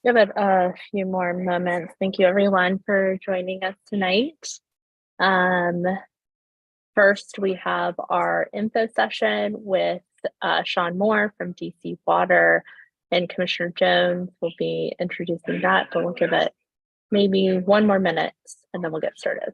Give it a few more moments. Thank you everyone for joining us tonight. Um, First, we have our info session with Sean Moore from DC Water, and Commissioner Jones will be introducing that, but we'll give it maybe one more minute and then we'll get started.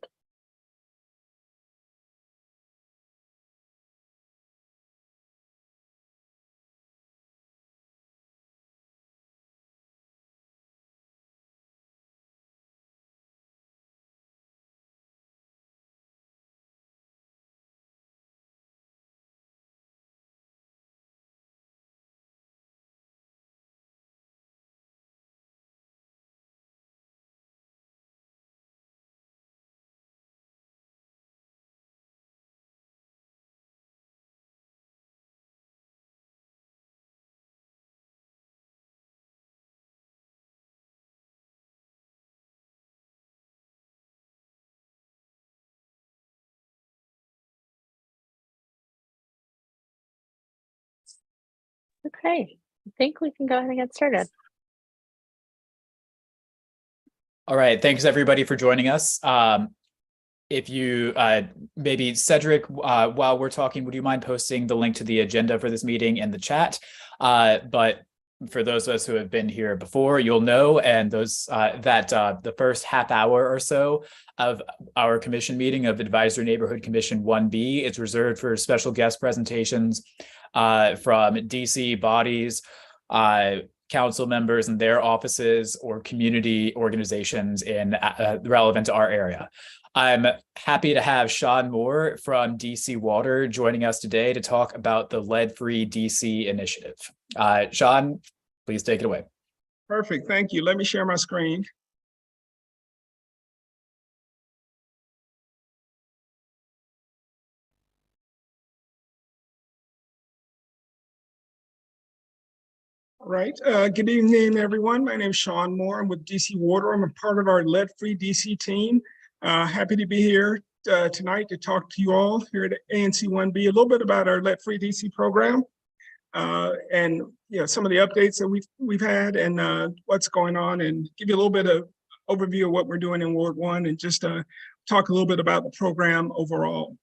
Okay, I think we can go ahead and get started. All right, thanks everybody for joining us. If you maybe Cedric, while we're talking, would you mind posting the link to the agenda for this meeting in the chat? But for those of us who have been here before, you'll know, and those that the first half hour or so of our commission meeting of Advisory Neighborhood Commission 1B is reserved for special guest presentations from DC bodies, council members and their offices, or community organizations in relevant to our area. I'm happy to have Sean Moore from DC Water joining us today to talk about the Lead-Free DC initiative. Sean, please take it away. Perfect, thank you. Let me share my screen. All right, good evening, everyone. My name is Sean Moore. I'm with DC Water. I'm a part of our Lead-Free DC team. Happy to be here tonight to talk to you all here at ANC 1B, a little bit about our Lead-Free DC program and some of the updates that we've had and what's going on, and give you a little bit of overview of what we're doing in Ward 1 and just talk a little bit about the program overall.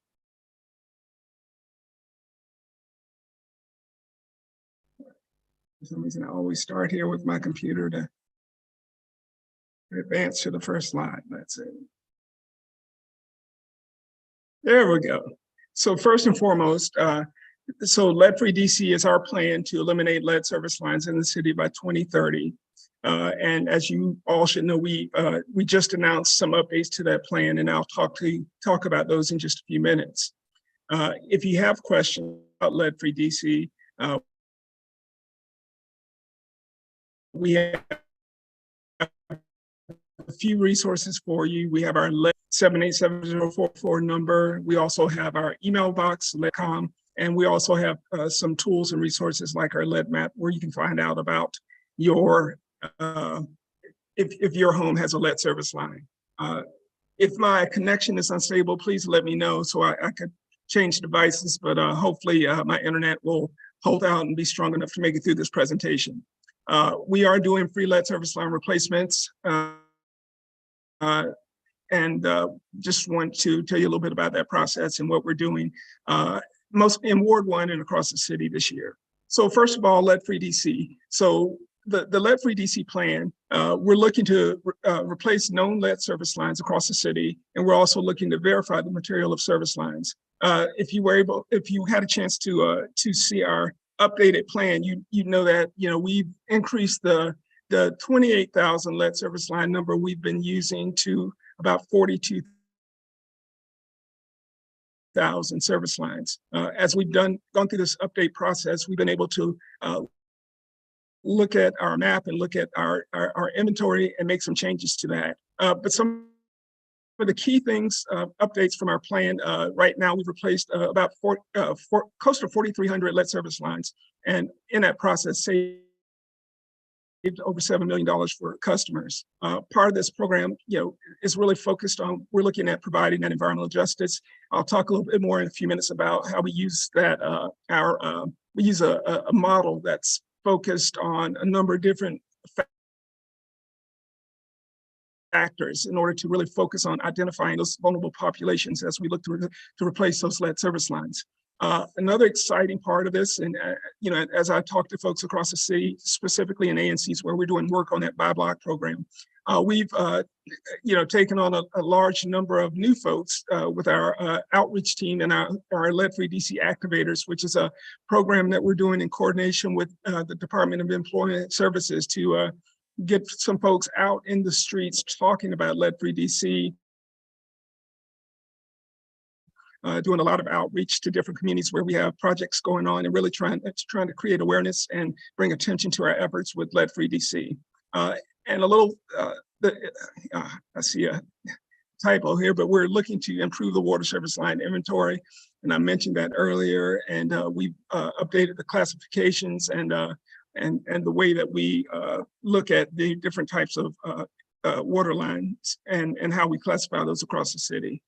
For some reason, I always start here with my computer to advance to the first slide. That's it. There we go. So first and foremost, so Lead-Free DC is our plan to eliminate lead service lines in the city by 2030. And as you all should know, we just announced some updates to that plan, and I'll talk about those in just a few minutes. If you have questions about Lead-Free DC, we have a few resources for you. We have our 787-044 number. We also have our email box, lead.com, and we also have some tools and resources like our lead map, where you can find out about your if your home has a lead service line. If my connection is unstable, please let me know so I could change devices, but hopefully my internet will hold out and be strong enough to make it through this presentation. We are doing free lead service line replacements. And just want to tell you a little bit about that process and what we're doing most in Ward 1 and across the city this year. So first of all, Lead-Free DC. So the Lead-Free DC plan, we're looking to replace known lead service lines across the city, and we're also looking to verify the material of service lines. If you had a chance to see our updated plan, you know that we've increased the 28,000 lead service line number we've been using to about 42,000 service lines. As we've gone through this update process, we've been able to look at our map and look at our inventory and make some changes to that. But some of the key things, updates from our plan, right now we've replaced about close to 4,300 lead service lines, and in that process saved over $7 million for customers. Part of this program, is really focused on, we're looking at providing that environmental justice. I'll talk a little bit more in a few minutes about how we use that. We use a model that's focused on a number of different factors in order to really focus on identifying those vulnerable populations as we look to replace those lead service lines. Another exciting part of this, and as I talk to folks across the city, specifically in ANCs where we're doing work on that buy block program, we've taken on a large number of new folks with our outreach team and our lead-free DC activators, which is a program that we're doing in coordination with the Department of Employment Services to get some folks out in the streets talking about lead-free DC, doing a lot of outreach to different communities where we have projects going on and really trying to create awareness and bring attention to our efforts with lead-free DC. And a little, I see a typo here, but we're looking to improve the water service line inventory. And I mentioned that earlier, and we've updated the classifications and the way that we look at the different types of water lines and how we classify those across the city.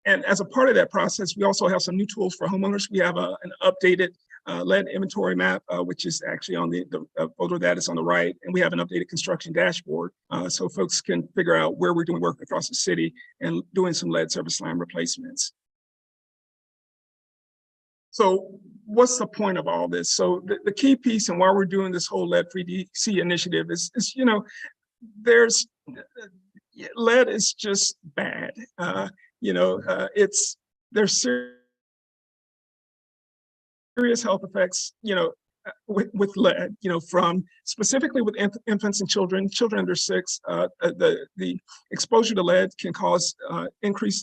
And as a part of that process, we also have some new tools for homeowners. We have an updated lead inventory map, which is actually on the photo that is on the right. And we have an updated construction dashboard so folks can figure out where we're doing work across the city and doing some lead service line replacements. So what's the point of all this? So the key piece and why we're doing this whole lead-free DC initiative is lead is just bad. There's serious health effects, with lead, from specifically with infants and children under 6. The exposure to lead can cause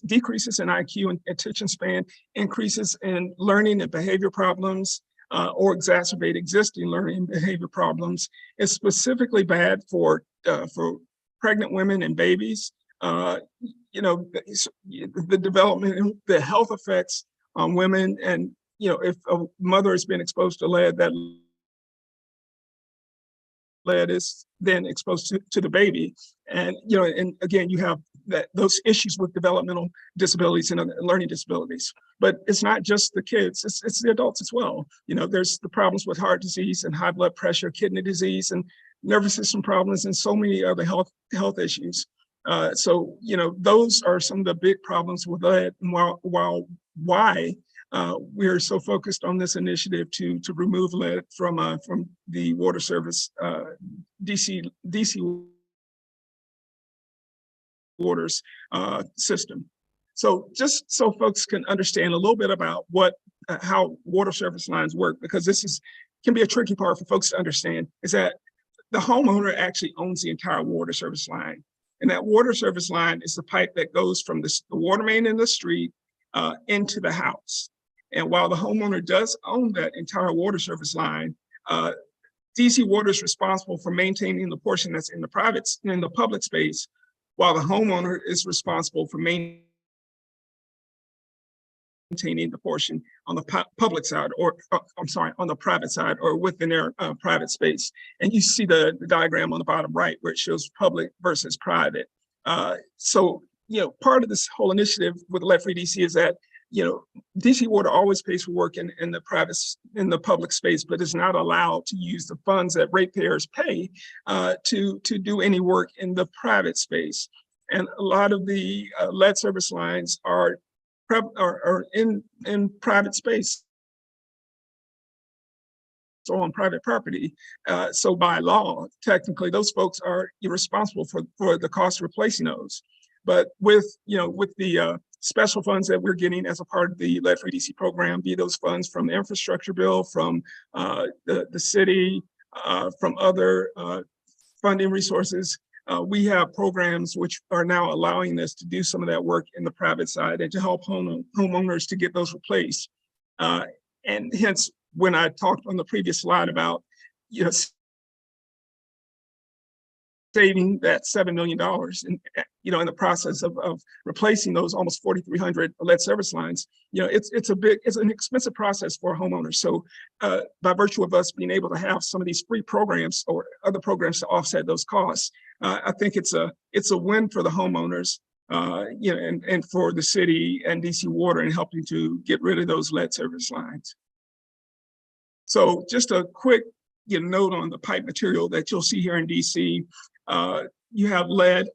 decreases in IQ and attention span, increases in learning and behavior problems, or exacerbate existing learning and behavior problems. It's specifically bad for pregnant women and babies. The development, the health effects on women, and if a mother has been exposed to lead, that lead is then exposed to the baby, and again you have those issues with developmental disabilities and learning disabilities. But it's not just the kids; it's the adults as well. There's the problems with heart disease and high blood pressure, kidney disease, and nervous system problems, and so many other health issues. So those are some of the big problems with lead, and why we're so focused on this initiative to remove lead from the water service DC waters system. So just so folks can understand a little bit about how water service lines work, because this can be a tricky part for folks to understand, is that the homeowner actually owns the entire water service line. And that water service line is the pipe that goes from the water main in the street into the house. And while the homeowner does own that entire water service line, DC Water is responsible for maintaining the portion that's in the public space, while the homeowner is responsible for maintaining the portion on the public side, or on the private side, or within their private space. And you see the diagram on the bottom right where it shows public versus private. So part of this whole initiative with lead-free DC is that DC Water always pays for work in the public space, but is not allowed to use the funds that ratepayers pay to do any work in the private space. And a lot of the lead service lines are in private space, so on private property. So by law, technically, those folks are responsible for the cost of replacing those. But with the special funds that we're getting as a part of the lead-free DC program, be those funds from the infrastructure bill, from the city, from other funding resources, we have programs which are now allowing us to do some of that work in the private side and to help homeowners to get those replaced. And hence, when I talked on the previous slide about saving that $7 million in the process of replacing those almost 4,300 lead service lines, it's an expensive process for homeowners. So by virtue of us being able to have some of these free programs or other programs to offset those costs, I think it's a win for the homeowners, and for the city and DC Water in helping to get rid of those lead service lines. So just a quick note on the pipe material that you'll see here in DC. You have lead,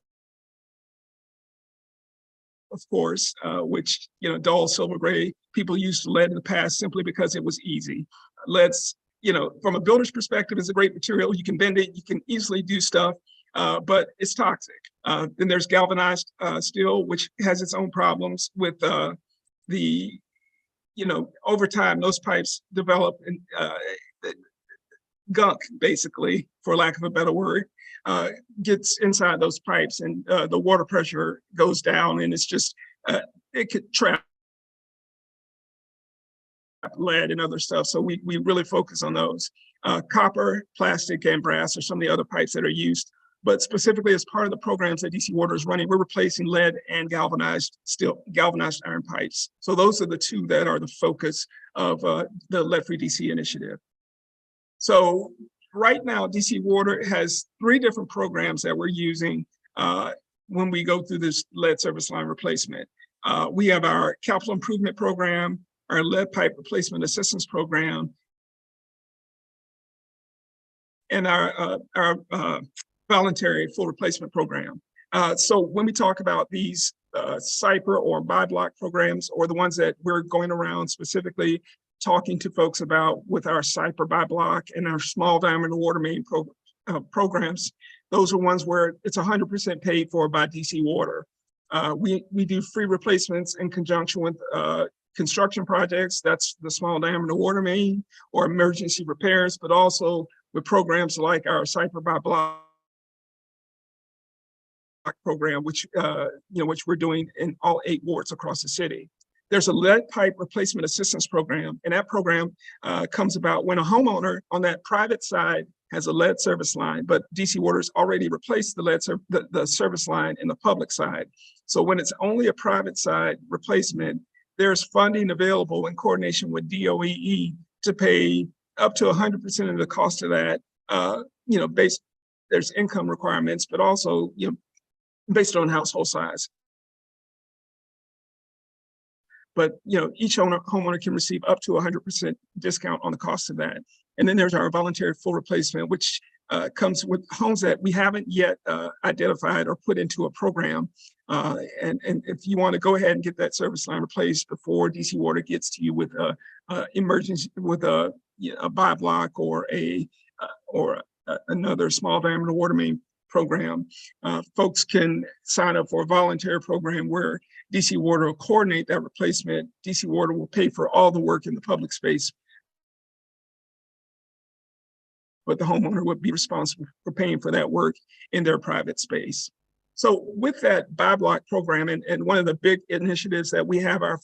of course, which, dull silver gray. People used lead in the past simply because it was easy. Lead's, from a builder's perspective, is a great material. You can bend it, you can easily do stuff, but it's toxic. Then there's galvanized steel, which has its own problems with over time, those pipes develop gunk, basically, for lack of a better word, gets inside those pipes, and the water pressure goes down, and it's just, it could trap lead and other stuff. So we really focus on those. Copper, plastic, and brass are some of the other pipes that are used. But specifically, as part of the programs that DC Water is running, we're replacing lead and galvanized iron pipes. So those are the two that are the focus of the Lead-Free DC initiative. So right now, DC Water has 3 different programs that we're using when we go through this lead service line replacement. We have our capital improvement program, our lead pipe replacement assistance program, and our voluntary full replacement program. So when we talk about these CYPR or bi-block programs, or the ones that we're going around specifically talking to folks about with our CYPR bi-block and our small diameter water main programs, those are ones where it's 100% paid for by DC Water. We do free replacements in conjunction with construction projects. That's the small diameter water main or emergency repairs, but also with programs like our CYPR bi-block program, which we're doing in all 8 wards across the city. There's a lead pipe replacement assistance program, and that program comes about when a homeowner on that private side has a lead service line, but DC Water's already replaced the service line in the public side. So when it's only a private side replacement, there's funding available in coordination with DOEE to pay up to 100% of the cost of that. There's income requirements, but also based on household size. But each homeowner can receive up to 100% discount on the cost of that. And then there's our voluntary full replacement, which comes with homes that we haven't yet identified or put into a program. And if you want to go ahead and get that service line replaced before DC Water gets to you with emergency, with a bi-block or another small diameter water main program, folks can sign up for a voluntary program where DC Water will coordinate that replacement. DC Water will pay for all the work in the public space, but the homeowner would be responsible for paying for that work in their private space. So with that bi-block program, and one of the big initiatives that we have our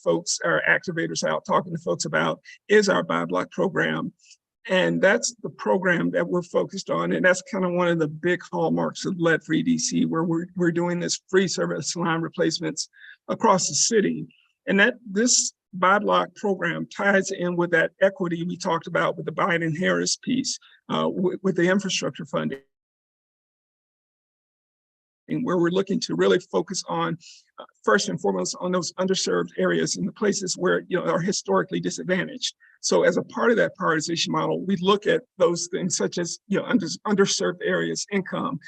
activators out talking to folks about is our bi-block program. And that's the program that we're focused on. And that's kind of one of the big hallmarks of Lead-Free DC, where we're doing this free service line replacements across the city. And that this bi-block program ties in with that equity we talked about with the Biden-Harris piece, with the infrastructure funding, where we're looking to really focus on, first and foremost, on those underserved areas and the places where are historically disadvantaged. So as a part of that prioritization model, we look at those things such as underserved areas, income,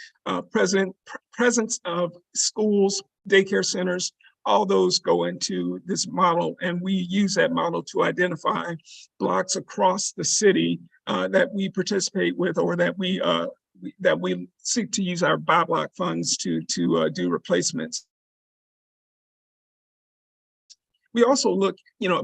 presence of schools, daycare centers. All those go into this model, and we use that model to identify blocks across the city that we participate with, or that we seek to use our bi-block funds to do replacements. We also look,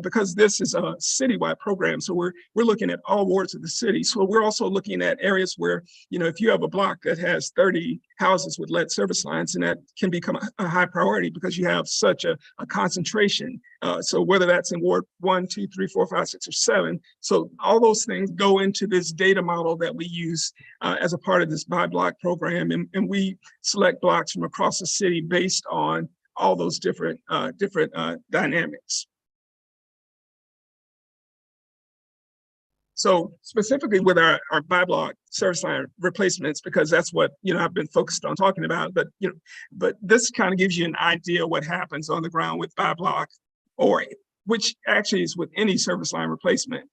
because this is a citywide program, so we're looking at all wards of the city. So we're also looking at areas where, if you have a block that has 30 houses with lead service lines, and that can become a high priority because you have such a concentration. So whether that's in Ward 1, 2, 3, 4, 5, 6, or 7. So all those things go into this data model that we use as a part of this bi-block program. And we select blocks from across the city based on all those different dynamics. So specifically with our bi-block service line replacements, because that's what I've been focused on talking about, but this kind of gives you an idea of what happens on the ground with bi-block, or which actually is with any service line replacement.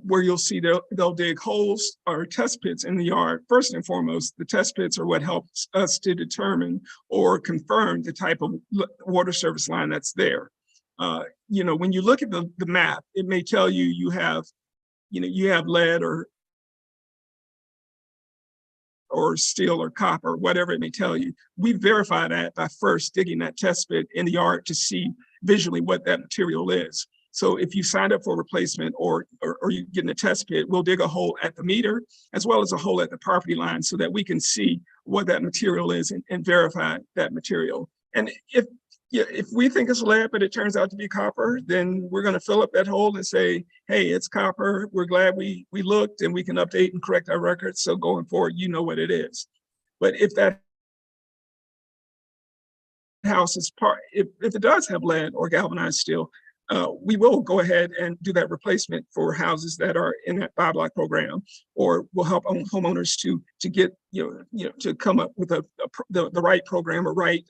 where you'll see they'll dig holes or test pits in the yard. First and foremost, the test pits are what helps us to determine or confirm the type of water service line that's there. When you look at the map, it may tell you you have lead or steel or copper, whatever it may tell you. We verify that by first digging that test pit in the yard to see visually what that material is. So if you signed up for replacement or you get in a test pit, we'll dig a hole at the meter as well as a hole at the property line so that we can see what that material is and verify that material. And if we think it's lead, but it turns out to be copper, then we're going to fill up that hole and say, hey, it's copper. We're glad we looked, and we can update and correct our records. So going forward, you know what it is. But if that house is if it does have lead or galvanized steel, we will go ahead and do that replacement for houses that are in that 5-block program, or we'll help homeowners to get to come up with the right program or right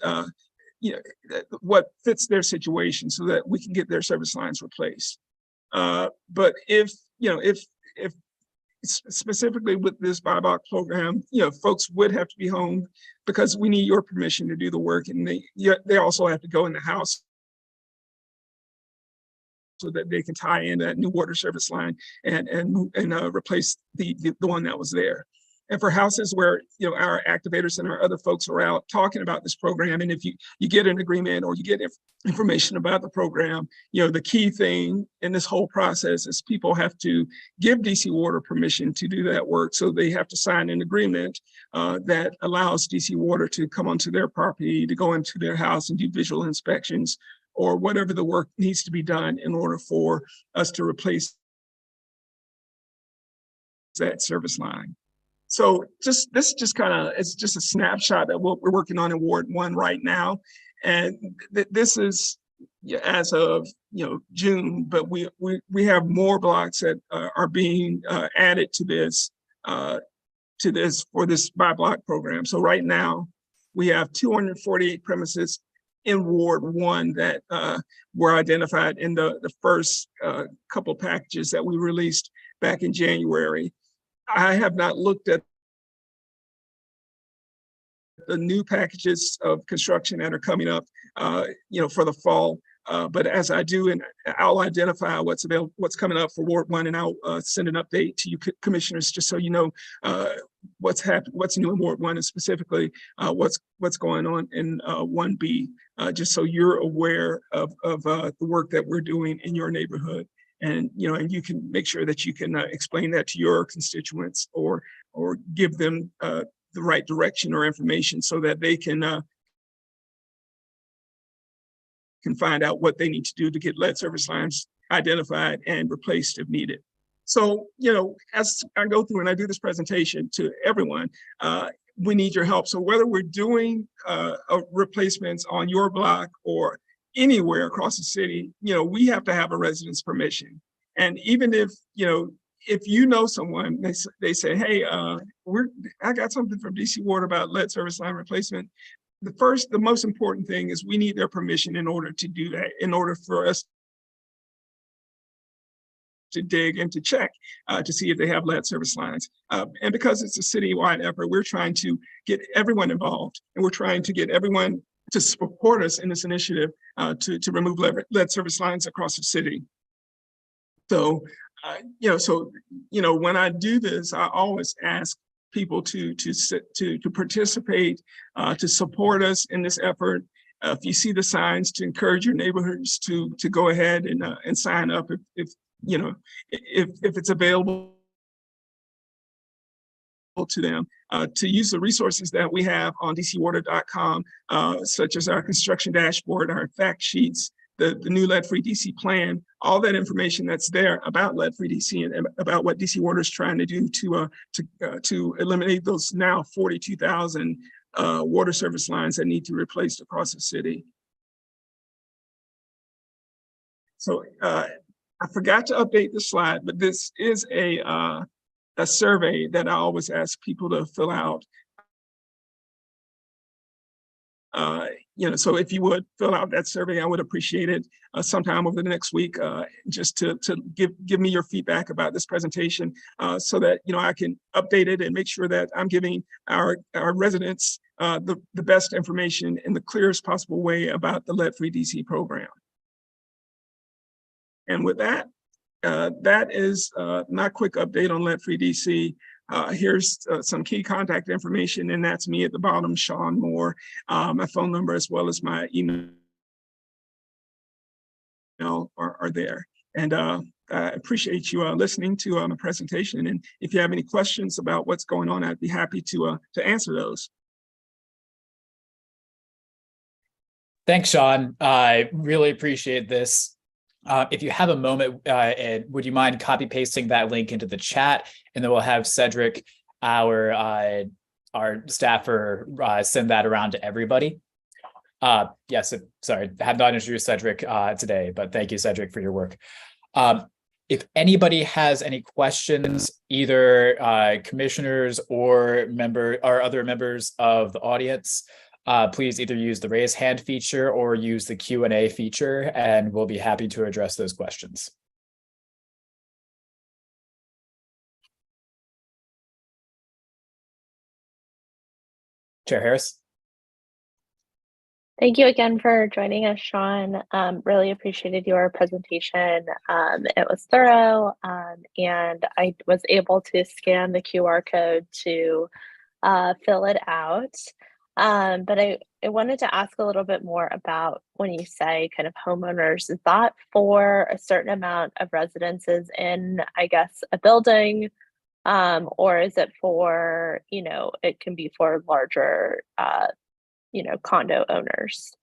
what fits their situation so that we can get their service lines replaced. But if specifically with this 5-block program, folks would have to be home because we need your permission to do the work, and they also have to go in the house so that they can tie in that new water service line and replace the one that was there. And for houses where our activators and our other folks are out talking about this program, and if you get an agreement or you get information about the program, the key thing in this whole process is people have to give DC Water permission to do that work. So they have to sign an agreement that allows DC Water to come onto their property, to go into their house and do visual inspections or whatever the work needs to be done in order for us to replace that service line. So this just kind of, it's just a snapshot of what we're working on in Ward 1 right now. And this is as of June, but we have more blocks that are being added to this for this 5-block program. So right now we have 248 premises in Ward 1 that were identified in the first couple packages that we released back in January. I have not looked at the new packages of construction that are coming up, for the fall. But as I do, and I'll identify what's available, what's coming up for Ward 1, and I'll send an update to you commissioners, just so you know what's happening, what's new in Ward 1, and specifically what's going on in 1B, just so you're aware of the work that we're doing in your neighborhood. And and you can make sure that you can explain that to your constituents or give them the right direction or information so that they can find out what they need to do to get lead service lines identified and replaced if needed. So as I go through and I do this presentation to everyone, we need your help. So whether we're doing replacements on your block or anywhere across the city, we have to have a resident's permission. And even if someone, they say, hey, I got something from DC Water about lead service line replacement. The most important thing is we need their permission in order to do that, in order for us to dig and to check to see if they have lead service lines. And because it's a citywide effort, we're trying to get everyone involved, and we're trying to get everyone to support us in this initiative to remove lead service lines across the city. So, when I do this, I always ask people to participate, to support us in this effort. If you see the signs, to encourage your neighborhoods to go ahead and sign up if it's available to them, to use the resources that we have on dcwater.com, such as our construction dashboard, our fact sheets, the new lead-free DC plan, all that information that's there about lead-free DC and about what DC Water is trying to do to eliminate those now 42,000 water service lines that need to be replaced across the city. So I forgot to update the slide, but this is a survey that I always ask people to fill out. so if you would fill out that survey, I would appreciate it sometime over the next week, just to give me your feedback about this presentation, so that I can update it and make sure that I'm giving our residents the best information in the clearest possible way about the lead-free DC program. And with that, that is my quick update on lead-free DC. Here's some key contact information, and that's me at the bottom, Sean Moore, my phone number as well as my email are there. And I appreciate you listening to my presentation. And if you have any questions about what's going on, I'd be happy to answer those. Thanks, Sean. I really appreciate this. If you have a moment, would you mind copy pasting that link into the chat, and then we'll have Cedric, our staffer, send that around to everybody. Yes, sorry, I have not introduced Cedric today, but thank you, Cedric, for your work. If anybody has any questions, either commissioners or other members of the audience, please either use the raise hand feature or use the Q&A feature, and we'll be happy to address those questions. Chair Harris. Thank you again for joining us, Sean. Really appreciated your presentation. It was thorough, and I was able to scan the QR code to fill it out. But I wanted to ask a little bit more about when you say kind of homeowners, is that for a certain amount of residences in, I guess, a building? Or is it for, it can be for larger, condo owners?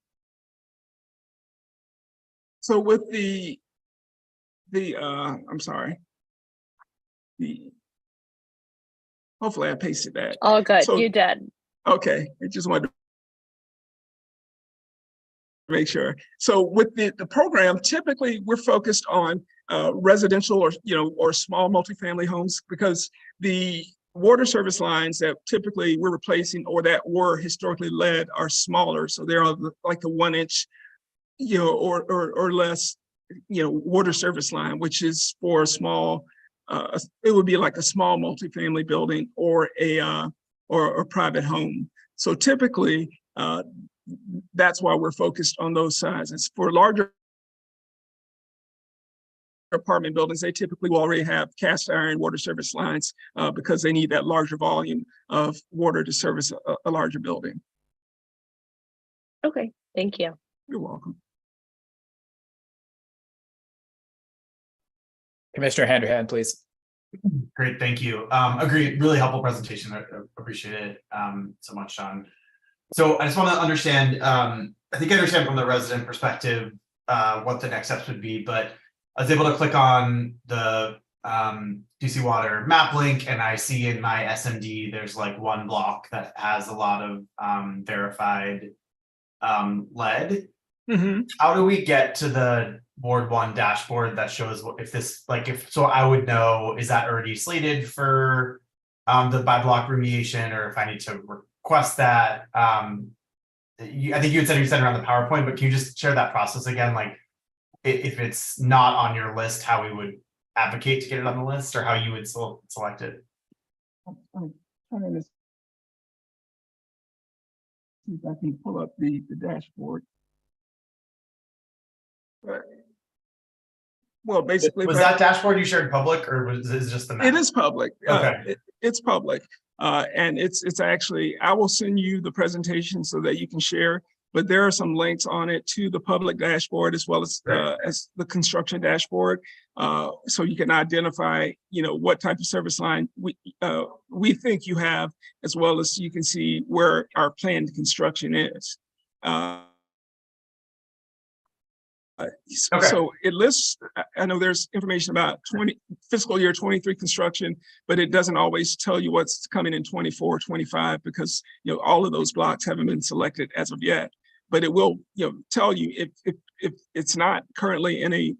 So with I'm sorry, hopefully I pasted that. Oh, good, so, you did. Okay, I just wanted to make sure. So with the program, typically we're focused on residential or small multifamily homes, because the water service lines that typically we're replacing or that were historically lead are smaller. So they're like a 1 inch, or less, water service line, which is for a small, it would be like a small multifamily building or a private home. So typically, that's why we're focused on those sizes. For larger apartment buildings, they typically will already have cast iron water service lines because they need that larger volume of water to service a larger building. Okay, thank you. You're welcome. Commissioner Handrahan, please. Great, thank you. Agree, really helpful presentation. I appreciate it so much, Sean. So I just want to understand, I think I understand from the resident perspective what the next steps would be, but I was able to click on the DC Water map link, and I see in my SMD there's like one block that has a lot of verified lead. Mm-hmm. How do we get to the Ward 1 dashboard that shows so I would know, is that already slated for the by block remediation, or if I need to request that? I think you had said you sent around the PowerPoint, but can you just share that process again? Like if it's not on your list, how we would advocate to get it on the list, or how you would select it? I'm trying to see if I can pull up the dashboard. Well, basically, was that dashboard you shared public, or was it just the map? It is public. Okay. It's public, and it's actually, I will send you the presentation so that you can share. But there are some links on it to the public dashboard as well as the construction dashboard, so you can identify, what type of service line we think you have, as well as you can see where our planned construction is. Okay. So it lists, I know there's information about fiscal year 23 construction, but it doesn't always tell you what's coming in 24, 25, because all of those blocks haven't been selected as of yet. But it will tell you if it's not currently in a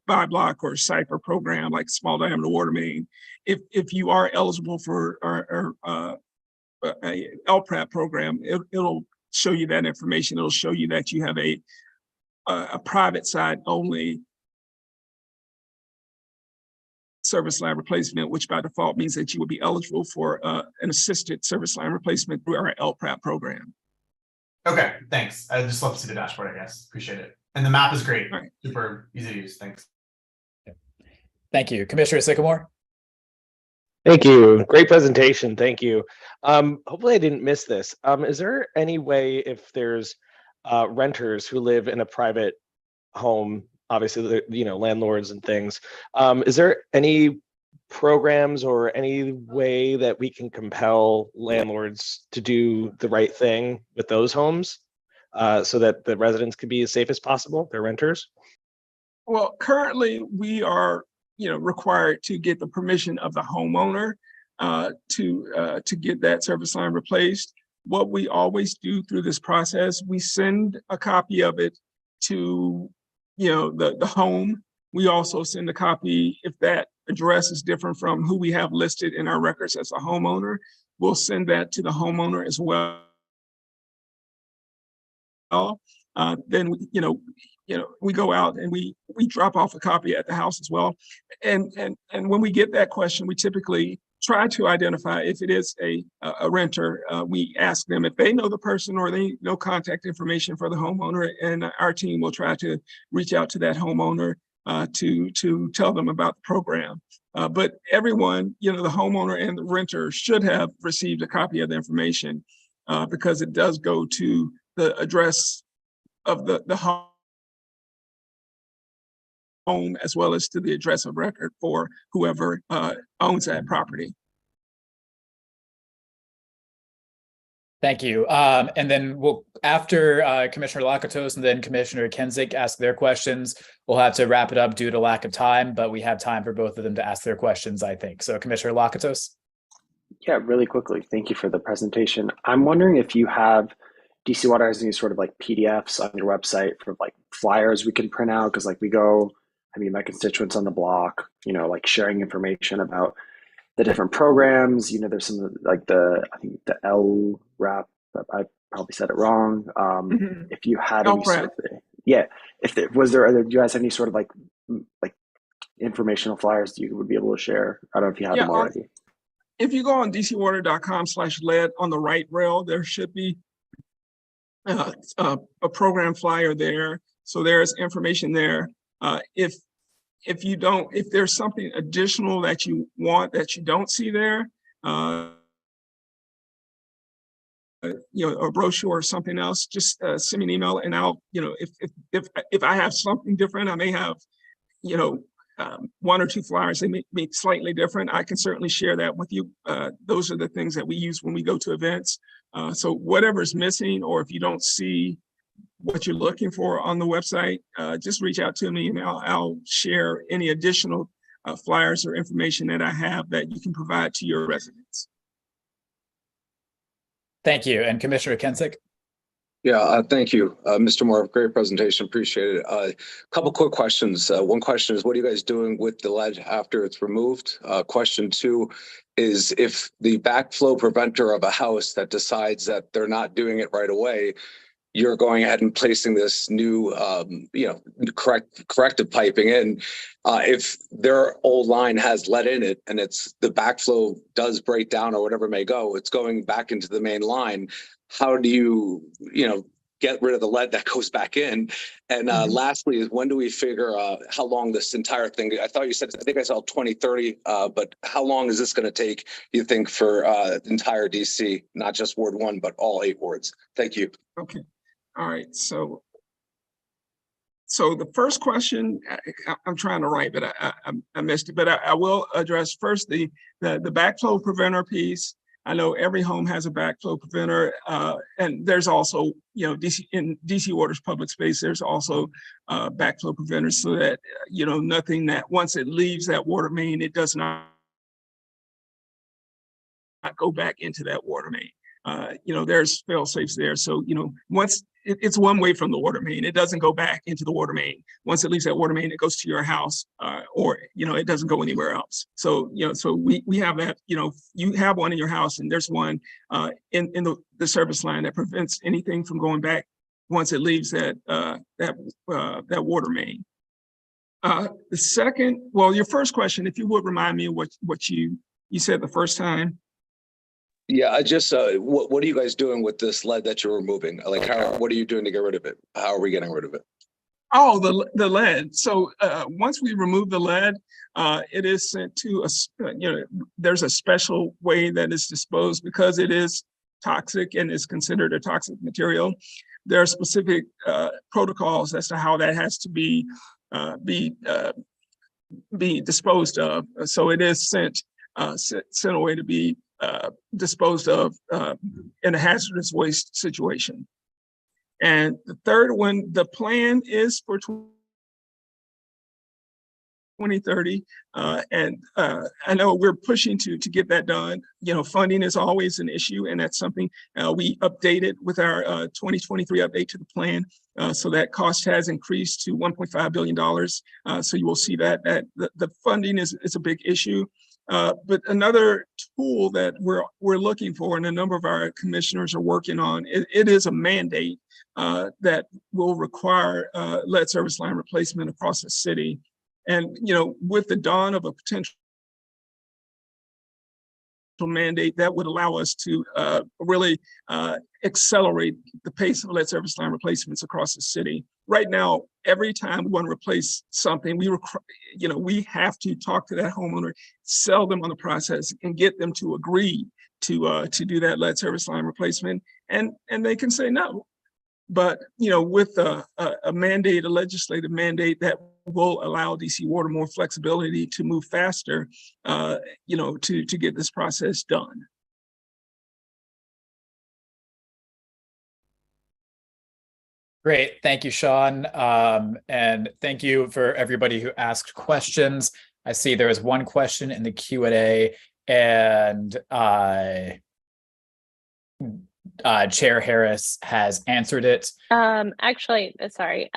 by block or CIPER program like small diameter water main. If you are eligible for our LPRAP program, it'll show you that information. It'll show you that you have a private side only service line replacement, which by default means that you would be eligible for an assisted service line replacement through our LPRAP program. Okay, thanks. I just love to see the dashboard, I guess. Appreciate it. And the map is great. Right. Super easy to use. Thanks. Thank you. Commissioner Sycamore? Thank you. Great presentation. Thank you. Hopefully I didn't miss this. Is there any way, if there's renters who live in a private home, obviously, landlords and things, is there any programs or any way that we can compel landlords to do the right thing with those homes so that the residents can be as safe as possible, their renters? Well, currently we are required to get the permission of the homeowner to get that service line replaced. What we always do through this process, we send a copy of it to the home. We also send a copy, if that address is different from who we have listed in our records as a homeowner, we'll send that to the homeowner as well. Then we go out and we drop off a copy at the house as well. And when we get that question, we typically try to identify if it is a renter. We ask them if they know the person or they know contact information for the homeowner, and our team will try to reach out to that homeowner to tell them about the program. But everyone, the homeowner and the renter should have received a copy of the information because it does go to the address of the home as well as to the address of record for whoever owns that property. Thank you. And then after Commissioner Lakatos and then Commissioner Kenzik ask their questions, we'll have to wrap it up due to lack of time, but we have time for both of them to ask their questions, I think. So Commissioner Lakatos. Yeah, really quickly. Thank you for the presentation. I'm wondering if you have DC Water has any sort of like PDFs on your website for like flyers we can print out, because my constituents on the block, like sharing information about the different programs. There's some like the LRAP, I probably said it wrong. If you had any sort of, do you guys have any sort of like informational flyers you would be able to share? I don't know if you have them already. If you go on dcwater.com/lead on the right rail, there should be a program flyer there. So there's information there. If there's something additional that you want that you don't see there, a brochure or something else, just send me an email and I'll, if I have something different, I may have, one or two flyers, they may be slightly different. I can certainly share that with you. Those are the things that we use when we go to events. So whatever's missing, or if you don't see what you're looking for on the website, just reach out to me and I'll share any additional flyers or information that I have that you can provide to your residents. Thank you. And Commissioner Kenzik. Yeah, thank you, Mr. Moore. Great presentation. Appreciate it. A couple quick questions. One question is, what are you guys doing with the lead after it's removed? Question two is, if the backflow preventer of a house that decides that they're not doing it right away, you're going ahead and placing this new, corrective piping in. If their old line has lead in it and the backflow does break down or whatever may go, it's going back into the main line. How do you, get rid of the lead that goes back in? And lastly, is when do we figure how long this entire thing? I think I saw 2030, but how long is this going to take, you think, for the entire DC, not just Ward 1, but all 8 wards? Thank you. Okay. All right. So the first question, I'm trying to write, but I missed it. But I will address first the backflow preventer piece. I know every home has a backflow preventer, and there's also, in DC Water's public space, there's also backflow preventers so that, nothing that once it leaves that water main, it does not go back into that water main. There's fail safes there. So, once it's one way from the water main. It doesn't go back into the water main. Once it leaves that water main, it goes to your house, or it doesn't go anywhere else. So so we have that. You have one in your house, and there's one in the service line that prevents anything from going back once it leaves that water main. The second, well, your first question, if you would remind me of what you said the first time. Yeah, I just, what are you guys doing with this lead that you're removing? Like, what are you doing to get rid of it? How are we getting rid of it? Oh, the lead. So once we remove the lead, it is sent to there's a special way that it's disposed because it is toxic and is considered a toxic material. There are specific protocols as to how that has to be disposed of. So it is sent away to be disposed of in a hazardous waste situation. And the third one, the plan is for 2030, and I know we're pushing to get that done. Funding is always an issue, and that's something we updated with our 2023 update to the plan. So that cost has increased to $1.5 billion. So you will see that the funding is a big issue. But another tool that we're looking for, and a number of our commissioners are working on, it is a mandate that will require lead service line replacement across the city. And with the dawn of a potential mandate, that would allow us to really accelerate the pace of lead service line replacements across the city. Right now, every time we want to replace something, we have to talk to that homeowner, sell them on the process, and get them to agree to do that lead service line replacement, and they can say no. But with a mandate, a legislative mandate that will allow DC Water more flexibility to move faster, to get this process done. Great. Thank you, Sean. And thank you for everybody who asked questions. I see there is one question in the Q&A, and Chair Harris has answered it. Actually, sorry.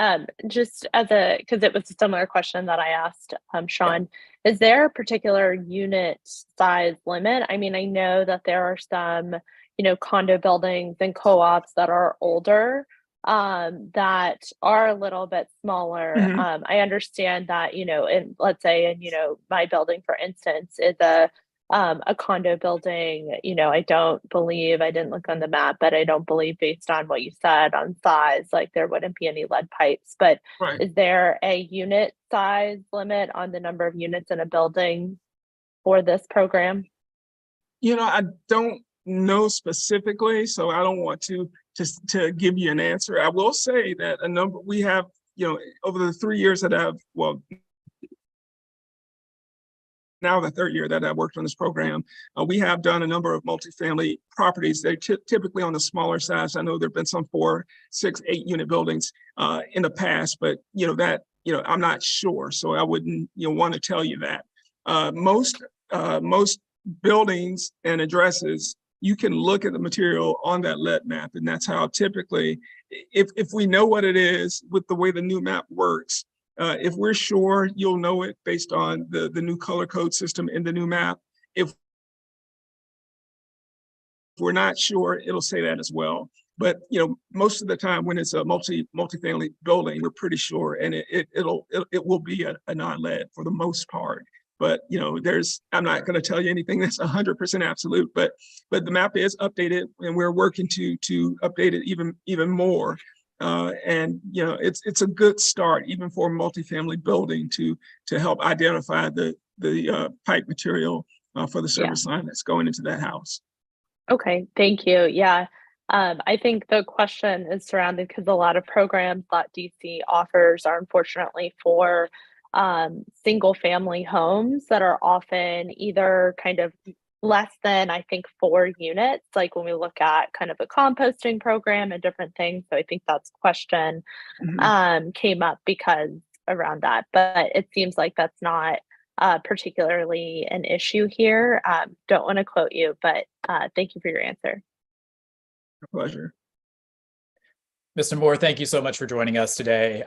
Just because it was a similar question that I asked Sean, is there a particular unit size limit? I mean, I know that there are some, condo buildings and co-ops that are older, that are a little bit smaller. Mm-hmm. I understand that, let's say in, my building, for instance, is a condo building. I didn't look on the map, but I don't believe, based on what you said on size, like there wouldn't be any lead pipes. But Right. Is there a unit size limit on the number of units in a building for this program? I don't know specifically, so I don't want to give you an answer. I will say that we have, over the 3 years that now the third year that I worked on this program, we have done a number of multifamily properties. They're typically on the smaller size. I know there've been some 4, 6, 8 unit buildings in the past, but I'm not sure, so I wouldn't want to tell you that. Most buildings and addresses, you can look at the material on that lead map, and that's how typically, if we know what it is with the way the new map works. If we're sure, you'll know it based on the new color code system in the new map. If we're not sure, it'll say that as well. But most of the time when it's a multifamily building, we're pretty sure, and it will be a non-lead for the most part. But I'm not going to tell you anything that's 100% absolute. But the map is updated, and we're working to update it even more. And it's a good start even for a multifamily building to help identify the pipe material for the service line that's going into that house. Okay, thank you. Yeah, I think the question is surrounded because a lot of programs that DC offers are unfortunately for single family homes that are often either kind of less than, I think, 4 units, like when we look at kind of a composting program and different things. So I think that's question came up because around that, but it seems like that's not particularly an issue here. Don't want to quote you, but thank you for your answer. A pleasure. Mr. Moore, thank you so much for joining us today.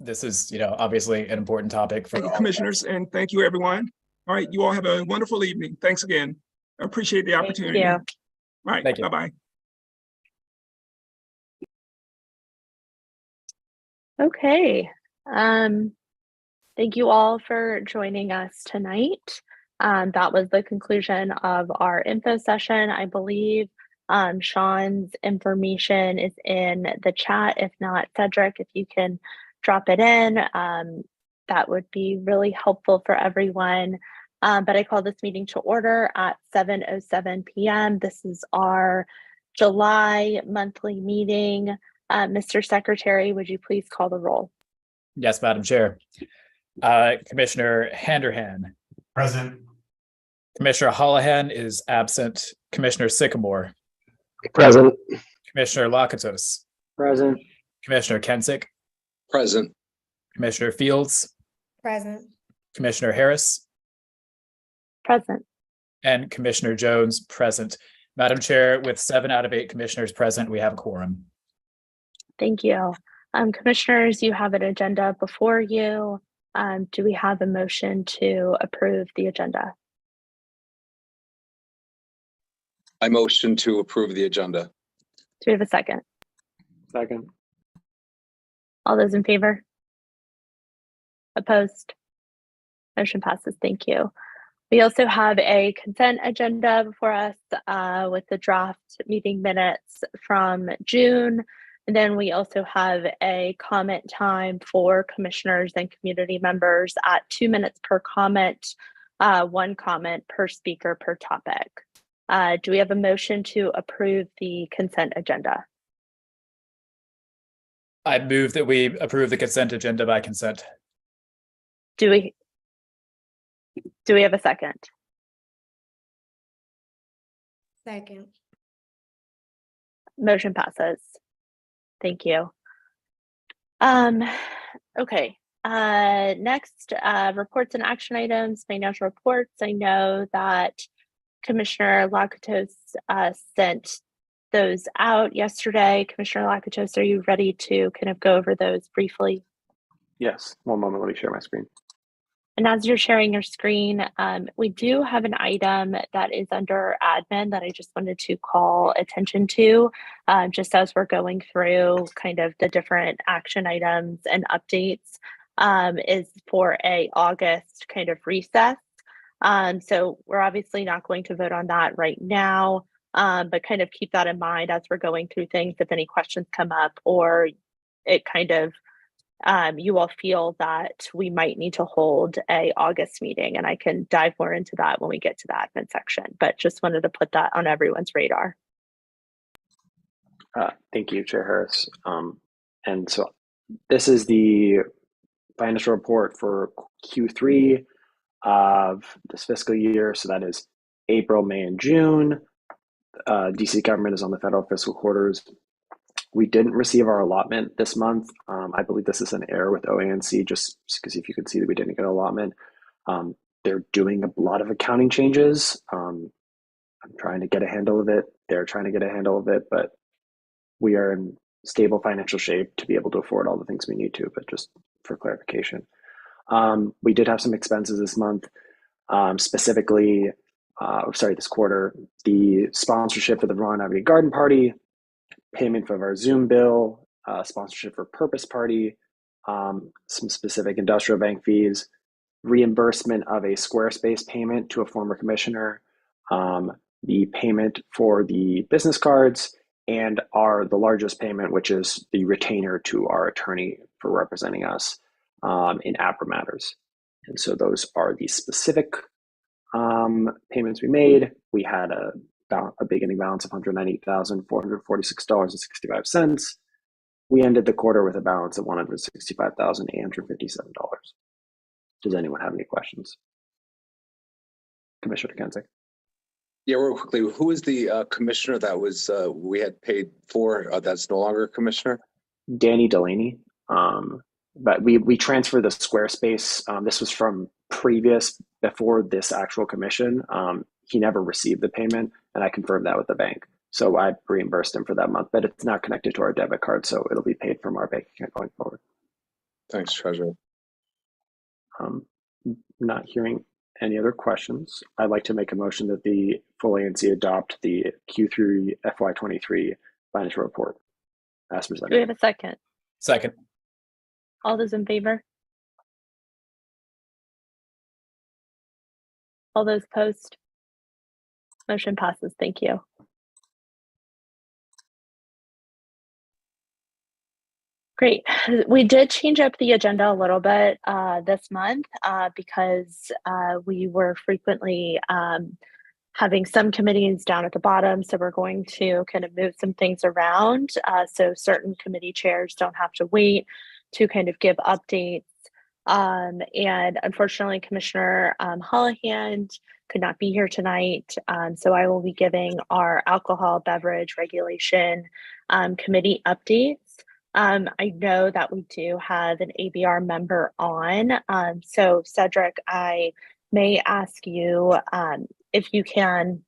This is, obviously an important topic for Thank you, all of us. commissioners, and thank you, everyone. All right, you all have a wonderful evening. Thanks again. I appreciate the opportunity. you. All right, Thank you. bye-bye. Okay. Thank you all for joining us tonight. That was the conclusion of our info session. I believe Sean's information is in the chat. If not, Cedric, if you can drop it in, that would be really helpful for everyone. But I call this meeting to order at 7:07 p.m. This is our July monthly meeting. Mr. Secretary, would you please call the roll? Yes, Madam Chair. Commissioner Handerhan. Present. Commissioner Holohan is absent. Commissioner Sycamore. Present. Commissioner Lakatos. Present. Commissioner Kensick. Present. Commissioner Fields. Present. Commissioner Harris. Present. And Commissioner Jones present. Madam Chair, with 7 out of 8 commissioners present, we have a quorum. Thank you. Commissioners, you have an agenda before you. Do we have a motion to approve the agenda? I motion to approve the agenda. Do we have a second? Second. All those in favor? Opposed? Motion passes. Thank you. We also have a consent agenda before us with the draft meeting minutes from June. And then we also have a comment time for commissioners and community members at 2 minutes per comment, 1 comment per speaker per topic. Do we have a motion to approve the consent agenda? I move that we approve the consent agenda by consent. Do we have a second? Second. Motion passes. Thank you. Okay. Next, reports and action items, financial reports. I know that Commissioner Lakatos sent those out yesterday. Commissioner Lakatos, are you ready to kind of go over those briefly? Yes. One moment. Let me share my screen. And as you're sharing your screen, we do have an item that is under admin that I just wanted to call attention to, just as we're going through kind of the different action items and updates, is for a August kind of recess. So we're obviously not going to vote on that right now, but kind of keep that in mind as we're going through things. If any questions come up or it kind of you all feel that we might need to hold a August meeting, and I can dive more into that when we get to the admin section, but just wanted to put that on everyone's radar. Thank you, Chair Harris. And so this is the financial report for Q3 of this fiscal year. So that is April, May, and June. DC government is on the federal fiscal quarters. We didn't receive our allotment this month. I believe this is an error with OANC, just because if you could see that we didn't get an allotment. They're doing a lot of accounting changes. I'm trying to get a handle of it. They're trying to get a handle of it, but we are in stable financial shape to be able to afford all the things we need to, but just for clarification. We did have some expenses this month, specifically, this quarter, the sponsorship for the Vermont Avenue Garden Party, payment for our Zoom bill, sponsorship for Purpose Party, some specific industrial bank fees, reimbursement of a Squarespace payment to a former commissioner, the payment for the business cards, and the largest payment, which is the retainer to our attorney for representing us in APRA matters. And so those are the specific payments we made. We had a beginning balance of $198,446.65. We ended the quarter with a balance of $165,857. Does anyone have any questions? Commissioner Kensick. Yeah, real quickly, who is the commissioner that was we had paid for that's no longer a commissioner? Danny Delaney. But we transferred the Squarespace. This was from before this actual commission. He never received the payment, and I confirmed that with the bank. So I reimbursed him for that month, but it's not connected to our debit card, so it'll be paid from our bank account going forward. Thanks, Treasurer. Not hearing any other questions, I'd like to make a motion that the full ANC adopt the Q3 FY23 financial report as Do we presented. have a second? Second. All those in favor? All those opposed? Motion passes. Thank you. Great. We did change up the agenda a little bit this month because we were frequently having some committees down at the bottom. So we're going to kind of move some things around so certain committee chairs don't have to wait to kind of give updates. And unfortunately, Commissioner Holohan could not be here tonight. So I will be giving our alcohol beverage regulation committee updates. I know that we do have an ABR member on. So Cedric, I may ask you if you can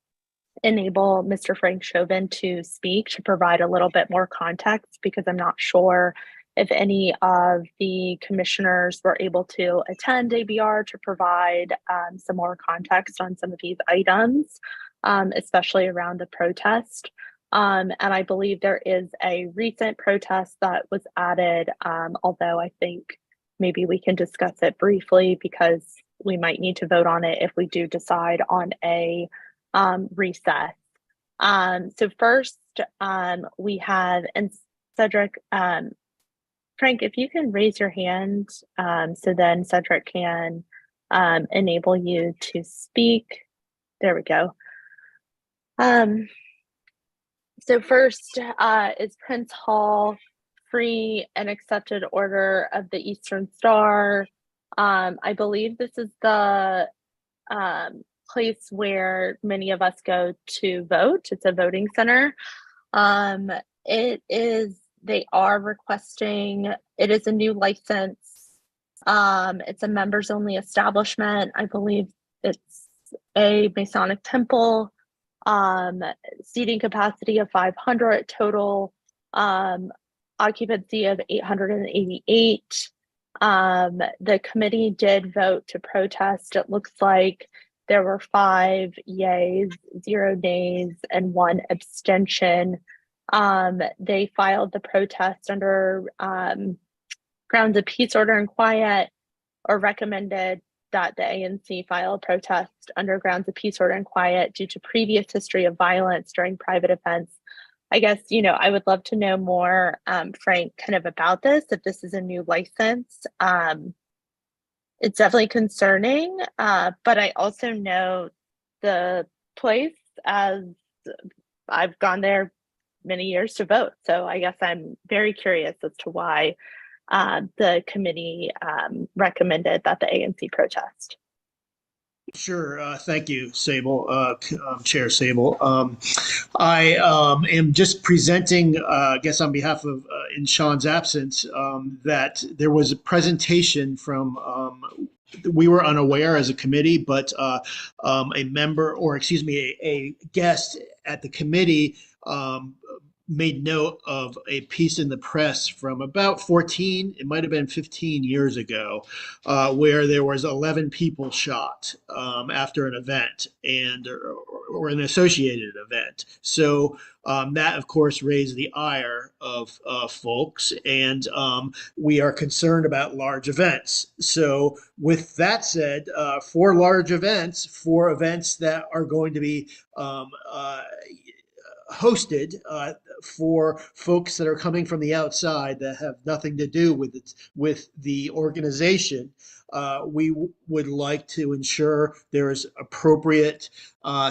enable Mr. Frank Chauvin to speak to provide a little bit more context, because I'm not sure if any of the commissioners were able to attend ABR to provide some more context on some of these items, especially around the protest. And I believe there is a recent protest that was added, although I think maybe we can discuss it briefly because we might need to vote on it if we do decide on a recess. So first, we have, and Cedric, Frank, if you can raise your hand, so then Cedric can enable you to speak. There we go. So first is Prince Hall free and accepted order of the Eastern Star. I believe this is the place where many of us go to vote. It's a voting center. They are requesting, it is a new license. It's a members only establishment. I believe it's a Masonic temple. Seating capacity of 500, total occupancy of 888. The committee did vote to protest. It looks like there were 5 yays, 0 nays, and 1 abstention. They filed the protest under grounds of peace, order, and quiet, or recommended that the ANC file a protest under grounds of peace, order, and quiet due to previous history of violence during private events. I guess, I would love to know more, Frank, kind of about this, if this is a new license. It's definitely concerning, but I also know the place, as I've gone there many years to vote. So I guess I'm very curious as to why the committee recommended that the ANC protest. Sure. Thank you, Sable, Chair Sable. I am just presenting, I guess on behalf of, in Sean's absence, that there was a presentation from, we were unaware as a committee, but a member, or excuse me, a guest at the committee made note of a piece in the press from about 14, it might have been 15 years ago, where there was 11 people shot after an event or an associated event. So that, of course, raised the ire of folks, and we are concerned about large events. So with that said, for large events, for events that are going to be hosted for folks that are coming from the outside that have nothing to do with it, with the organization, we would like to ensure there is appropriate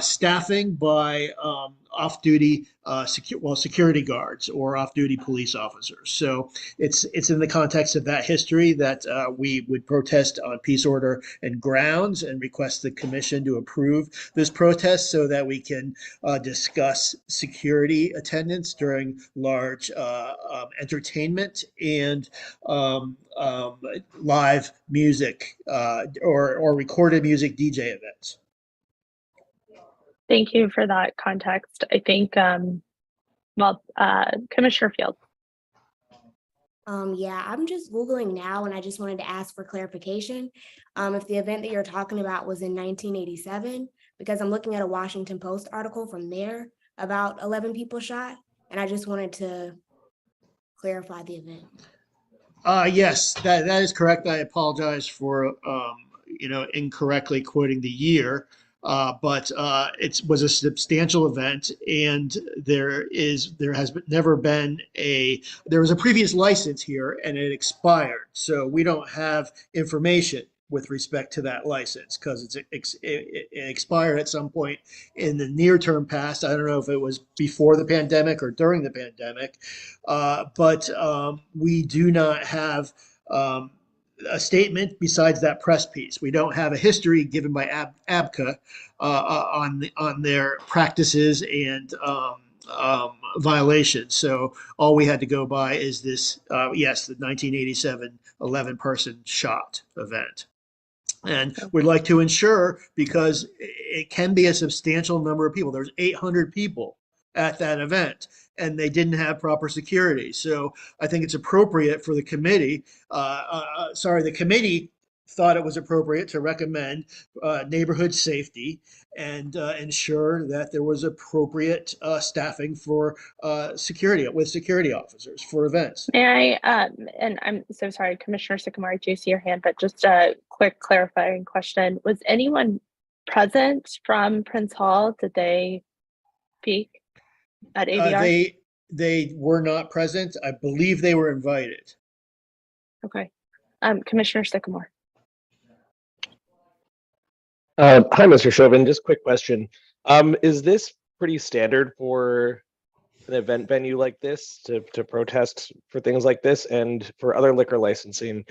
staffing by off-duty security guards or off-duty police officers. So it's in the context of that history that we would protest on peace, order, and grounds, and request the commission to approve this protest so that we can discuss security attendance during large entertainment and live music or recorded music DJ events. Thank you for that context. I think, Commissioner Field. Yeah, I'm just Googling now and I just wanted to ask for clarification. If the event that you're talking about was in 1987, because I'm looking at a Washington Post article from there about 11 people shot, and I just wanted to clarify the event. Yes, that is correct. I apologize for incorrectly quoting the year, but it was a substantial event, and there was a previous license here, and it expired. So we don't have information with respect to that license because it expired at some point in the near term past. I don't know if it was before the pandemic or during the pandemic, but we do not have a statement besides that press piece. We don't have a history given by ABCA on their practices and violations. So all we had to go by is this, yes, the 1987 11-person shot event. And we'd like to ensure, because it can be a substantial number of people. There's 800 people at that event, and they didn't have proper security. So I think it's appropriate for the committee. The committee thought it was appropriate to recommend neighborhood safety and ensure that there was appropriate staffing for security officers for events. May I, and I'm so sorry, Commissioner Sycamore, I do see your hand, but just a quick clarifying question. Was anyone present from Prince Hall? Did they speak at ABR? They were not present. I believe they were invited. Okay. Commissioner Sycamore. Hi, Mr. Chauvin. Just a quick question. Is this pretty standard for an event venue like this to protest for things like this? And for other liquor licensing,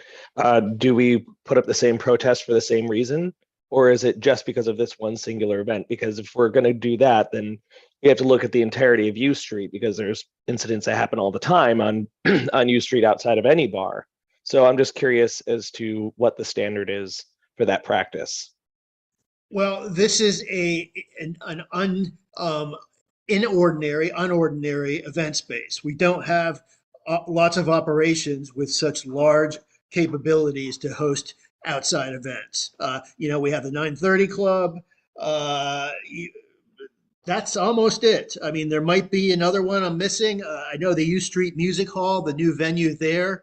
do we put up the same protest for the same reason? Or is it just because of this one singular event? Because if we're going to do that, then we have to look at the entirety of U Street, because there's incidents that happen all the time on on U Street outside of any bar. So I'm just curious as to what the standard is for that practice. Well, this is an unordinary event space. We don't have lots of operations with such large capabilities to host outside events. We have the 930 Club. That's almost it. I mean, there might be another one I'm missing. I know the U Street Music Hall, the new venue there,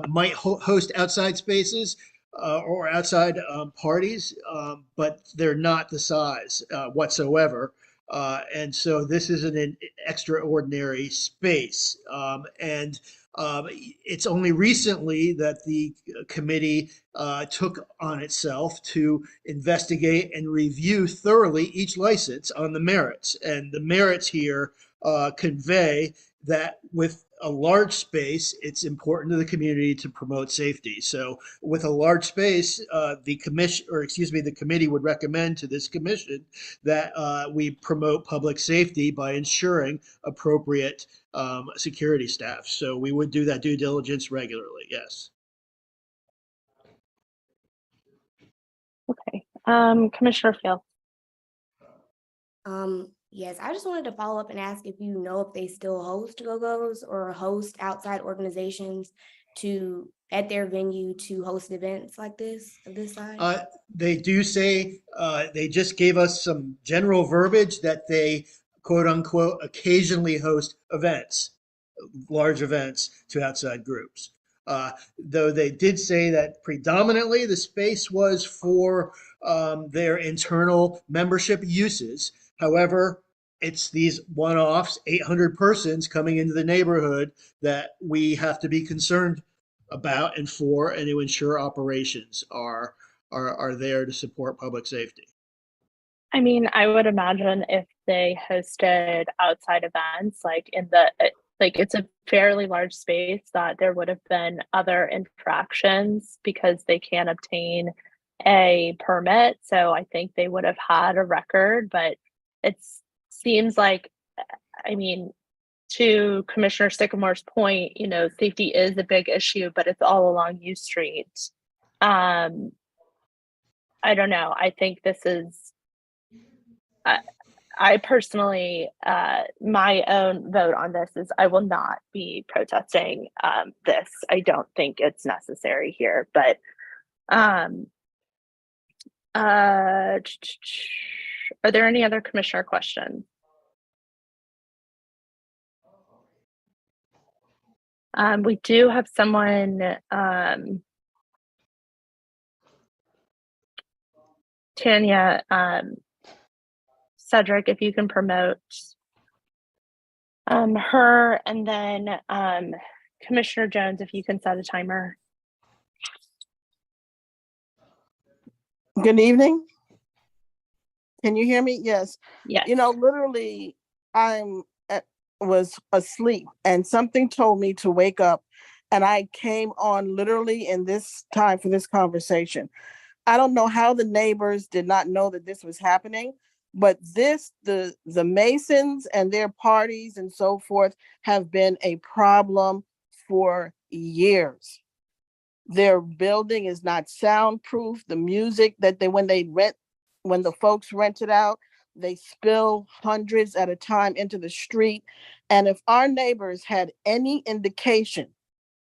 might host outside spaces or outside parties, but they're not the size whatsoever. And so this is an extraordinary space. And it's only recently that the committee took on itself to investigate and review thoroughly each license on the merits. And the merits here convey that with a large space, it's important to the community to promote safety. So with a large space, the committee would recommend to this commission that we promote public safety by ensuring appropriate security staff. So we would do that due diligence regularly, yes. Okay. Commissioner Field. Yes, I just wanted to follow up and ask if you know if they still host go-go's or host outside organizations at their venue to host events like this of this size. They do say they just gave us some general verbiage that they quote unquote occasionally host events, large events to outside groups. Though they did say that predominantly the space was for their internal membership uses. However, it's these one-offs, 800 persons coming into the neighborhood that we have to be concerned about and for, and to ensure operations are there to support public safety. I mean, I would imagine if they hosted outside events, it's a fairly large space, that there would have been other infractions because they can't obtain a permit. So I think they would have had a record, but it seems like, I mean, to Commissioner Sycamore's point, safety is a big issue, but it's all along U Street. I don't know. I think this is, I personally, my own vote on this is I will not be protesting this. I don't think it's necessary here, but are there any other commissioner questions? We do have someone, Tanya, Cedric, if you can promote her, and then Commissioner Jones, if you can set a timer. Good evening. Can you hear me? Yes. Yes. You know, literally, was asleep and something told me to wake up, and I came on literally in this time for this conversation. I don't know how the neighbors did not know that this was happening, but the Masons and their parties and so forth have been a problem for years. Their building is not soundproof. The music that when the folks rent it out, they spill hundreds at a time into the street. And if our neighbors had any indication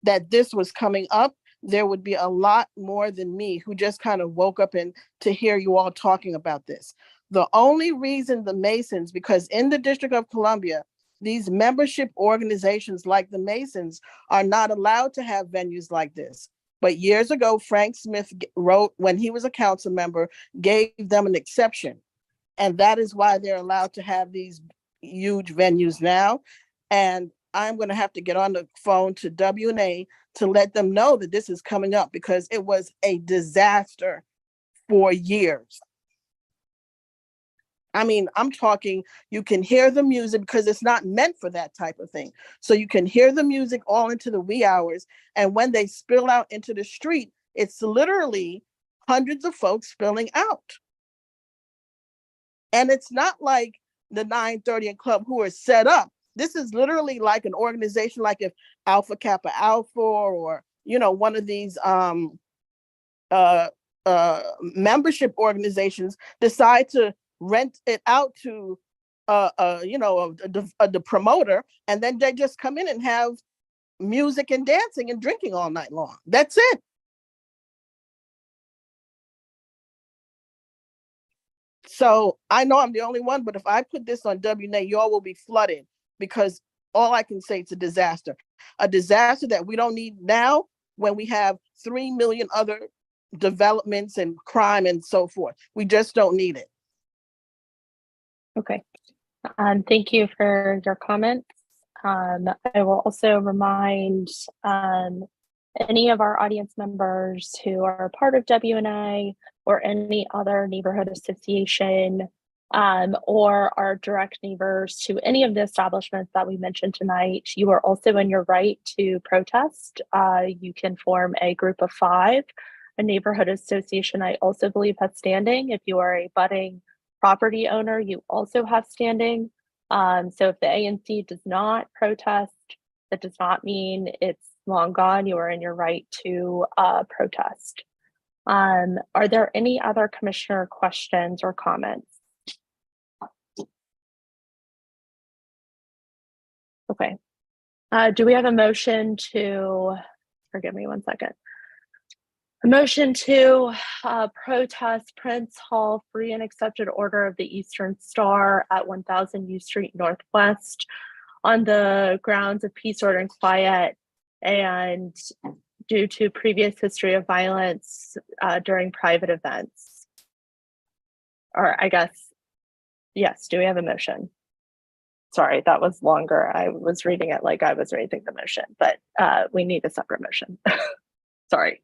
that this was coming up, there would be a lot more than me who just kind of woke up and to hear you all talking about this. The only reason the Masons, because in the District of Columbia, these membership organizations like the Masons are not allowed to have venues like this. But years ago, Frank Smith wrote, when he was a council member, gave them an exception. And that is why they're allowed to have these huge venues now. And I'm going to have to get on the phone to WNA to let them know that this is coming up, because it was a disaster for years. I mean, I'm talking, you can hear the music because it's not meant for that type of thing. So you can hear the music all into the wee hours. And when they spill out into the street, it's literally hundreds of folks spilling out. And it's not like the 930 and Club who are set up. This is literally like an organization, like if Alpha Kappa Alpha or, you know, one of these membership organizations decide to rent it out to the promoter, and then they just come in and have music and dancing and drinking all night long. That's it. So I know I'm the only one, but if I put this on WNA, y'all will be flooded, because all I can say, it's a disaster that we don't need now when we have 3 million other developments and crime and so forth. We just don't need it. Okay. Thank you for your comments. I will also remind any of our audience members who are part of WNA or any other neighborhood association or are direct neighbors to any of the establishments that we mentioned tonight, you are also in your right to protest. You can form a group of 5. A neighborhood association, I also believe, has standing. If you are a budding property owner, you also have standing. So if the ANC does not protest, that does not mean it's long gone. You are in your right to protest. Are there any other commissioner questions or comments? Okay. Do we have a motion to, forgive me one second. A motion to protest Prince Hall free and accepted order of the Eastern Star at 1000 U Street Northwest on the grounds of peace, order, and quiet, and due to previous history of violence during private events. Or I guess, yes, do we have a motion? Sorry, that was longer. I was reading it like I was reading the motion, but we need a separate motion. Sorry.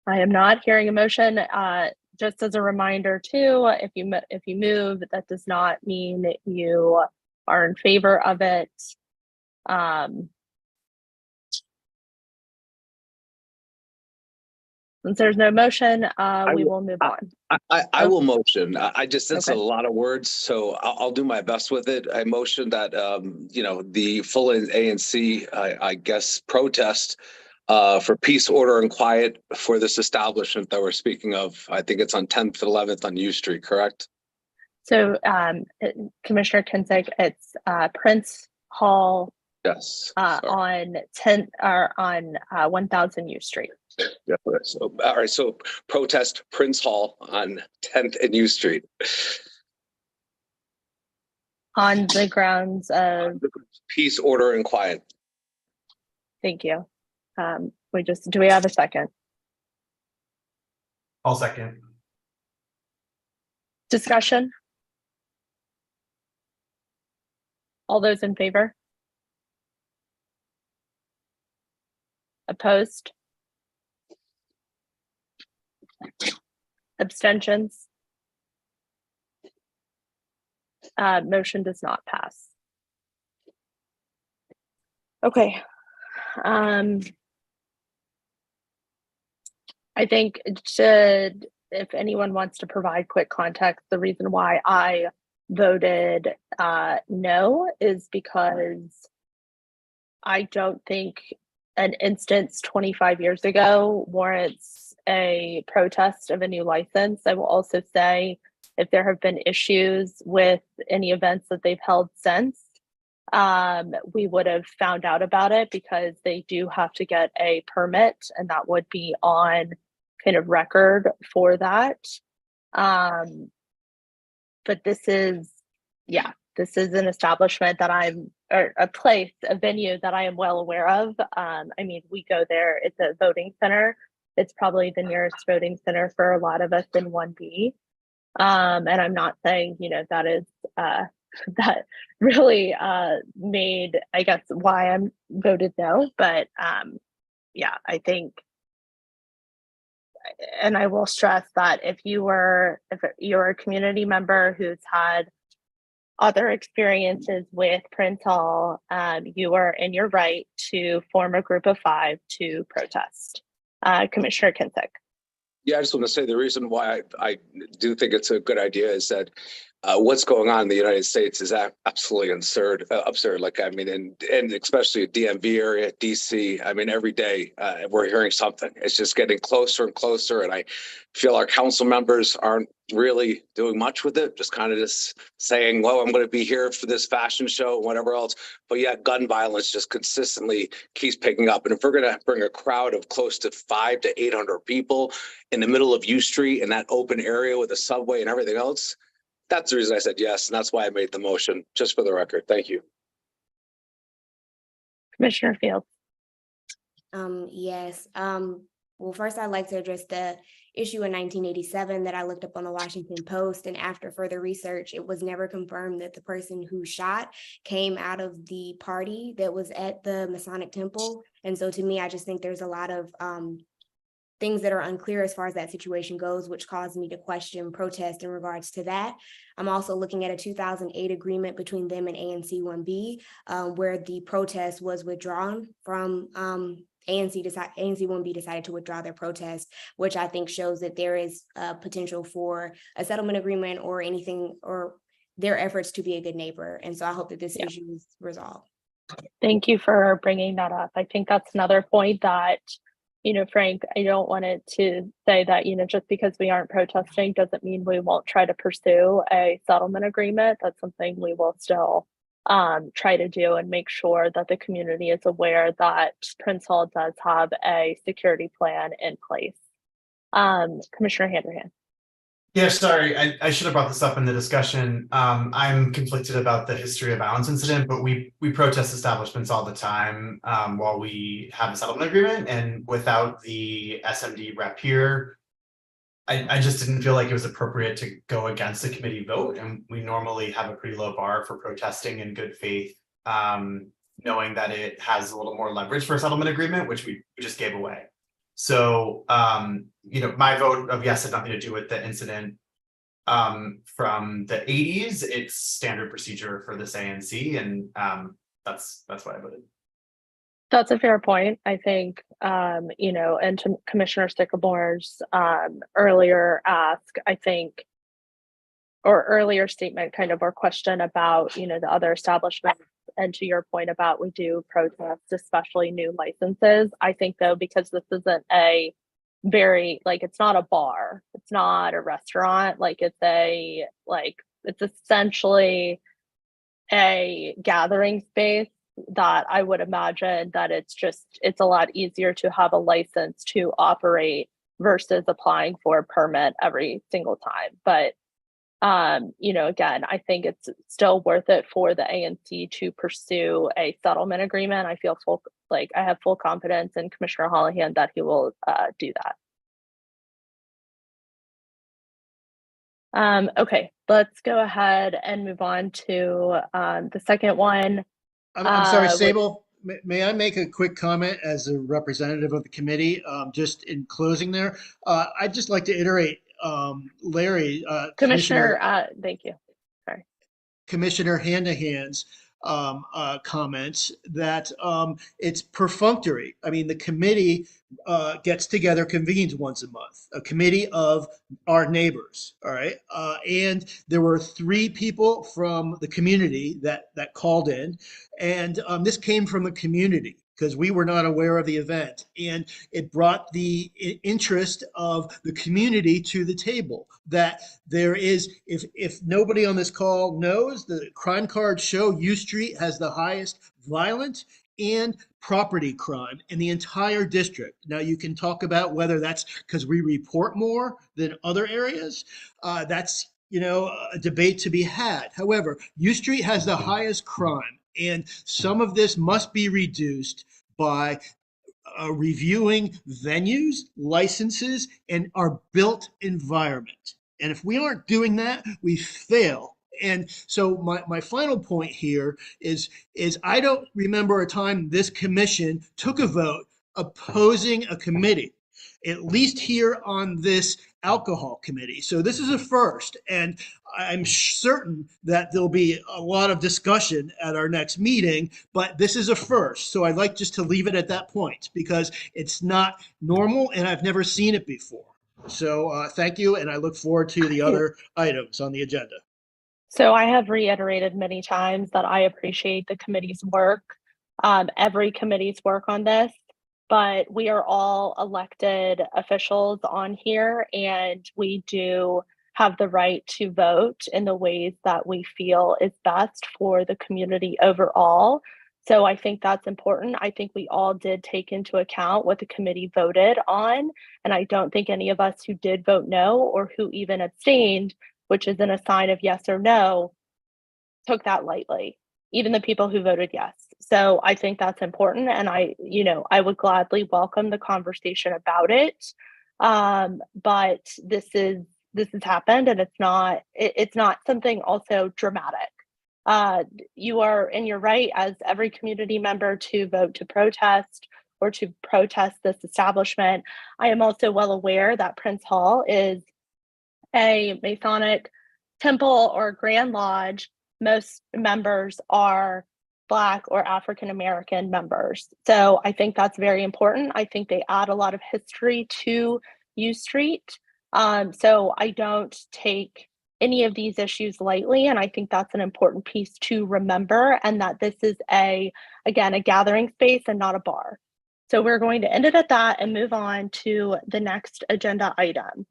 I am not hearing a motion. Just as a reminder too, if you move, that does not mean that you are in favor of it. Since there's no motion, we will move on. I will motion. That's Okay. a lot of words, so I'll do my best with it. I motion that, the full ANC, I guess, protest for peace, order, and quiet for this establishment that we're speaking of. I think it's on 10th and 11th on U Street, correct? So Commissioner Kinzig, it's Prince Hall Yes. on 10 or on 1000 U Street. Yeah, so, all right, so protest Prince Hall on 10th and U Street. On the grounds of Peace, order, and quiet. thank you. Do we have a second? I'll second. Discussion? All those in favor? Opposed? Abstentions? Motion does not pass. Okay. I think if anyone wants to provide quick context, the reason why I voted no is because I don't think an instance 25 years ago warrants a protest of a new license. I will also say if there have been issues with any events that they've held since, we would have found out about it because they do have to get a permit and that would be on kind of record for that. But this is an establishment that or a place, a venue that I am well aware of. I mean, we go there, it's a voting center. It's probably the nearest voting center for a lot of us in 1B. And I'm not saying, that is, that really made, I guess, why I'm voted no, but I think, and I will stress that if you're a community member who's had other experiences with Prince Hall, you are in your right to form a group of 5 to protest. Commissioner Kinzig. Yeah, I just want to say the reason why I do think it's a good idea is that what's going on in the United States is absolutely absurd. Like, I mean, and especially DMV area, DC. I mean, every day we're hearing something. It's just getting closer and closer. And I feel our council members aren't really doing much with it, just kind of just saying, well, I'm going to be here for this fashion show, whatever else. But yet gun violence just consistently keeps picking up. And if we're going to bring a crowd of close to 500 to 800 people in the middle of U Street in that open area with a subway and everything else, that's the reason I said yes, and that's why I made the motion, just for the record. Thank you. Commissioner Fields. Yes. Well, first I'd like to address the issue in 1987 that I looked up on the Washington Post, and after further research, it was never confirmed that the person who shot came out of the party that was at the Masonic Temple. And so to me, I just think there's a lot of things that are unclear as far as that situation goes, which caused me to question protest in regards to that. I'm also looking at a 2008 agreement between them and ANC 1B, where the protest was withdrawn from ANC 1B decided to withdraw their protest, which I think shows that there is potential for a settlement agreement or anything, or their efforts to be a good neighbor. And so I hope that this issue is resolved. Thank you for bringing that up. I think that's another point that, Frank, I don't want it to say that, just because we aren't protesting doesn't mean we won't try to pursue a settlement agreement. That's something we will still try to do and make sure that the community is aware that Prince Hall does have a security plan in place. Commissioner Hanrahan. Yeah, sorry, I should have brought this up in the discussion. I'm conflicted about the history of violence incident, but we protest establishments all the time while we have a settlement agreement, and without the SMD rep here, I just didn't feel like it was appropriate to go against the committee vote, and we normally have a pretty low bar for protesting in good faith, knowing that it has a little more leverage for a settlement agreement, which we just gave away. So, my vote of yes had nothing to do with the incident from the 80s. It's standard procedure for this ANC, and that's why I voted. That's a fair point. I think, and to Commissioner Sycamore's earlier ask, I think, or earlier statement kind of, or question about, the other establishments And to your point about we do protest, especially new licenses. I think though, because this isn't a very, like, it's not a bar, it's not a restaurant, like it's essentially a gathering space that I would imagine that it's a lot easier to have a license to operate versus applying for a permit every single time. But again, I think it's still worth it for the ANC to pursue a settlement agreement. I have full confidence in Commissioner Holohan that he will do that. Okay, let's go ahead and move on to the second one. I'm sorry, Sable, may I make a quick comment as a representative of the committee? Just in closing there, I'd just like to iterate, Larry, Commissioner, thank you. Sorry. Commissioner Hanahan's comments that it's perfunctory. I mean, the committee gets together, convenes once a month, a committee of our neighbors, all right? And there were 3 people from the community that called in, and this came from the community because we were not aware of the event. And it brought the interest of the community to the table that there is, if nobody on this call knows, the crime cards show U Street has the highest violent and property crime in the entire district. Now you can talk about whether that's because we report more than other areas. That's a debate to be had. However, U Street has the highest crime, and some of this must be reduced by reviewing venues, licenses, and our built environment. And if we aren't doing that, we fail. And so my final point here is I don't remember a time this commission took a vote opposing a committee, at least here on this alcohol committee. So this is a first, and I'm certain that there'll be a lot of discussion at our next meeting, but this is a first. So I'd like just to leave it at that point because it's not normal and I've never seen it before. So thank you, and I look forward to the other items on the agenda. So I have reiterated many times that I appreciate the committee's work, every committee's work on this, but we are all elected officials on here, and we do have the right to vote in the ways that we feel is best for the community overall. So I think that's important. I think we all did take into account what the committee voted on, and I don't think any of us who did vote no or who even abstained, which isn't a sign of yes or no, took that lightly, even the people who voted yes. So I think that's important. And I would gladly welcome the conversation about it. But this has happened, and it's not something also dramatic. You're right, as every community member, to vote to protest or to protest this establishment. I am also well aware that Prince Hall is a Masonic temple or Grand Lodge. Most members are Black or African American members. So I think that's very important. I think they add a lot of history to U Street. So I don't take any of these issues lightly. And I think that's an important piece to remember, and that this is again, a gathering space and not a bar. So we're going to end it at that and move on to the next agenda item.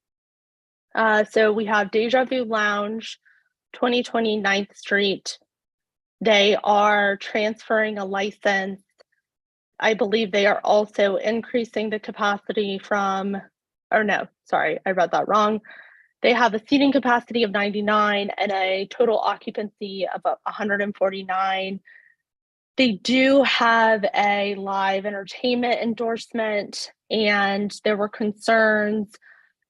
So we have Deja Vu Lounge, 2020 9th Street. They are transferring a license. I believe they are also increasing the capacity I read that wrong. They have a seating capacity of 99 and a total occupancy of 149. They do have a live entertainment endorsement, and there were concerns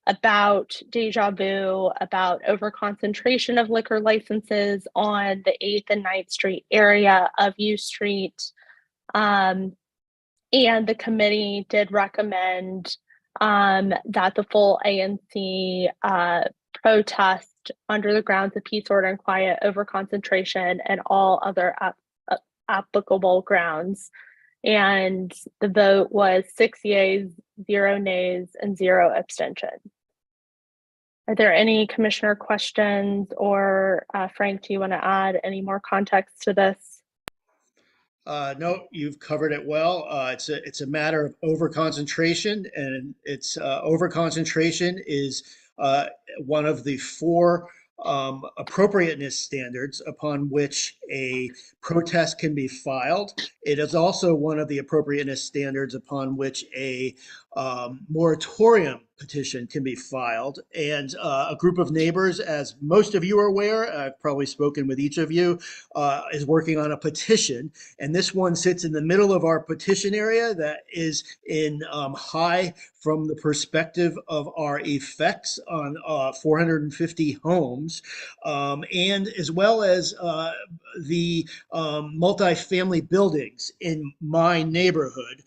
about Deja Vu, about overconcentration of liquor licenses on the 8th and 9th Street area of U Street. And the committee did recommend that the full ANC protest under the grounds of peace, order, and quiet, overconcentration, and all other applicable grounds. And the vote was 6 yeas, 0 nays, and 0 abstentions. Are there any commissioner questions, or Frank, do you want to add any more context to this? No, you've covered it well. It's a matter of overconcentration, and it's overconcentration is one of the four appropriateness standards upon which a protest can be filed. It is also one of the appropriateness standards upon which a moratorium petition can be filed. And a group of neighbors, as most of you are aware, I've probably spoken with each of you, is working on a petition. And this one sits in the middle of our petition area that is in high from the perspective of our effects on 450 homes, and as well as the multifamily buildings in my neighborhood.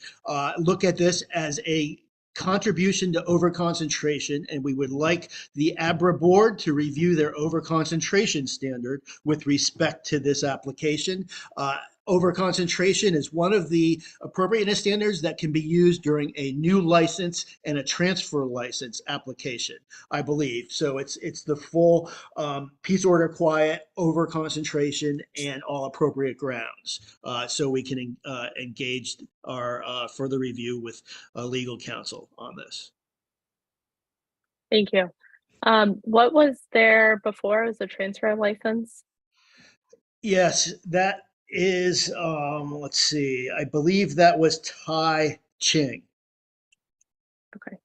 Look at this as a contribution to overconcentration, and we would like the ABRA board to review their overconcentration standard with respect to this application. Overconcentration is one of the appropriateness standards that can be used during a new license and a transfer license application, I believe. So it's the full peace, order, quiet, overconcentration, and all appropriate grounds. So we can engage our further review with legal counsel on this. Thank you. What was there before? Was a transfer license? Yes, that is, let's see, I believe that was Tai Ching. Okay.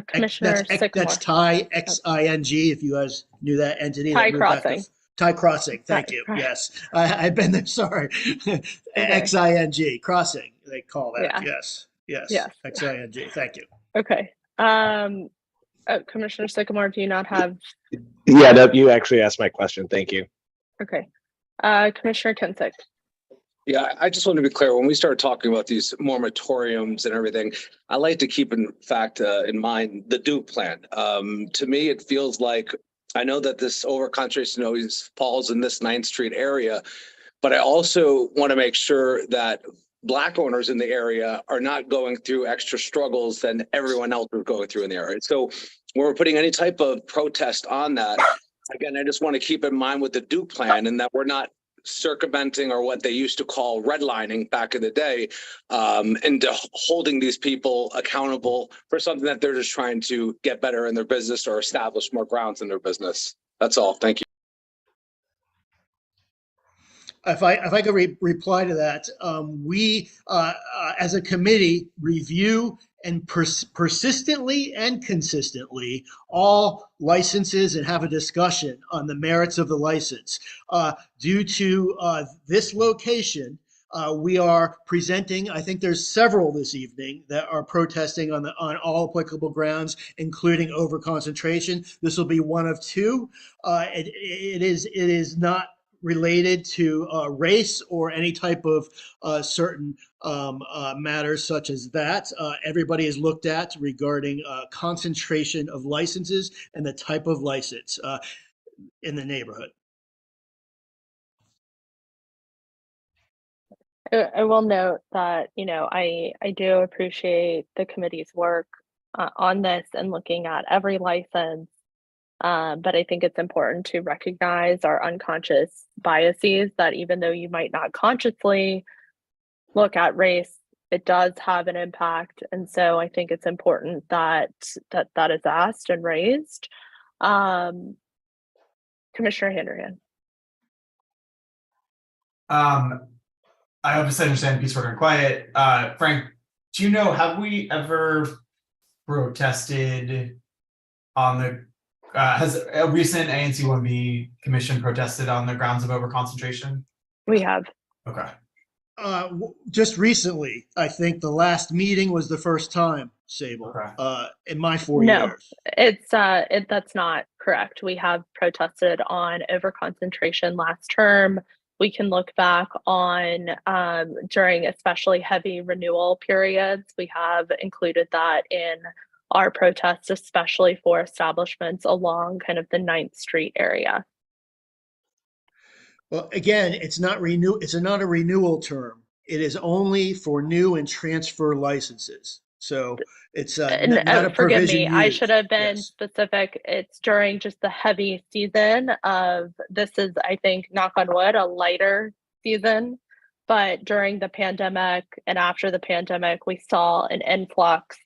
Commissioner Sycamore. That's Tai, X-I-N-G, if you guys knew that entity. Tai that moved back to Crossing. Tai Crossing, thank you, yes. I've been there, sorry. X-I-N-G, Crossing, they call that, Yeah. yes, X-I-N-G, thank you. Okay. Commissioner Sycamore, do you not have? Yeah, no, you actually asked my question. Thank you. Okay. Commissioner Kinsick. Yeah, I just want to be clear, when we start talking about these moratoriums and everything, I like to keep in fact in mind the Duke plan. To me, it feels like, I know that this overconcentration always falls in this 9th Street area, but I also want to make sure that Black owners in the area are not going through extra struggles than everyone else is going through in the area. So when we're putting any type of protest on that, again, I just want to keep in mind with the Duke plan and that we're not circumventing or what they used to call redlining back in the day, and holding these people accountable for something that they're just trying to get better in their business or establish more grounds in their business. That's all. Thank you. If I could reply to that, we as a committee review and persistently and consistently all licenses and have a discussion on the merits of the license. Due to this location, we are presenting, I think there's several this evening that are protesting on all applicable grounds, including overconcentration. This will be one of two. It is not related to race or any type of certain matters such as that. Everybody is looked at regarding concentration of licenses and the type of license in the neighborhood. I will note that, I do appreciate the committee's work on this and looking at every license. But I think it's important to recognize our unconscious biases, that even though you might not consciously look at race, it does have an impact. And so I think it's important that is asked and raised. Commissioner Hanrahan. I obviously understand peace, order, and quiet. Frank, do you know, have we ever protested on the has a recent ANC 1B commission protested on the grounds of overconcentration? We have. Okay. Just recently, I think the last meeting was the first time, Sable, Okay. in my 4 years. It's that's not correct. We have protested on overconcentration last term. We can look back on during especially heavy renewal periods. We have included that in our protests, especially for establishments along kind of the 9th Street area. Well, again, it's not a renewal term. It is only for new and transfer licenses. So it's not a forgive provision me, used. I should have been specific. It's during just the heavy season of, this is, I think, knock on wood, a lighter season but during the pandemic and after the pandemic, we saw an influx,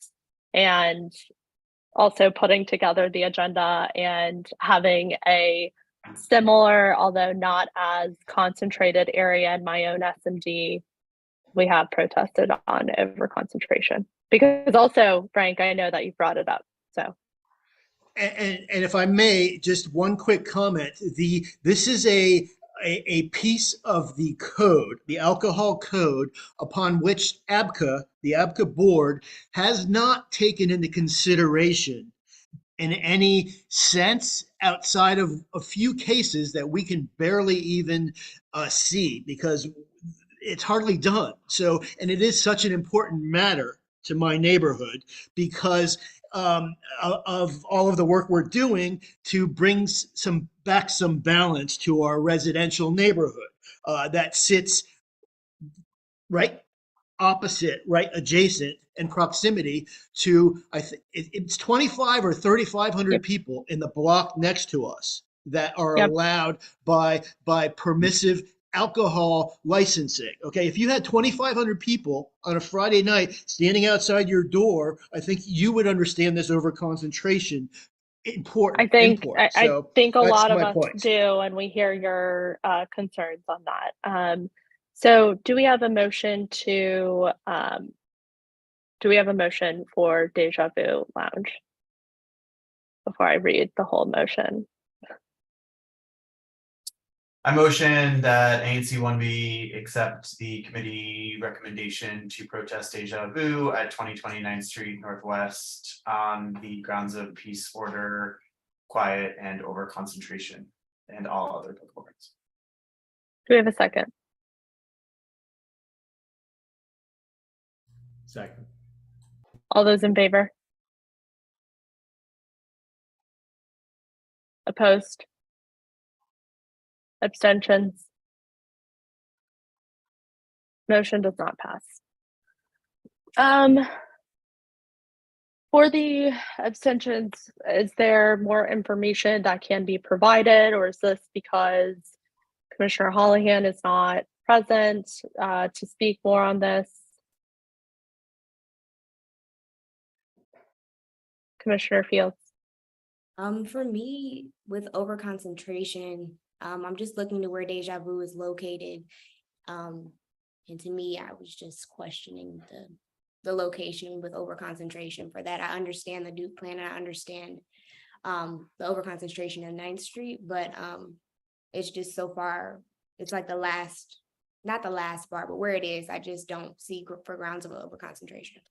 and also putting together the agenda and having a similar, although not as concentrated area in my own SMD, we have protested on over concentration. Because also, Frank, I know that you brought it up, so. And if I may, just one quick comment. This is a piece of the code, the alcohol code, upon which ABCA, the ABCA board, has not taken into consideration in any sense outside of a few cases that we can barely even see, because it's hardly done. So, and it is such an important matter to my neighborhood because of all of the work we're doing to bring some balance to our residential neighborhood that sits right opposite, right adjacent in proximity to, I think it's 25 or 3,500 Yep. people in the block next to us that are Yep. allowed by permissive alcohol licensing. Okay, if you had 2,500 people on a Friday night standing outside your door, I think you would understand this over concentration important. I think So I think a that's lot of my us point. do, and we hear your concerns on that. So do we have a motion to for Deja Vu Lounge before I read the whole motion? I motion that ANC 1B accept the committee recommendation to protest Deja Vu at 2020 9th Street Northwest on the grounds of peace, order, quiet, and over concentration, and all other applicable rights. Do we have a second? Second. All those in favor? Opposed? Abstentions? Motion does not pass. For the abstentions, is there more information that can be provided, or is this because Commissioner Holohan is not present to speak more on this? Commissioner Fields. For me, with overconcentration, I'm just looking to where Deja Vu is located. And to me, I was just questioning the location with overconcentration for that. I understand the Duke plan and I understand the overconcentration on 9th Street, but it's just so far, it's like the last, not the last bar, but where it is, I just don't see for grounds of overconcentration.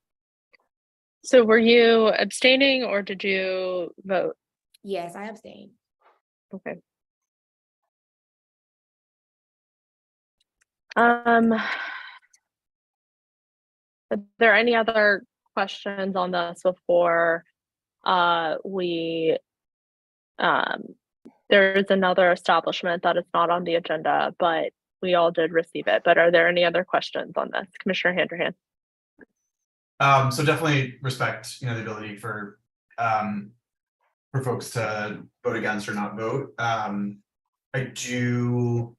So were you abstaining or did you vote? Yes, I abstain. Okay. Are there any other questions on this before there's another establishment that is not on the agenda, but we all did receive it. But are there any other questions on this? Commissioner Handrahan. So definitely respect, the ability for folks to vote against or not vote. I do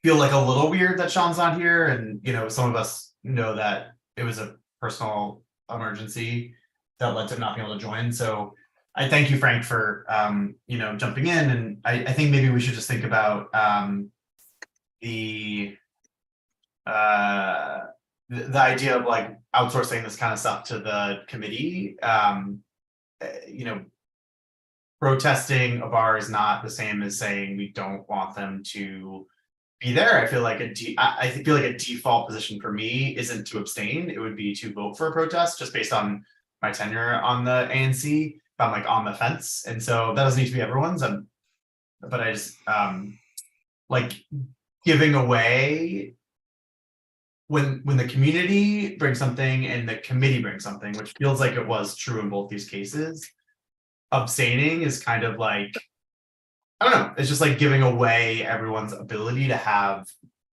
feel like a little weird that Sean's not here, and some of us know that it was a personal emergency that led to him not being able to join. So I thank you, Frank, for jumping in, and I think maybe we should just think about the idea of like outsourcing this kind of stuff to the committee. Protesting a bar is not the same as saying we don't want them to be there. I feel like a default position for me isn't to abstain. It would be to vote for a protest just based on my tenure on the ANC. If I'm like on the fence, and so that doesn't need to be everyone's. But I just like giving away when the community brings something and the committee brings something, which feels like it was true in both these cases. Abstaining is kind of like, I don't know, it's just like giving away everyone's ability to have,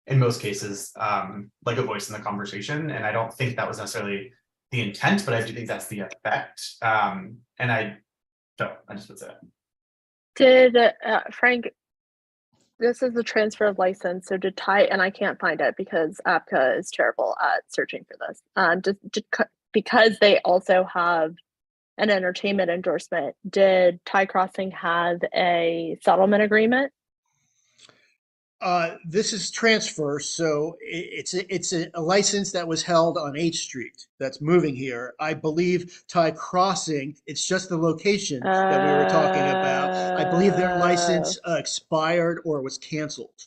in most cases, like a voice in the conversation. And I don't think that was necessarily the intent, but I do think that's the effect. And I just would say that. Did Frank, this is the transfer of license. So did Ty, and I can't find it because APCA is terrible at searching for this. Because they also have an entertainment endorsement, did Thai Crossing have a settlement agreement? This is transfer, so it's a license that was held on H Street that's moving here. I believe Thai Crossing, it's just the location that we were talking about. I believe their license expired or was canceled.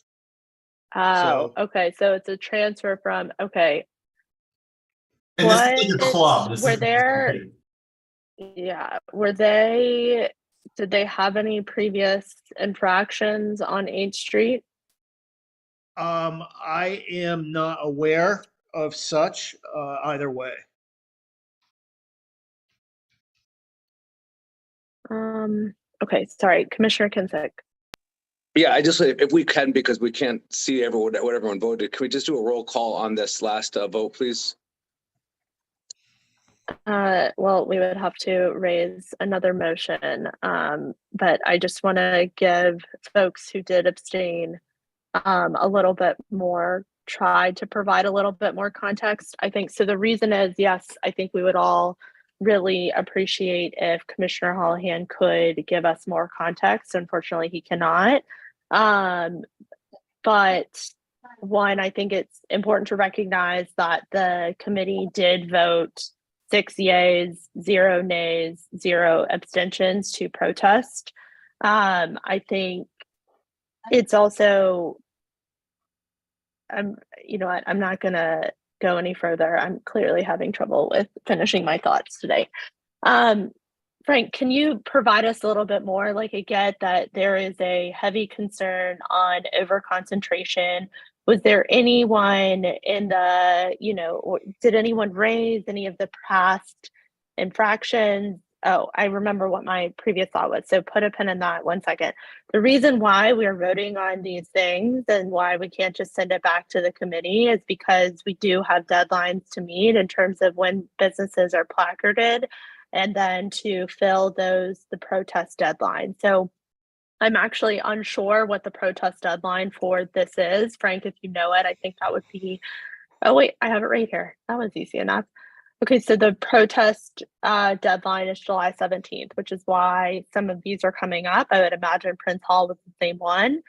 Oh, So okay. So it's a transfer from, okay. And this is like a club. This Were isn't just a there, meeting. yeah, did they have any previous infractions on H Street? I am not aware of such either way. Okay, sorry, Commissioner Kinsick. Yeah, I just, if we can, because we can't see everyone, what everyone voted, can we just do a roll call on this last vote, please? Well, we would have to raise another motion, but I just want to give folks who did abstain a little bit more, try to provide a little bit more context. I think so. The reason is, yes, I think we would all really appreciate if Commissioner Holohan could give us more context. Unfortunately, he cannot. But one, I think it's important to recognize that the committee did vote 6 yeas, 0 nays, 0 abstentions to protest. I think it's also, you know what, I'm not gonna go any further. I'm clearly having trouble with finishing my thoughts today. Frank, can you provide us a little bit more? Like, I get that there is a heavy concern on overconcentration. Was there anyone in the, you know, or did anyone raise any of the past infractions? Oh, I remember what my previous thought was. So put a pin in that 1 second. The reason why we're voting on these things and why we can't just send it back to the committee is because we do have deadlines to meet in terms of when businesses are placarded, and then to fill the protest deadline. So I'm actually unsure what the protest deadline for this is. Frank, if you know it, I think that would be, oh wait, I have it right here. That was easy enough. Okay, so the protest deadline is July 17th, which is why some of these are coming up. I would imagine Prince Hall was the same one.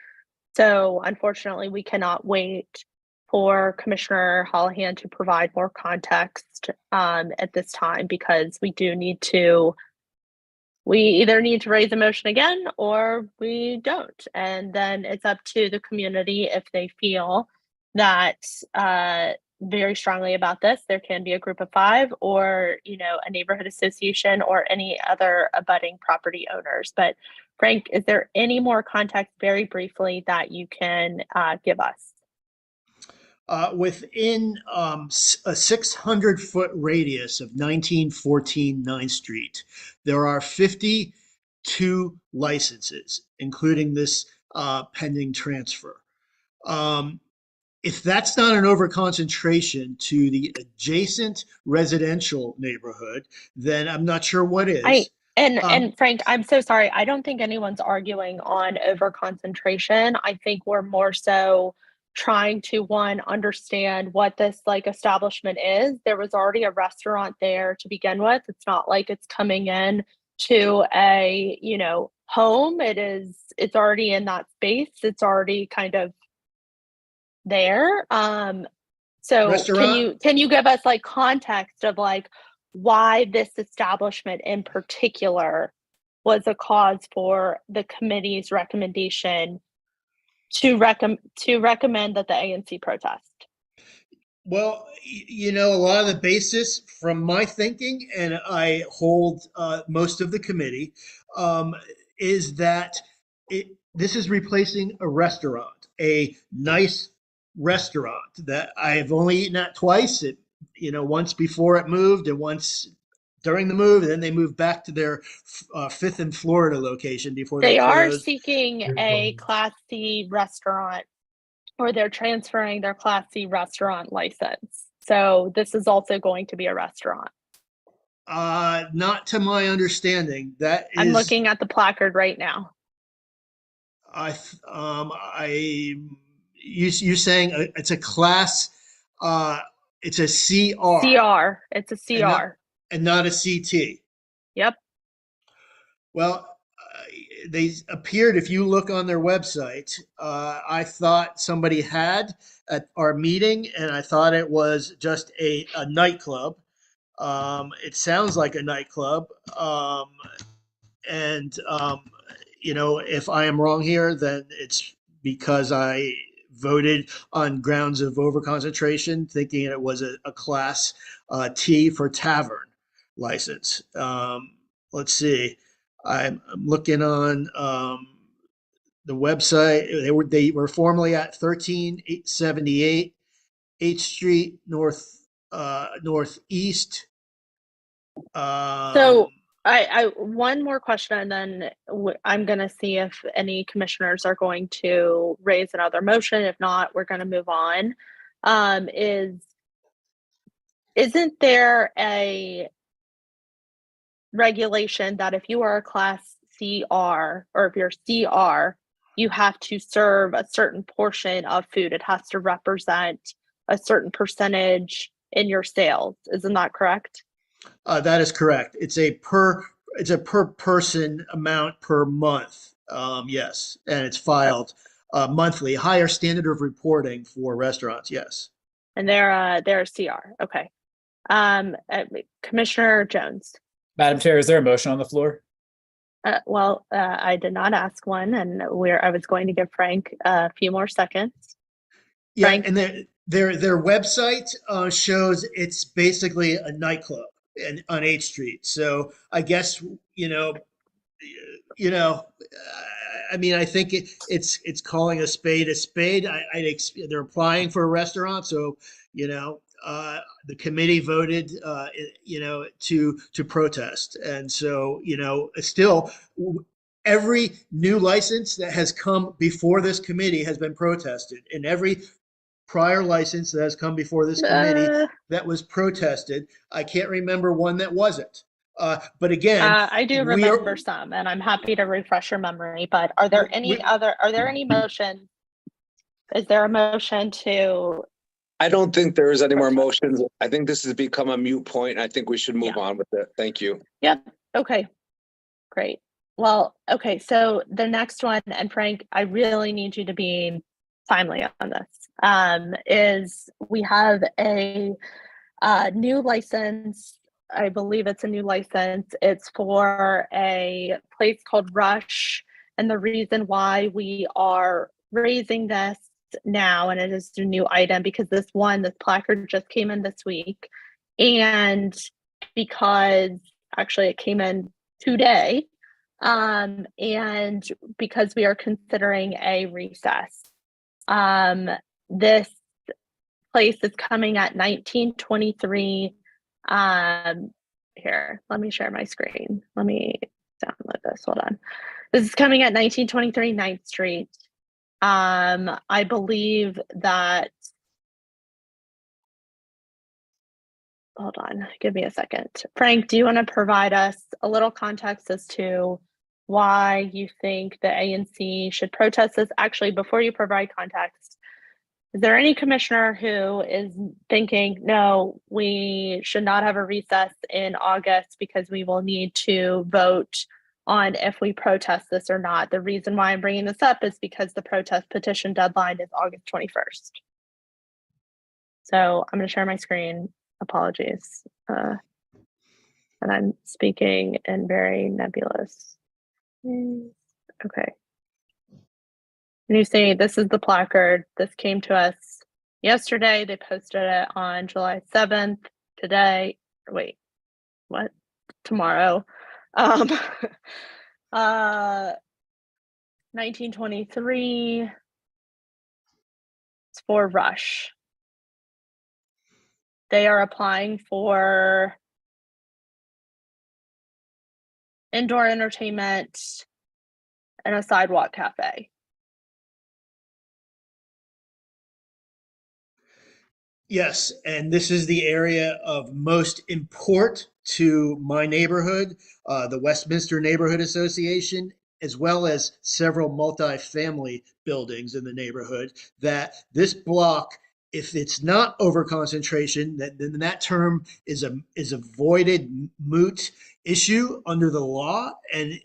So unfortunately, we cannot wait for Commissioner Holohan to provide more context at this time, because we either need to raise a motion again or we don't. And then it's up to the community if they feel that very strongly about this. There can be a group of 5 or, you know, a neighborhood association or any other abutting property owners. But Frank, is there any more context very briefly that you can give us? Within a 600-foot radius of 1914 9th Street, there are 52 licenses, including this pending transfer. If that's not an overconcentration to the adjacent residential neighborhood, then I'm not sure what is. And Frank, I'm so sorry. I don't think anyone's arguing on overconcentration. I think we're more so trying to, one, understand what this like establishment is. There was already a restaurant there to begin with. It's not like it's coming in to a, you know, home. It's already in that space. It's already kind of there. So Restaurant? can you give us like context of like why this establishment in particular was a cause for the committee's recommendation to recommend that the ANC protest? Well, you know, a lot of the basis from my thinking, and I hold most of the committee, is that this is replacing a restaurant, a nice restaurant that I've only eaten at twice. You know, once before it moved and once during the move, and then they moved back to their 5th and Florida location before they are closed. seeking a Class C restaurant, or they're transferring their Class C restaurant license. So this is also going to be a restaurant. Not to my understanding. That is, I'm looking at the placard right now. you're saying it's a class, it's a CR. CR. It's a CR. And not a CT. Yep. Well, they appeared, if you look on their website, I thought somebody had at our meeting, and I thought it was just a nightclub. It sounds like a nightclub. And, if I am wrong here, then it's because I voted on grounds of overconcentration, thinking it was a class T for tavern license. Let's see. I'm looking on the website. They were formerly at 1378 8th Street Northeast. So I one more question, and then I'm going to see if any commissioners are going to raise another motion. If not, we're going to move on. Isn't there a regulation that if you are a class CR, or if you're CR, you have to serve a certain portion of food? It has to represent a certain percentage in your sales. Isn't that correct? That is correct. It's a per person amount per month. Yes, and it's filed monthly. Higher standard of reporting for restaurants. Yes. And they're a CR. Okay. Commissioner Jones. Madam Chair, is there a motion on the floor? I did not ask one, and I was going to give Frank a few more seconds. Yeah, Frank? and their website shows it's basically a nightclub on 8th Street. So I guess I mean, I think it's calling a spade a spade. They're applying for a restaurant, so the committee voted to protest, and so still every new license that has come before this committee has been protested, and every prior license that has come before this committee that was protested. I can't remember one that wasn't. But again, I do remember some, and I'm happy to refresh your memory. But are there any motions? Is there a motion to? I don't think there is any more motions. I think this has become a moot point. I think we should move on with it. Thank you. Yep. Okay. Great. Well, okay. So the next one, and Frank, I really need you to be timely on this. Is we have a new license. I believe it's a new license. It's for a place called Rush. And the reason why we are raising this now, and it is a new item, because this placard just came in this week. And because actually it came in today. And because we are considering a recess. This place is coming at 1923. Here, let me share my screen. Let me download this. Hold on. This is coming at 1923 9th Street. I believe that. Hold on. Give me a second. Frank, do you want to provide us a little context as to why you think the ANC should protest this? Actually, before you provide context, is there any commissioner who is thinking, no, we should not have a recess in August because we will need to vote on if we protest this or not? The reason why I'm bringing this up is because the protest petition deadline is August 21st. So I'm going to share my screen. Apologies. And I'm speaking in very nebulous. Okay. And you see, this is the placard. This came to us yesterday. They posted it on July 7th. Today, wait, what? Tomorrow. 1923. It's for Rush. They are applying for indoor entertainment and a sidewalk cafe. Yes, and this is the area of most import to my neighborhood, the Westminster Neighborhood Association. as well as several multifamily buildings in the neighborhood, that this block, if it's not over concentration, then that term is a voided moot issue under the law and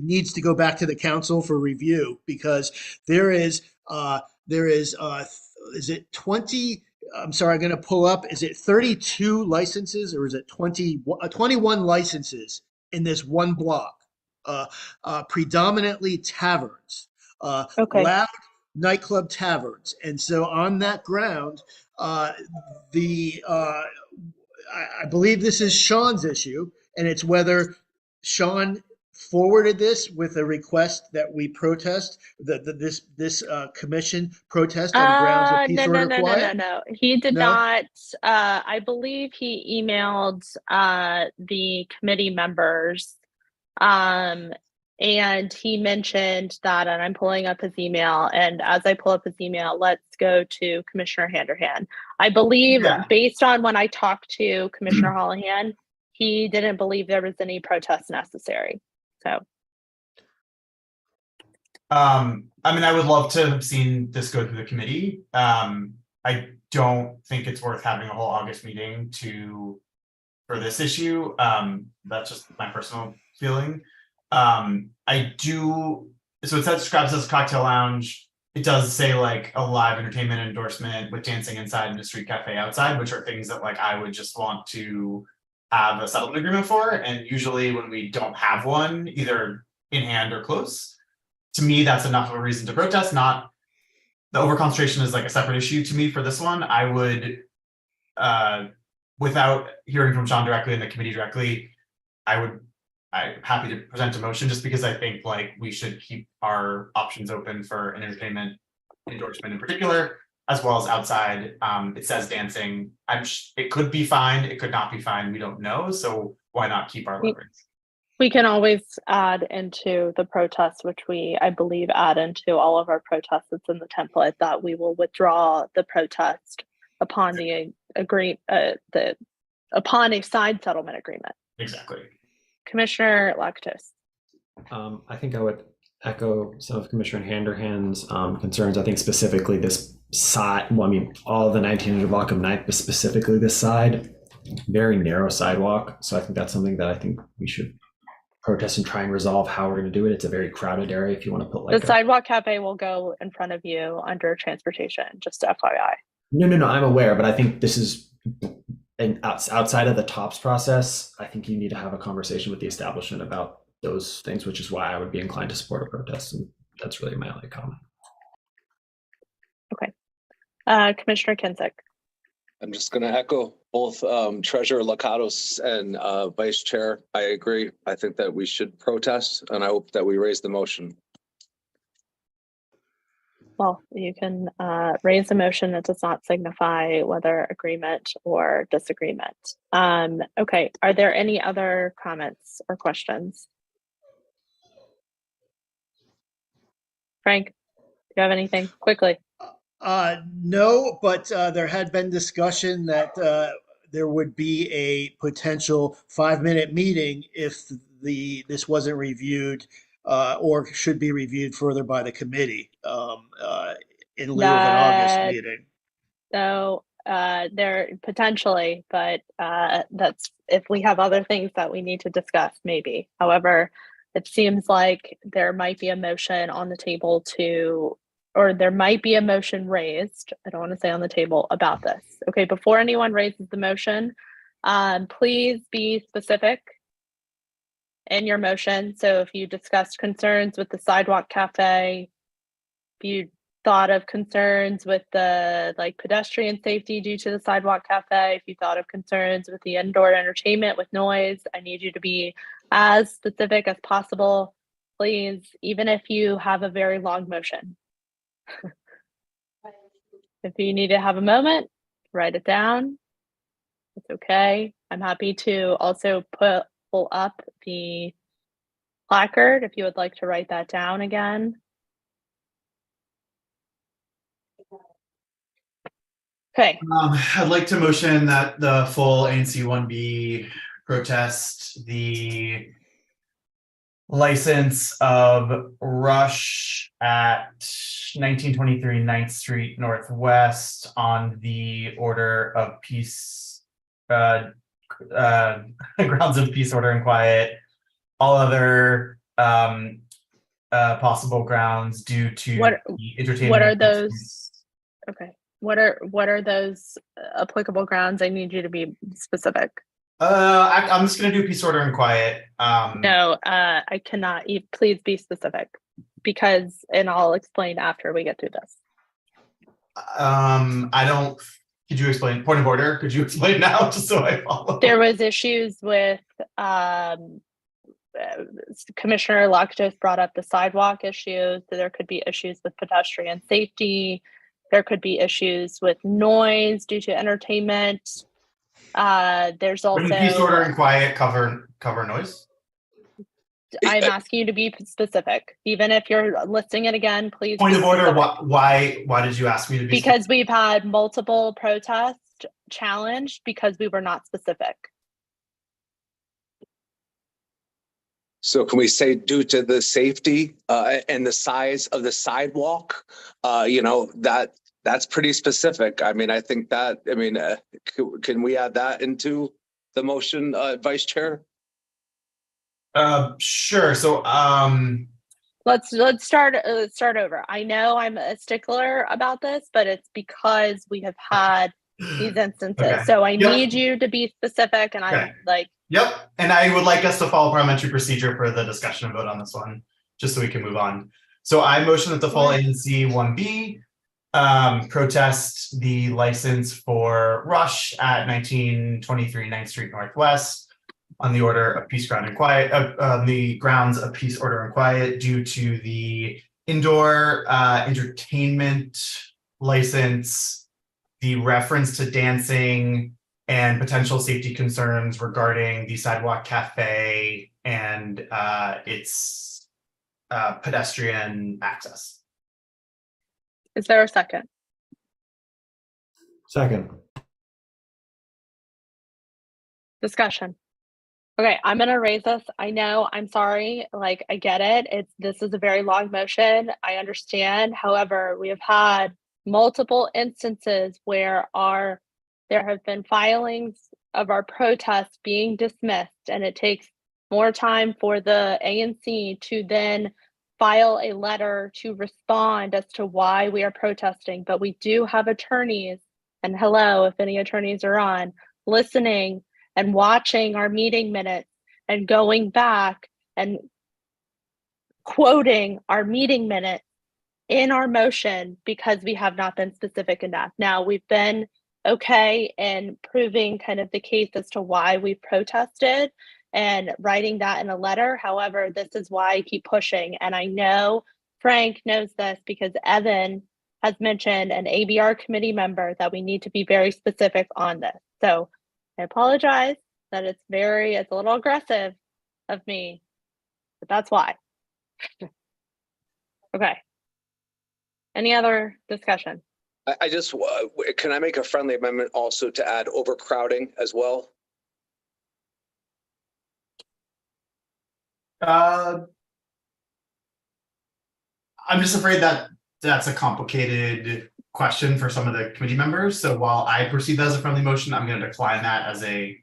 needs to go back to the council for review, because there is is it 20? I'm sorry, I'm going to pull up. Is it 32 licenses or is it 21 licenses in this one block? Predominantly taverns, Okay. loud nightclub taverns. And so on that ground, I believe this is Sean's issue, and it's whether Sean forwarded this with a request that we protest, this commission protest on grounds of peace, order, quiet. No. He did No? not. I believe he emailed the committee members, and he mentioned that, and I'm pulling up his email, and as I pull up his email, let's go to Commissioner Handerhan. I believe, based on when I talked to Commissioner Holohan, he didn't believe there was any protest necessary. So I mean, I would love to have seen this go through the committee. I don't think it's worth having a whole August meeting for this issue. That's just my personal feeling. I do, so it describes as a cocktail lounge. It does say like a live entertainment endorsement with dancing inside and a street cafe outside, which are things that like I would just want to have a settlement agreement for. And usually when we don't have one, either in hand or close, to me, that's enough of a reason to protest. Not the overconcentration is like a separate issue to me for this one. I would, without hearing from Sean directly and the committee directly, I'm happy to present a motion, just because I think like we should keep our options open for an entertainment endorsement in particular, as well as outside. It says dancing. It could be fine. It could not be fine. We don't know. So why not keep our leverage? we can always add into the protest, which I believe, add into all of our protests. It's in the template that we will withdraw the protest upon upon a side settlement agreement. Exactly. Commissioner Lactus. I think I would echo some of Commissioner Handerhan's concerns. I think specifically this side, well, I mean, all of the 1900 block of 9th, but specifically this side, very narrow sidewalk. So I think that's something that I think we should protest and try and resolve how we're going to do it. It's a very crowded area. If you want to put like the sidewalk cafe will go in front of you under transportation, just FYI. No, I'm aware, but I think this is outside of the TOPS process. I think you need to have a conversation with the establishment about those things, which is why I would be inclined to support a protest. And that's really my only comment. Okay. Commissioner Kinsick. I'm just going to echo both Treasurer Lakatos and Vice Chair. I agree. I think that we should protest, and I hope that we raise the motion. Well, you can raise a motion that does not signify whether agreement or disagreement. Okay, are there any other comments or questions? Frank, do you have anything quickly? No, but there had been discussion that there would be a potential 5-minute meeting if this wasn't reviewed or should be reviewed further by the committee in lieu of an August meeting. So there potentially, but that's if we have other things that we need to discuss, maybe. However, it seems like there might be a motion on the table or there might be a motion raised. I don't want to say on the table about this. Okay, before anyone raises the motion, please be specific in your motion. So if you discussed concerns with the sidewalk cafe, if you thought of concerns with the pedestrian safety due to the sidewalk cafe, if you thought of concerns with the indoor entertainment with noise, I need you to be as specific as possible, please, even if you have a very long motion. If you need to have a moment, write it down. It's okay. I'm happy to also pull up the placard if you would like to write that down again. Okay. I'd like to motion that the full ANC 1B protest, the license of Rush at 1923 9th Street Northwest on the order of peace, grounds of peace, order, and quiet. All other possible grounds due to the entertainment. What are those? Okay. What are those applicable grounds? I need you to be specific. I'm just gonna do peace, order, and quiet. No, I cannot. Please be specific, and I'll explain after we get through this. I don't. Could you explain? Point of order. Could you explain now, just so I follow? There was issues with Commissioner Lactos brought up the sidewalk issues. So there could be issues with pedestrian safety. There could be issues with noise due to entertainment. There's also Wouldn't peace, order, and quiet cover noise? I'm asking you to be specific. Even if you're listing it again, please. Point of order. Why did you ask me to be Because specific? we've had multiple protests challenged because we were not specific. So can we say due to the safety and the size of the sidewalk, that's pretty specific. I mean, I think that, can we add that into the motion, Vice Chair? Sure. So let's start over. I know I'm a stickler about this, but it's because we have had these instances. Okay. So I need you to be specific, and I'm like. Yep. And I would like us to follow parliamentary procedure for the discussion and vote on this one, just so we can move on. So I motion that the full ANC 1B protest the license for Rush at 1923 9th Street Northwest on the order of peace, ground, and quiet, on the grounds of peace, order, and quiet due to the indoor entertainment license, the reference to dancing, and potential safety concerns regarding the sidewalk cafe and its pedestrian access. Is there a second? Second. Discussion. Okay, I'm gonna raise this. I know, I'm sorry, like I get it. This is a very long motion. I understand. However, we have had multiple instances where there have been filings of our protests being dismissed, and it takes more time for the ANC to then file a letter to respond as to why we are protesting. But we do have attorneys, and hello, if any attorneys are on, listening and watching our meeting minutes and going back and quoting our meeting minutes in our motion because we have not been specific enough. Now, we've been okay in proving kind of the case as to why we protested and writing that in a letter. However, this is why I keep pushing. And I know Frank knows this because Evan has mentioned, an ABR committee member, that we need to be very specific on this. So I apologize that it's a little aggressive of me, but that's why. Okay. Any other discussion? I just, can I make a friendly amendment also to add overcrowding as well? I'm just afraid that that's a complicated question for some of the committee members. So while I perceive that as a friendly motion, I'm going to decline that as a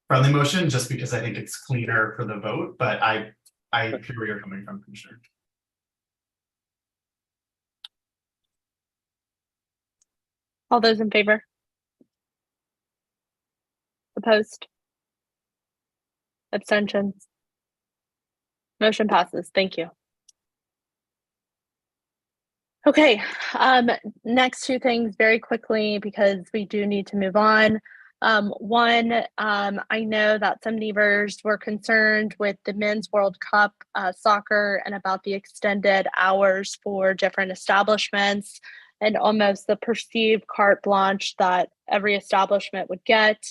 friendly motion just because I think it's cleaner for the vote. But I hear where you're coming from, Commissioner. All those in favor? Opposed? Abstentions? Motion passes. Thank you. Okay, next two things very quickly because we do need to move on. One, I know that some neighbors were concerned with the Men's World Cup soccer and about the extended hours for different establishments and almost the perceived carte blanche that every establishment would get.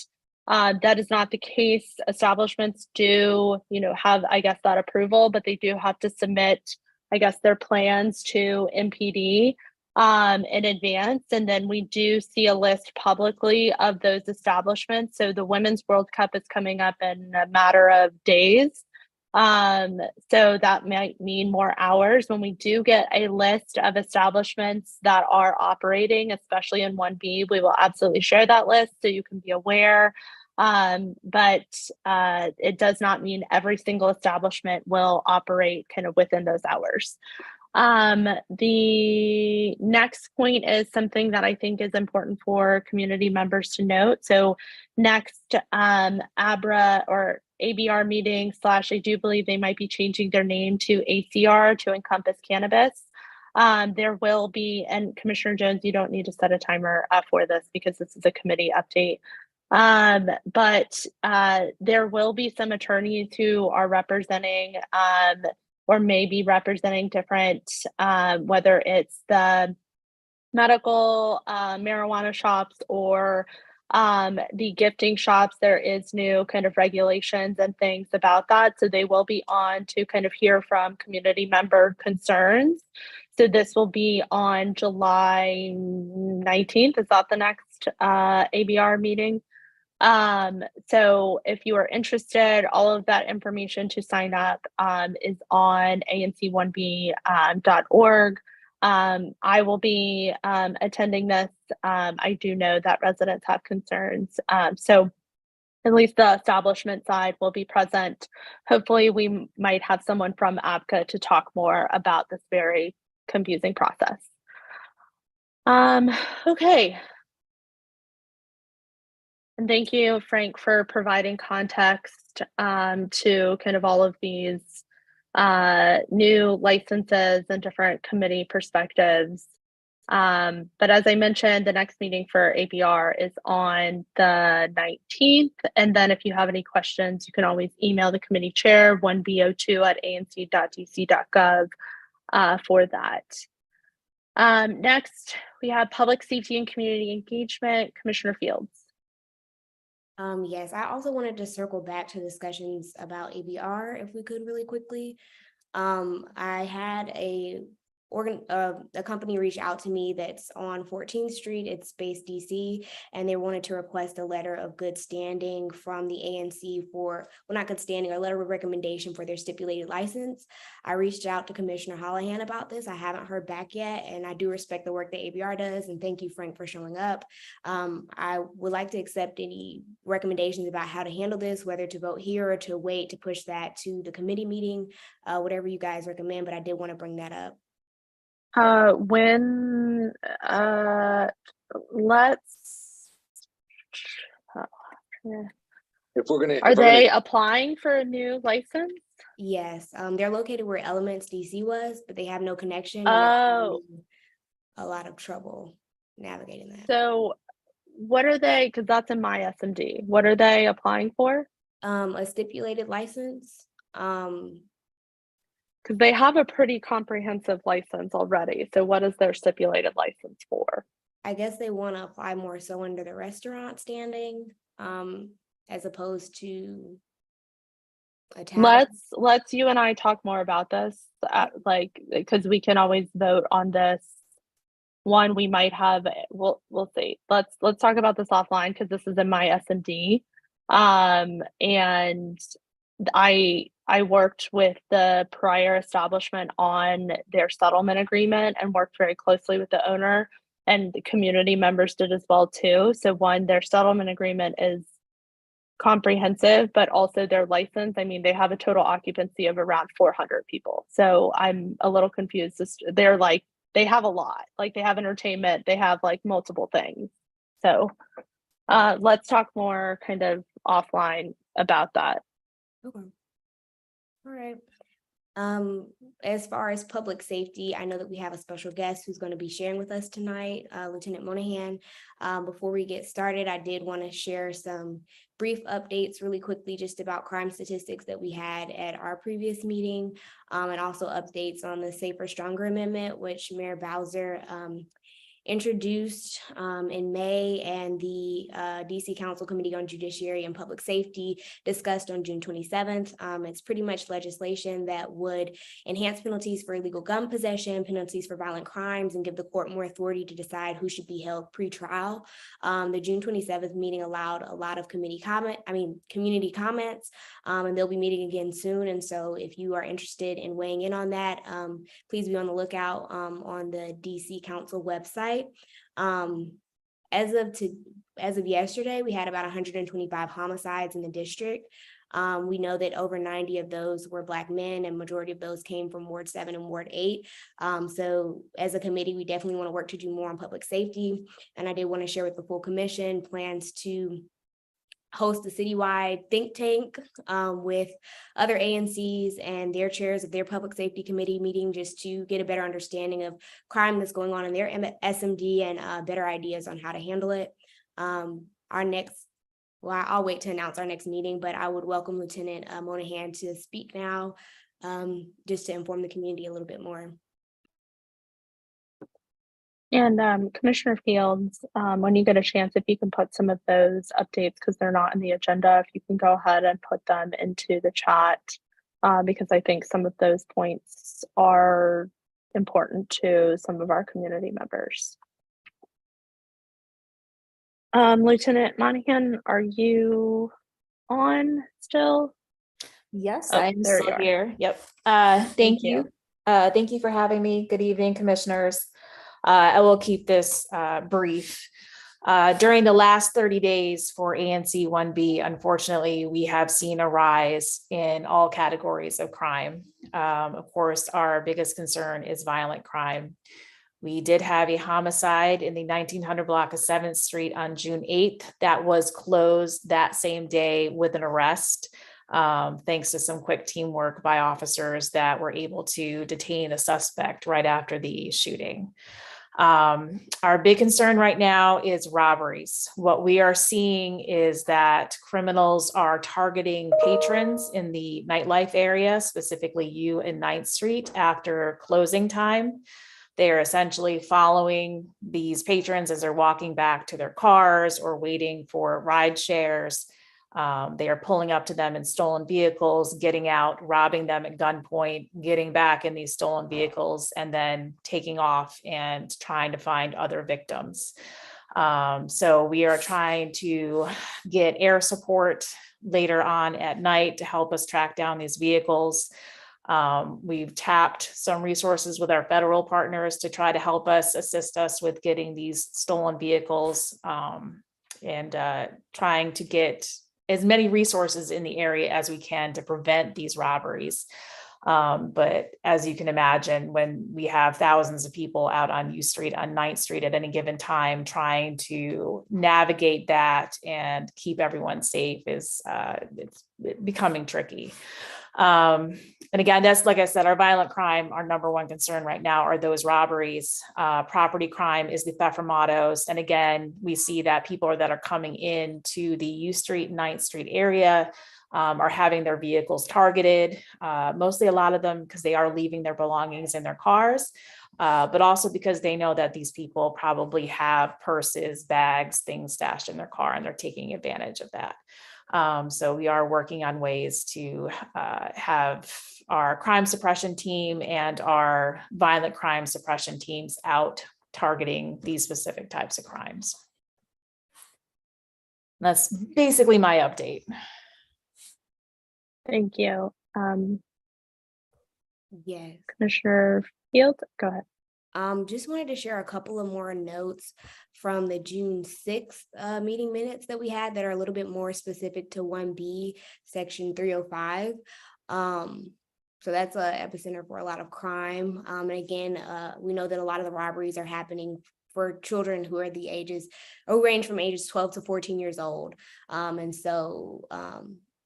That is not the case. Establishments do, have, I guess, that approval, but they do have to submit, I guess, their plans to MPD in advance. And then we do see a list publicly of those establishments. So the Women's World Cup is coming up in a matter of days. So that might mean more hours. When we do get a list of establishments that are operating, especially in 1B, we will absolutely share that list so you can be aware. But it does not mean every single establishment will operate kind of within those hours. The next point is something that I think is important for community members to note. So next ABRA or ABR meeting / I do believe they might be changing their name to ACR to encompass cannabis. There will be, and Commissioner Jones, you don't need to set a timer for this because this is a committee update. But there will be some attorneys who are representing or maybe representing different, whether it's the medical marijuana shops or the gifting shops. There is new kind of regulations and things about that. So they will be on to kind of hear from community member concerns. So this will be on July 19th. Is that the next ABR meeting? So if you are interested, all of that information to sign up is on anc1b.org. I will be attending this. I do know that residents have concerns. So at least the establishment side will be present. Hopefully we might have someone from ABCA to talk more about this very confusing process. Okay. And thank you, Frank, for providing context to kind of all of these new licenses and different committee perspectives. But as I mentioned, the next meeting for ABR is on the 19th. And then if you have any questions, you can always email the committee chair 1bo2@anc.dc.gov for that. Next, we have public safety and community engagement, Commissioner Fields. Yes, I also wanted to circle back to discussions about ABR if we could really quickly. I had a company reach out to me that's on 14th Street. It's based DC, and they wanted to request a letter of good standing from the ANC for, well, not good standing, a letter of recommendation for their stipulated license. I reached out to Commissioner Hollihan about this. I haven't heard back yet, and I do respect the work that ABR does, and thank you, Frank, for showing up. I would like to accept any recommendations about how to handle this, whether to vote here or to wait to push that to the committee meeting, whatever you guys recommend, but I did want to bring that up. Let's If we're gonna, are they applying for a new license? Yes, they're located where Elements DC was, but they have no connection. Oh, a lot of trouble navigating that. So what are they, because that's in my SMD, what are they applying for? A stipulated license. Because they have a pretty comprehensive license already. So what is their stipulated license for? I guess they want to apply more so under the restaurant standing, as opposed to a tavern. Let's you and I talk more about this, because we can always vote on this. One, we might have, we'll see. Let's talk about this offline because this is in my SMD. And I worked with the prior establishment on their settlement agreement and worked very closely with the owner, and the community members did as well too. So one, their settlement agreement is comprehensive, but also their license. I mean, they have a total occupancy of around 400 people. So I'm a little confused. They're like, they have a lot, like they have entertainment, they have like multiple things. So let's talk more kind of offline about that. Okay. All right. As far as public safety, I know that we have a special guest who's going to be sharing with us tonight, Lieutenant Monahan. Before we get started, I did want to share some brief updates really quickly just about crime statistics that we had at our previous meeting, and also updates on the Safer Stronger Amendment, which Mayor Bowser introduced in May, and the DC Council Committee on Judiciary and Public Safety discussed on June 27th. It's pretty much legislation that would enhance penalties for illegal gun possession, penalties for violent crimes, and give the court more authority to decide who should be held pre-trial. The June 27th meeting allowed a lot of community comments, and they'll be meeting again soon. And so if you are interested in weighing in on that, please be on the lookout on the DC Council website. As of yesterday, we had about 125 homicides in the district. We know that over 90 of those were Black men, and majority of those came from Ward 7 and Ward 8. So as a committee, we definitely want to work to do more on public safety. And I did want to share with the full commission plans to host a citywide think tank with other ANCs and their chairs of their public safety committee meeting, just to get a better understanding of crime that's going on in their SMD and better ideas on how to handle it. I'll wait to announce our next meeting, but I would welcome Lieutenant Monahan to speak now, just to inform the community a little bit more. And Commissioner Fields, when you get a chance, if you can put some of those updates, because they're not in the agenda, if you can go ahead and put them into the chat, because I think some of those points are important to some of our community members. Lieutenant Monahan, are you on still? Yes, Oh, I'm there still you are. here. Yep. Thank Thank you. you. Thank you for having me. Good evening, commissioners. I will keep this brief. During the last 30 days for ANC 1B, unfortunately, we have seen a rise in all categories of crime. Of course, our biggest concern is violent crime. We did have a homicide in the 1900 block of 7th Street on June 8th that was closed that same day with an arrest, thanks to some quick teamwork by officers that were able to detain a suspect right after the shooting. Our big concern right now is robberies. What we are seeing is that criminals are targeting patrons in the nightlife area, specifically you and 9th Street, after closing time. They are essentially following these patrons as they're walking back to their cars or waiting for ride shares. They are pulling up to them in stolen vehicles, getting out, robbing them at gunpoint, getting back in these stolen vehicles, and then taking off and trying to find other victims. So we are trying to get air support later on at night to help us track down these vehicles. We've tapped some resources with our federal partners to try to help us, assist us with getting these stolen vehicles, and trying to get as many resources in the area as we can to prevent these robberies. But as you can imagine, when we have thousands of people out on U Street, on 9th Street at any given time, trying to navigate that and keep everyone safe is it's becoming tricky. And again, that's, like I said, our violent crime, our number one concern right now are those robberies. Property crime is the theft from autos. And again, we see that people that are coming into the U Street, 9th Street area are having their vehicles targeted, mostly a lot of them because they are leaving their belongings in their cars, but also because they know that these people probably have purses, bags, things stashed in their car, and they're taking advantage of that. So we are working on ways to have our crime suppression team and our violent crime suppression teams out targeting these specific types of crimes. That's basically my update. Thank you. Yes. Commissioner Field, go ahead. Just wanted to share a couple of more notes from the June 6th meeting minutes that we had that are a little bit more specific to 1B, section 305. So that's an epicenter for a lot of crime. And again, we know that a lot of the robberies are happening for children who are the ages, or range from ages 12 to 14 years old. And so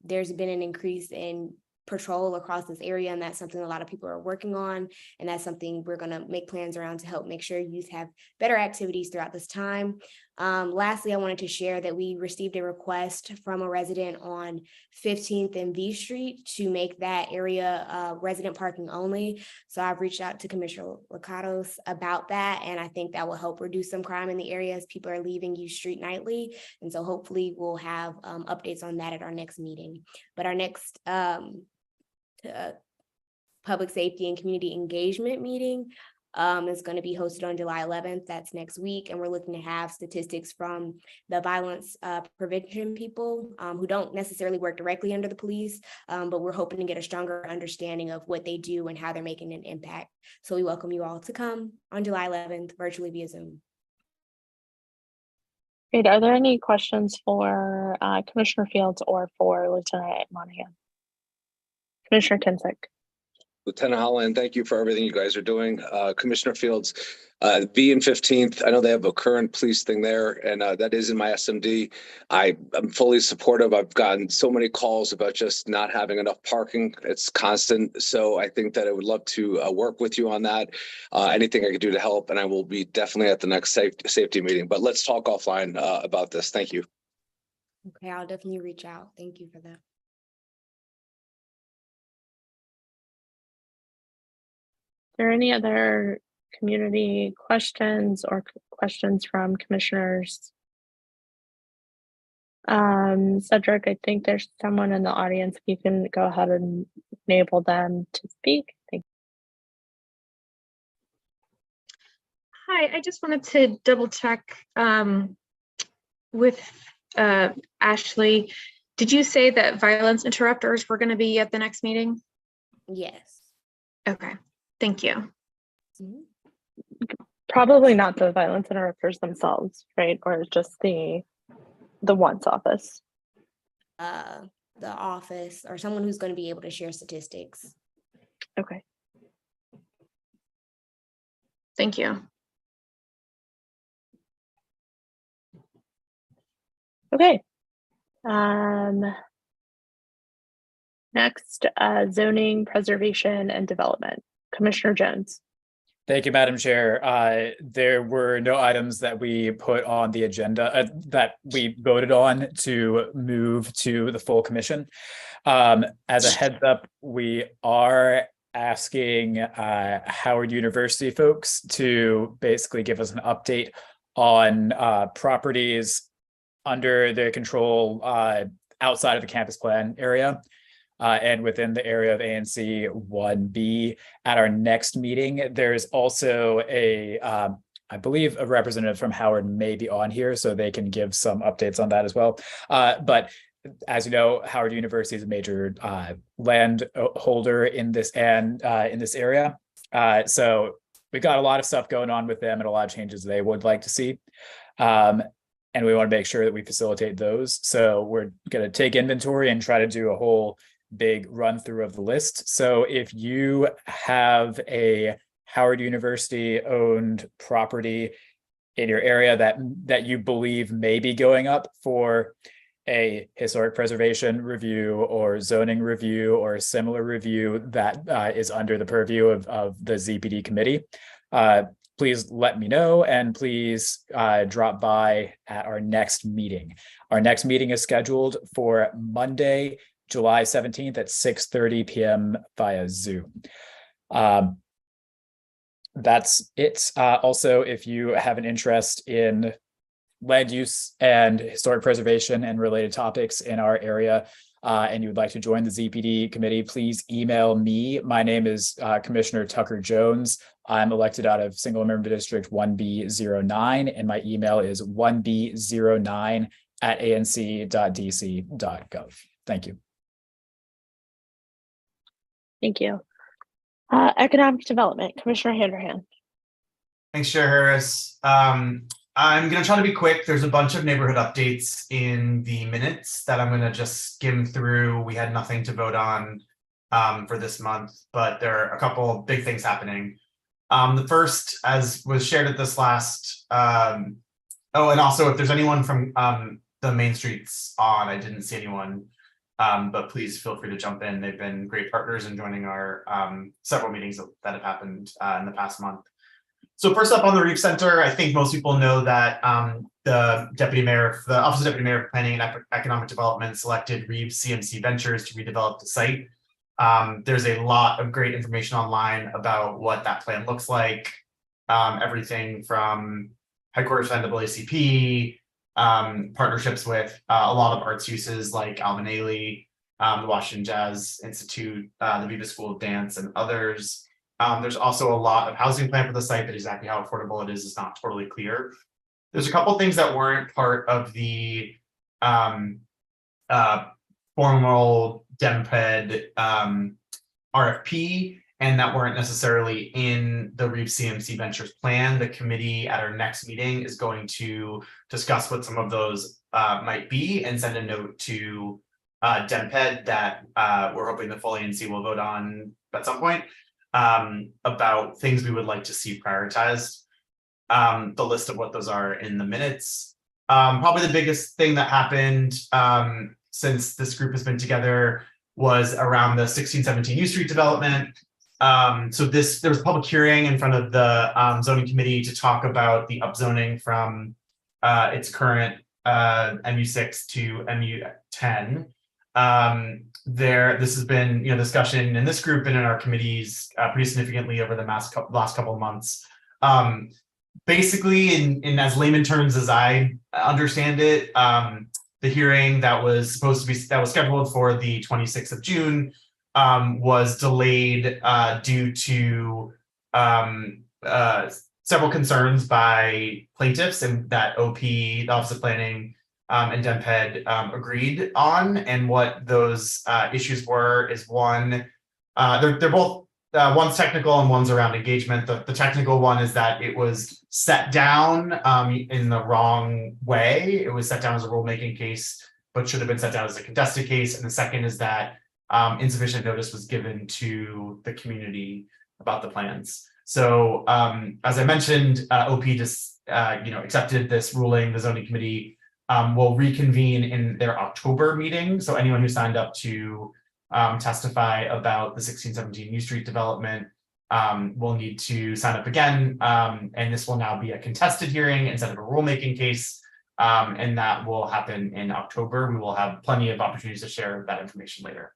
there's been an increase in patrol across this area, and that's something a lot of people are working on, and that's something we're going to make plans around to help make sure youth have better activities throughout this time. Lastly, I wanted to share that we received a request from a resident on 15th and V Street to make that area resident parking only. So I've reached out to Commissioner Lakatos about that, and I think that will help reduce some crime in the area as people are leaving U Street nightly. And so hopefully we'll have updates on that at our next meeting. But our next public safety and community engagement meeting is going to be hosted on July 11th. That's next week. And we're looking to have statistics from the violence prevention people who don't necessarily work directly under the police, but we're hoping to get a stronger understanding of what they do and how they're making an impact. So we welcome you all to come on July 11th, virtually via Zoom. Great. Are there any questions for Commissioner Fields or for Lieutenant Monahan? Commissioner Kinsick. Lieutenant Holland, thank you for everything you guys are doing. Commissioner Fields, V and 15th, I know they have a current police thing there, and that is in my SMD. I'm fully supportive. I've gotten so many calls about just not having enough parking. It's constant. So I think that I would love to work with you on that. Anything I could do to help, and I will be definitely at the next safety meeting. But let's talk offline about this. Thank you. Okay, I'll definitely reach out. Thank you for that. Are there any other community questions or questions from commissioners? Cedric, I think there's someone in the audience. You can go ahead and enable them to speak. Thank you. Hi, I just wanted to double check with Ashley. Did you say that violence interrupters were going to be at the next meeting? Yes. Okay. Thank you. Probably not the violence interrupters themselves, right? Or just the once office. The office or someone who's going to be able to share statistics. Okay. Thank you. Okay. Next, zoning, preservation, and development. Commissioner Jones. Thank you, Madam Chair. There were no items that we put on the agenda that we voted on to move to the full commission. As a heads up, we are asking Howard University folks to basically give us an update on properties under their control outside of the campus plan area. And within the area of ANC 1B. At our next meeting, there's also I believe a representative from Howard may be on here, so they can give some updates on that as well. But as you know, Howard University is a major land holder in this area. So we've got a lot of stuff going on with them and a lot of changes they would like to see. And we want to make sure that we facilitate those. So we're going to take inventory and try to do a whole big run through of the list. So if you have a Howard University owned property in your area that you believe may be going up for a historic preservation review or zoning review or a similar review that is under the purview of the ZPD committee, please let me know, and please drop by at our next meeting. Our next meeting is scheduled for Monday, July 17th at 6:30 p.m. via Zoom. That's it. Also, if you have an interest in land use and historic preservation and related topics in our area, and you would like to join the ZPD committee, please email me. My name is Commissioner Tucker Jones. I'm elected out of Single Member District 1B09, and my email is 1b09@anc.dc.gov. Thank you. Thank you. Economic development, Commissioner Handerhan. Thanks, Chair Harris. I'm going to try to be quick. There's a bunch of neighborhood updates in the minutes that I'm going to just skim through. We had nothing to vote on for this month, but there are a couple big things happening. The first, as was shared at this last, and also if there's anyone from the main streets on, I didn't see anyone, but please feel free to jump in. They've been great partners in joining our several meetings that have happened in the past month. So first up on the Reef Center, I think most people know that the Office of Deputy Mayor for Planning and Economic Development selected Reeves CMC Ventures to redevelop the site. There's a lot of great information online about what that plan looks like. Everything from headquarters for NAACP, partnerships with a lot of arts uses like Alvin Ailey, the Washington Jazz Institute, the Viva School of Dance, and others. There's also a lot of housing plan for the site, but exactly how affordable it is not totally clear. There's a couple things that weren't part of the formal DEMPED RFP, and that weren't necessarily in the Reeves CMC Ventures plan. The committee at our next meeting is going to discuss what some of those might be and send a note to DEMPED that we're hoping the full ANC will vote on at some point about things we would like to see prioritized. The list of what those are in the minutes. Probably the biggest thing that happened since this group has been together was around the 1617 U Street development. So there was a public hearing in front of the zoning committee to talk about the upzoning from its current MU6 to MU10. This has been discussion in this group and in our committees pretty significantly over the last couple of months. Basically, in as layman terms as I understand it, the hearing that was scheduled for the 26th of June was delayed due to several concerns by plaintiffs, and that OP, the Office of Planning, and DEMPED agreed on. And what those issues were is one, they're both one's technical and one's around engagement. The technical one is that it was set down in the wrong way. It was set down as a rulemaking case, but should have been set down as a contested case. And the second is that insufficient notice was given to the community about the plans. So as I mentioned, OP just accepted this ruling. The zoning committee will reconvene in their October meeting. So anyone who signed up to testify about the 1617 U Street development will need to sign up again. And this will now be a contested hearing instead of a rulemaking case. And that will happen in October. We will have plenty of opportunities to share that information later.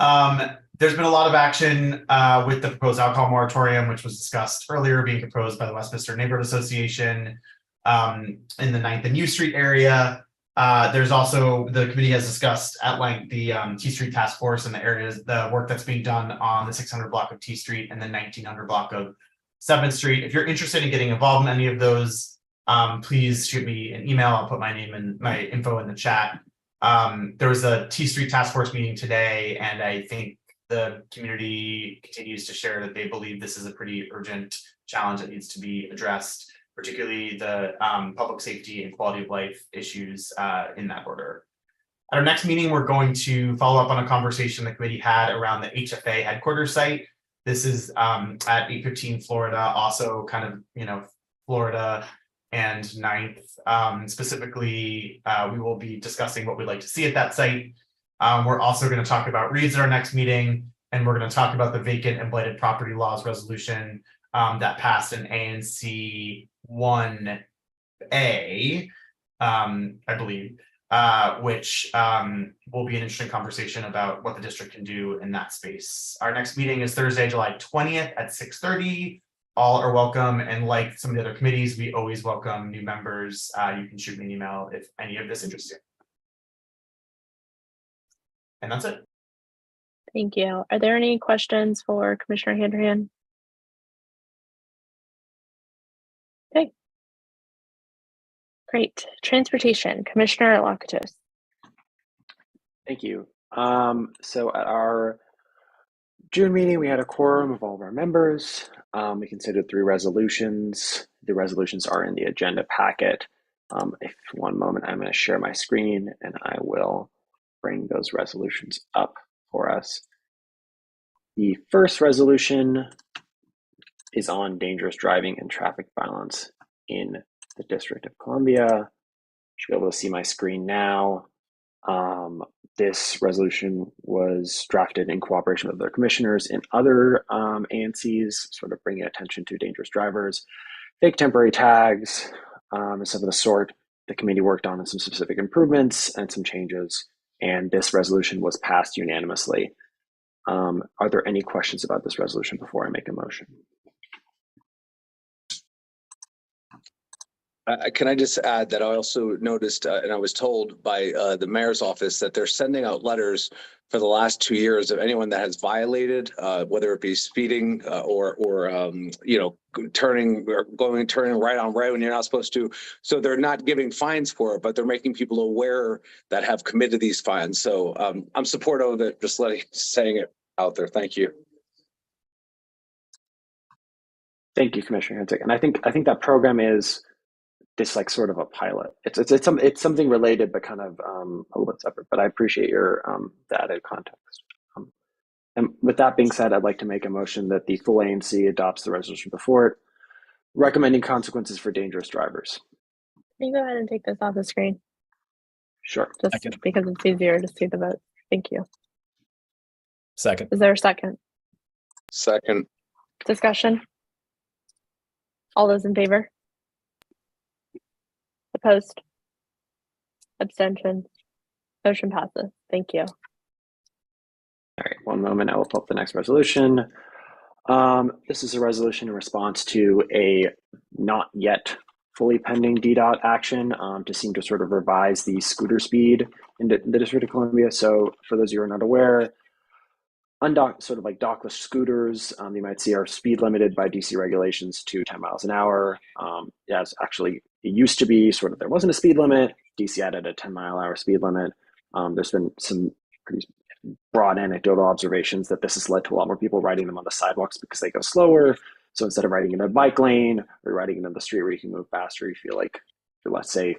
There's been a lot of action with the proposed alcohol moratorium, which was discussed earlier, being proposed by the Westminster Neighborhood Association in the 9th and U Street area. There's also, the committee has discussed at length the T Street Task Force and the work that's being done on the 600 block of T Street and the 1900 block of 7th Street. If you're interested in getting involved in any of those, please shoot me an email. I'll put my name and my info in the chat. There was a T Street Task Force meeting today, and I think the community continues to share that they believe this is a pretty urgent challenge that needs to be addressed, particularly the public safety and quality of life issues in that order. At our next meeting, we're going to follow up on a conversation the committee had around the HFA headquarters site. This is at 815 Florida, also kind of, Florida and 9th. Specifically, we will be discussing what we'd like to see at that site. We're also going to talk about Reeves at our next meeting, and we're going to talk about the vacant and blighted property laws resolution that passed in ANC 1A, I believe, which will be an interesting conversation about what the district can do in that space. Our next meeting is Thursday, July 20th at 6:30. All are welcome, and like some of the other committees, we always welcome new members. You can shoot me an email if any of this interests you. And that's it. Thank you. Are there any questions for Commissioner Handrahan? Okay. Great. Transportation, Commissioner Lakatos. Thank you. So at our June meeting, we had a quorum of all of our members. We considered 3 resolutions. The resolutions are in the agenda packet. If one moment, I'm going to share my screen and I will bring those resolutions up for us. The first resolution is on dangerous driving and traffic violence in the District of Columbia. You should be able to see my screen now. This resolution was drafted in cooperation with other commissioners and other ANCs, sort of bringing attention to dangerous drivers, fake temporary tags, and some of the sort. The committee worked on some specific improvements and some changes, and this resolution was passed unanimously. Are there any questions about this resolution before I make a motion? Can I just add that I also noticed, and I was told by the mayor's office that they're sending out letters for the last 2 years of anyone that has violated, whether it be speeding or turning right on red when you're not supposed to. So they're not giving fines for it, but they're making people aware that have committed these fines. So I'm supportive of it. Just saying it out there. Thank you. Thank you, Commissioner Hensick. And I think that program is this like sort of a pilot. It's something related, but kind of a little bit separate. But I appreciate your the added context. And with that being said, I'd like to make a motion that the full ANC adopts the resolution before it, recommending consequences for dangerous drivers. Can you go ahead and take this off the screen? Sure. Just because it's easier to see the vote. Thank you. Second. Is there a second? Second. Discussion? All those in favor? Opposed? Abstentions? Motion passes. Thank you. All right, one moment. I will pull up the next resolution. This is a resolution in response to a not yet fully pending DDOT action to seem to sort of revise the scooter speed in the District of Columbia. So for those of you who are not aware, sort of like dockless scooters, you might see are speed limited by DC regulations to 10 miles an hour. Yes, actually, it used to be sort of there wasn't a speed limit. DC added a 10-mile-an-hour speed limit. There's been some pretty broad anecdotal observations that this has led to a lot more people riding them on the sidewalks because they go slower. So instead of riding in a bike lane or riding in the street where you can move faster, you feel like you're less safe.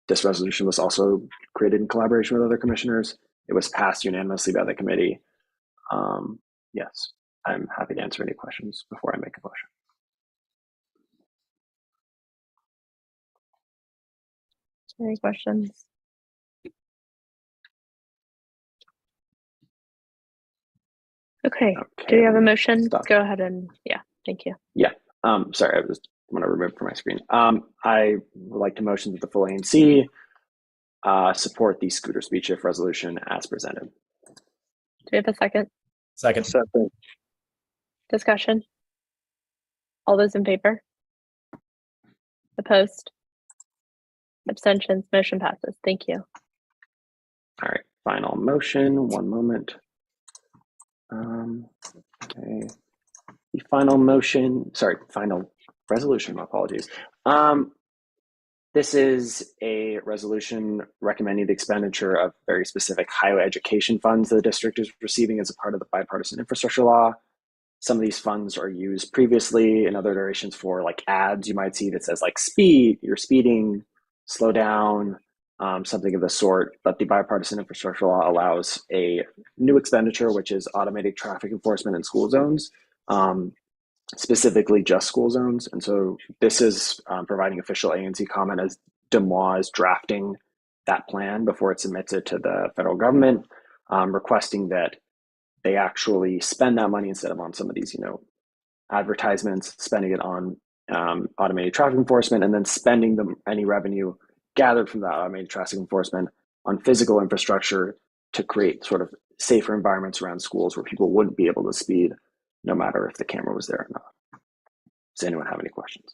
This resolution was also created in collaboration with other commissioners. It was passed unanimously by the committee. Yes, I'm happy to answer any questions before I make a motion. Any questions? Okay. Do you have a motion? Go ahead and thank you. Yeah. Sorry, I want to remove from my screen. I would like to motion that the full ANC support the scooter speed shift resolution as presented. Do we have a second? Second. Discussion? All those in favor? Opposed? Abstentions? Motion passes. Thank you. All right, final motion. One moment. Okay. The final resolution, my apologies. This is a resolution recommending the expenditure of very specific highway education funds the district is receiving as a part of the bipartisan infrastructure law. Some of these funds are used previously in other iterations for like ads you might see that says like speed, you're speeding, slow down, something of the sort. But the bipartisan infrastructure law allows a new expenditure, which is automated traffic enforcement in school zones, specifically just school zones. And so this is providing official ANC comment as DeMoss is drafting that plan before it submits it to the federal government, requesting that they actually spend that money instead of on some of these, advertisements, spending it on automated traffic enforcement, and then spending any revenue gathered from that automated traffic enforcement on physical infrastructure to create sort of safer environments around schools where people wouldn't be able to speed no matter if the camera was there or not. Does anyone have any questions?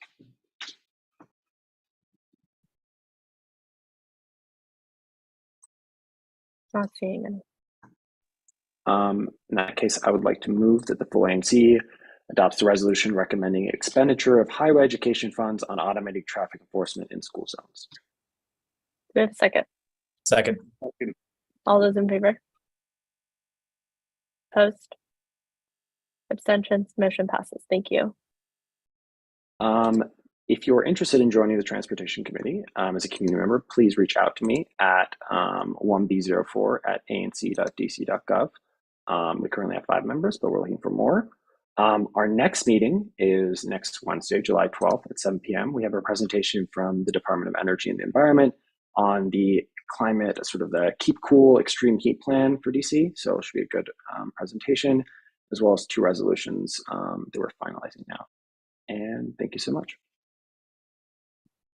Not seeing any. In that case, I would like to move that the full ANC adopts the resolution recommending expenditure of highway education funds on automated traffic enforcement in school zones. Do we have a second? Second. All those in favor? Opposed? Abstentions? Motion passes. Thank you. If you're interested in joining the Transportation Committee as a community member, please reach out to me at 1b04@anc.dc.gov. We currently have 5 members, but we're looking for more. Our next meeting is next Wednesday, July 12th at 7 p.m. We have a presentation from the Department of Energy and the Environment on the climate, sort of the Keep Cool Extreme Heat Plan for DC. So it should be a good presentation, as well as 2 resolutions that we're finalizing now. And thank you so much.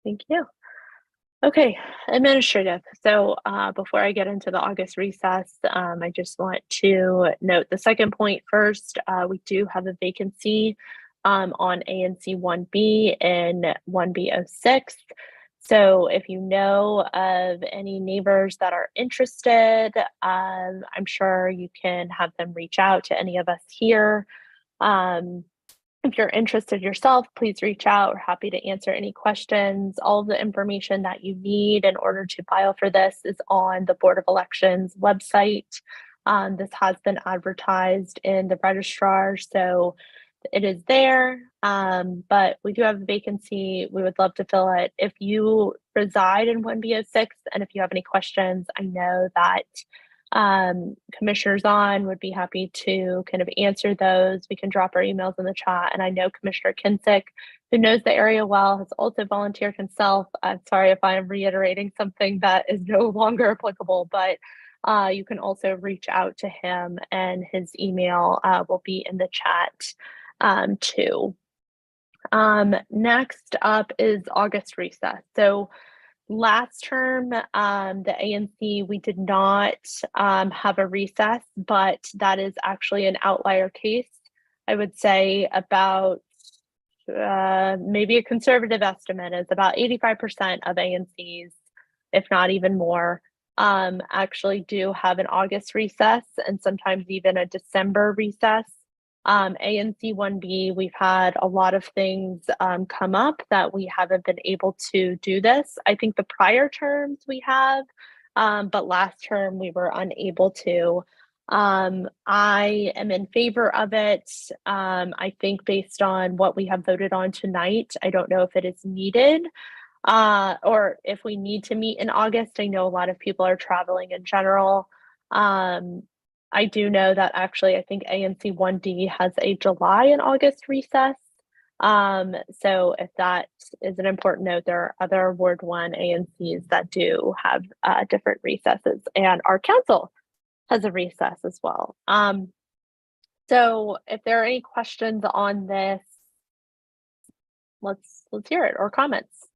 Thank you. Okay, administrative. So before I get into the August recess, I just want to note the second point first. We do have a vacancy on ANC 1B and 1B06. So if you know of any neighbors that are interested, I'm sure you can have them reach out to any of us here. If you're interested yourself, please reach out. We're happy to answer any questions. All of the information that you need in order to file for this is on the Board of Elections website. This has been advertised in the registrar, so it is there. But we do have a vacancy. We would love to fill it. If you reside in 1B06 and if you have any questions, I know that Commissioner Zahn would be happy to kind of answer those. We can drop our emails in the chat. And I know Commissioner Kinsick, who knows the area well, has also volunteered himself. I'm sorry if I am reiterating something that is no longer applicable, but you can also reach out to him and his email will be in the chat too. Next up is August recess. So last term, the ANC, we did not have a recess, but that is actually an outlier case. I would say about maybe a conservative estimate is about 85% of ANCs, if not even more, actually do have an August recess and sometimes even a December recess. ANC 1B, we've had a lot of things come up that we haven't been able to do this. I think the prior terms we have, but last term we were unable to. I am in favor of it. I think based on what we have voted on tonight, I don't know if it is needed or if we need to meet in August. I know a lot of people are traveling in general. I do know that actually I think ANC 1D has a July and August recess. So if that is an important note, there are other Ward 1 ANCs that do have different recesses, and our council has a recess as well. So if there are any questions on this, let's hear it, or comments.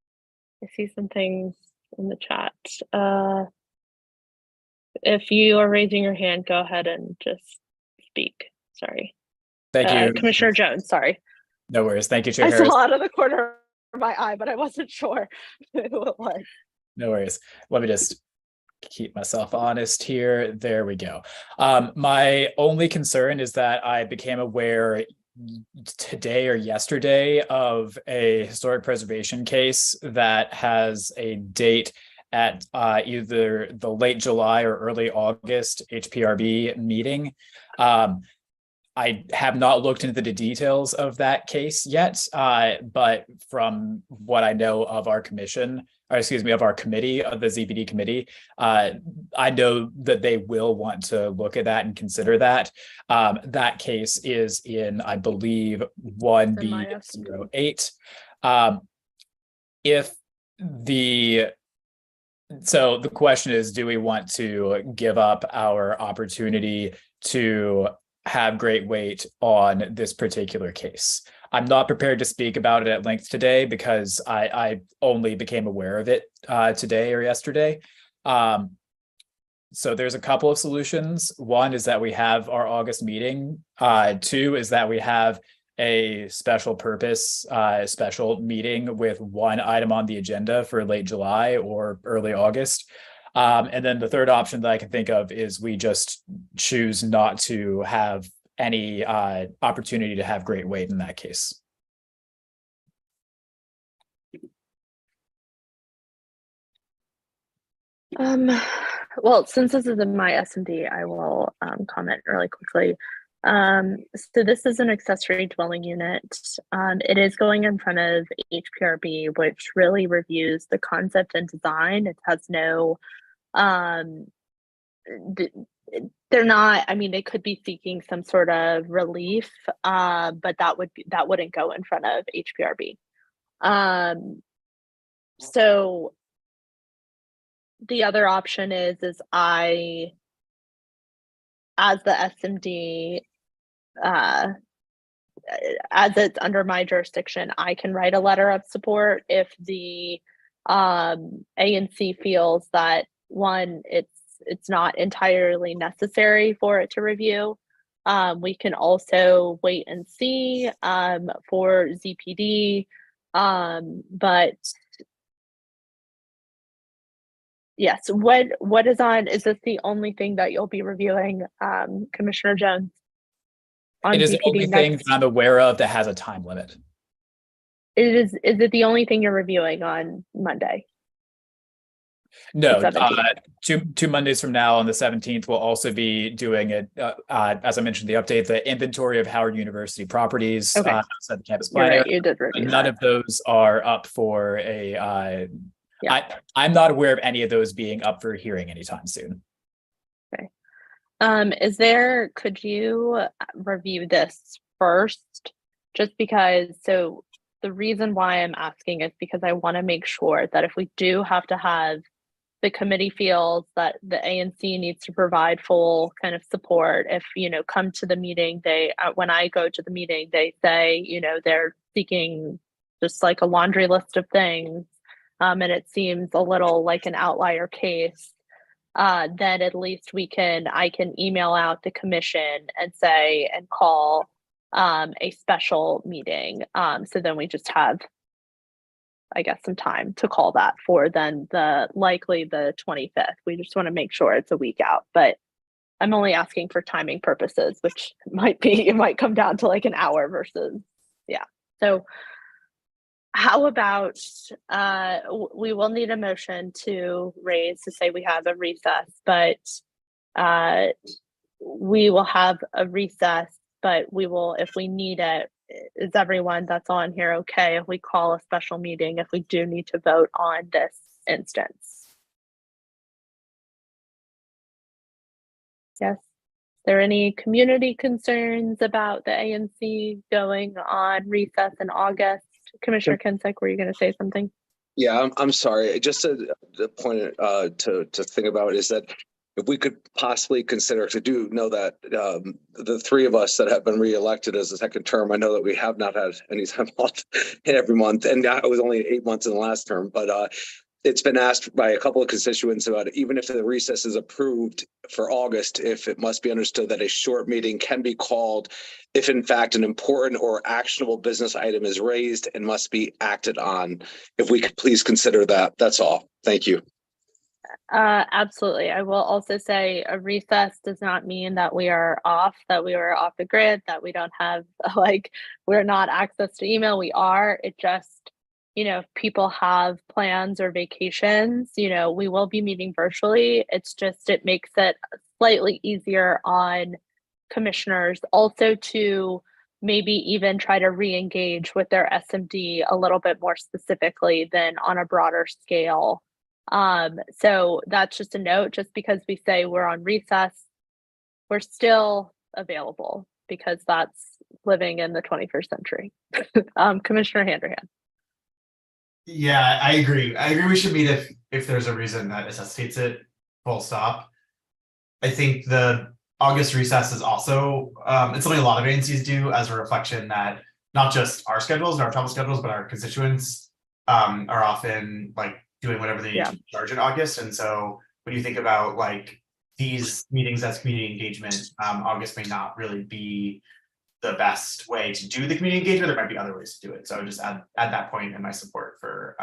I see some things in the chat. If you are raising your hand, go ahead and just speak. Sorry. Thank you. Commissioner Jones, sorry. No worries. Thank you, Chair I Harris. saw it out of the corner of my eye, but I wasn't sure who it was. No worries. Let me just keep myself honest here. There we go. My only concern is that I became aware today or yesterday of a historic preservation case that has a date at either the late July or early August HPRB meeting. I have not looked into the details of that case yet, but from what I know of our commission, or excuse me, of our committee, of the ZPD committee, I know that they will want to look at that and consider that. That case is in, I believe, 1B08. So the question is, do we want to give up our opportunity to have great weight on this particular case? I'm not prepared to speak about it at length today because I only became aware of it today or yesterday. So there's a couple of solutions. One is that we have our August meeting. Two is that we have a special purpose, special meeting with one item on the agenda for late July or early August. And then the third option that I can think of is we just choose not to have any opportunity to have great weight in that case. Well, since this is in my S&D, I will comment really quickly. So this is an accessory dwelling unit. It is going in front of HPRB, which really reviews the concept and design. It has no, they're not, I mean, they could be seeking some sort of relief, but that wouldn't go in front of HPRB. So the other option is I, as the SMD, as it's under my jurisdiction, I can write a letter of support if the ANC feels that one, it's not entirely necessary for it to review. We can also wait and see for ZPD, but yes, what is on? Is this the only thing that you'll be reviewing, Commissioner Jones? On It is the ZPD only thing next? that I'm aware of that has a time limit. Is it the only thing you're reviewing on Monday? No, The 17th. two Mondays from now on the 17th, we'll also be doing it, as I mentioned, the update, the inventory of Howard University properties Okay. outside the campus You're plan right, area. you did review None that. of those are up for a, Yeah. I'm not aware of any of those being up for hearing anytime soon. Okay. Could you review this first? Just because, so the reason why I'm asking is because I want to make sure that if we do have to have, the committee feels that the ANC needs to provide full kind of support. If, come to the meeting, when I go to the meeting, they say, they're seeking just like a laundry list of things. And it seems a little like an outlier case. Then at least I can email out the commission and say, and call a special meeting. So then we just have, I guess, some time to call that for then likely the 25th. We just want to make sure it's a week out, but I'm only asking for timing purposes, which it might come down to like an hour versus, yeah. So how about, we will need a motion to raise to say we have a recess, but we will have a recess, but we will, if we need it, is everyone that's on here okay if we call a special meeting if we do need to vote on this instance? Yes. Is there any community concerns about the ANC going on recess in August? Commissioner Kinsick, were you going to say something? Yeah, I'm sorry. Just a point to think about is that if we could possibly consider, to do know that the three of us that have been reelected as a second term, I know that we have not had any time off every month, and I was only 8 months in the last term, but it's been asked by a couple of constituents about it, even if the recess is approved for August, if it must be understood that a short meeting can be called if in fact an important or actionable business item is raised and must be acted on. If we could please consider that, that's all. Thank you. Absolutely. I will also say a recess does not mean that we are off the grid, that we don't have we're not access to email. We are. It just, if people have plans or vacations, we will be meeting virtually. It's just, it makes it slightly easier on commissioners also to maybe even try to re-engage with their SMD a little bit more specifically than on a broader scale. So that's just a note, just because we say we're on recess, we're still available because that's living in the 21st century. Commissioner Handerhan. Yeah, I agree. We should meet if there's a reason that necessitates it, full stop. I think the August recess is also, it's something a lot of agencies do as a reflection that not just our schedules and our travel schedules, but our constituents are often doing whatever they need to charge in August. And so when you think about these meetings as community engagement, August may not really be the best way to do the community engagement. There might be other ways to do it. So I would just add that point in my support for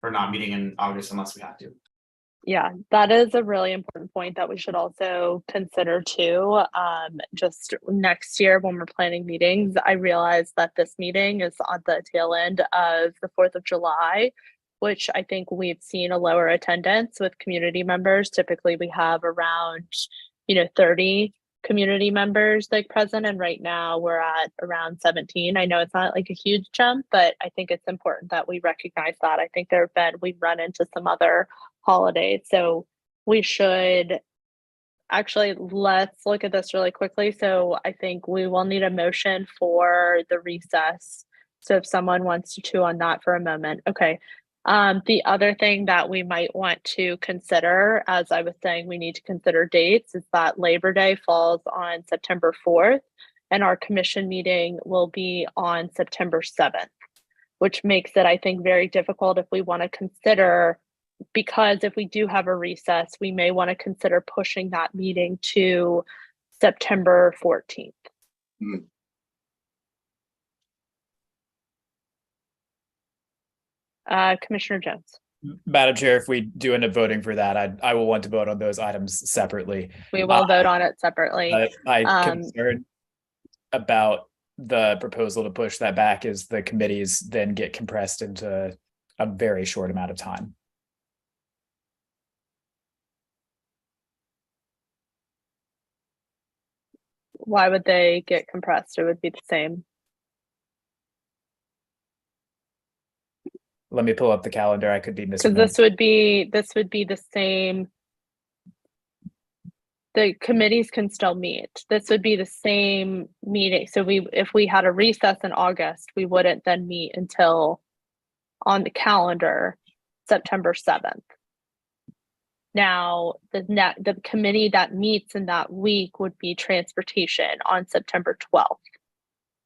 not meeting in August unless we have to. Yeah, that is a really important point that we should also consider too. Just next year when we're planning meetings, I realize that this meeting is on the tail end of the 4th of July, which I think we've seen a lower attendance with community members. Typically we have around, 30 community members present, and right now we're at around 17. I know it's not a huge jump, but I think it's important that we recognize that. I think we've run into some other holidays, so we should actually, let's look at this really quickly. So I think we will need a motion for the recess. So if someone wants to chew on that for a moment. Okay, The other thing that we might want to consider, as I was saying, we need to consider dates, is that Labor Day falls on September 4th, and our commission meeting will be on September 7th, which makes it, I think, very difficult if we want to consider, because if we do have a recess, we may want to consider pushing that meeting to September 14th. Mm. Commissioner Jones. Madam Chair, if we do end up voting for that, I will want to vote on those items separately. We will vote on it separately. My concern about the proposal to push that back is the committees then get compressed into a very short amount of time. Why would they get compressed? It would be the same. Let me pull up the calendar. I could be missing. Because this would be the same. The committees can still meet. This would be the same meeting. So if we had a recess in August, we wouldn't then meet until on the calendar, September 7th. Now, the committee that meets in that week would be transportation on September 12th.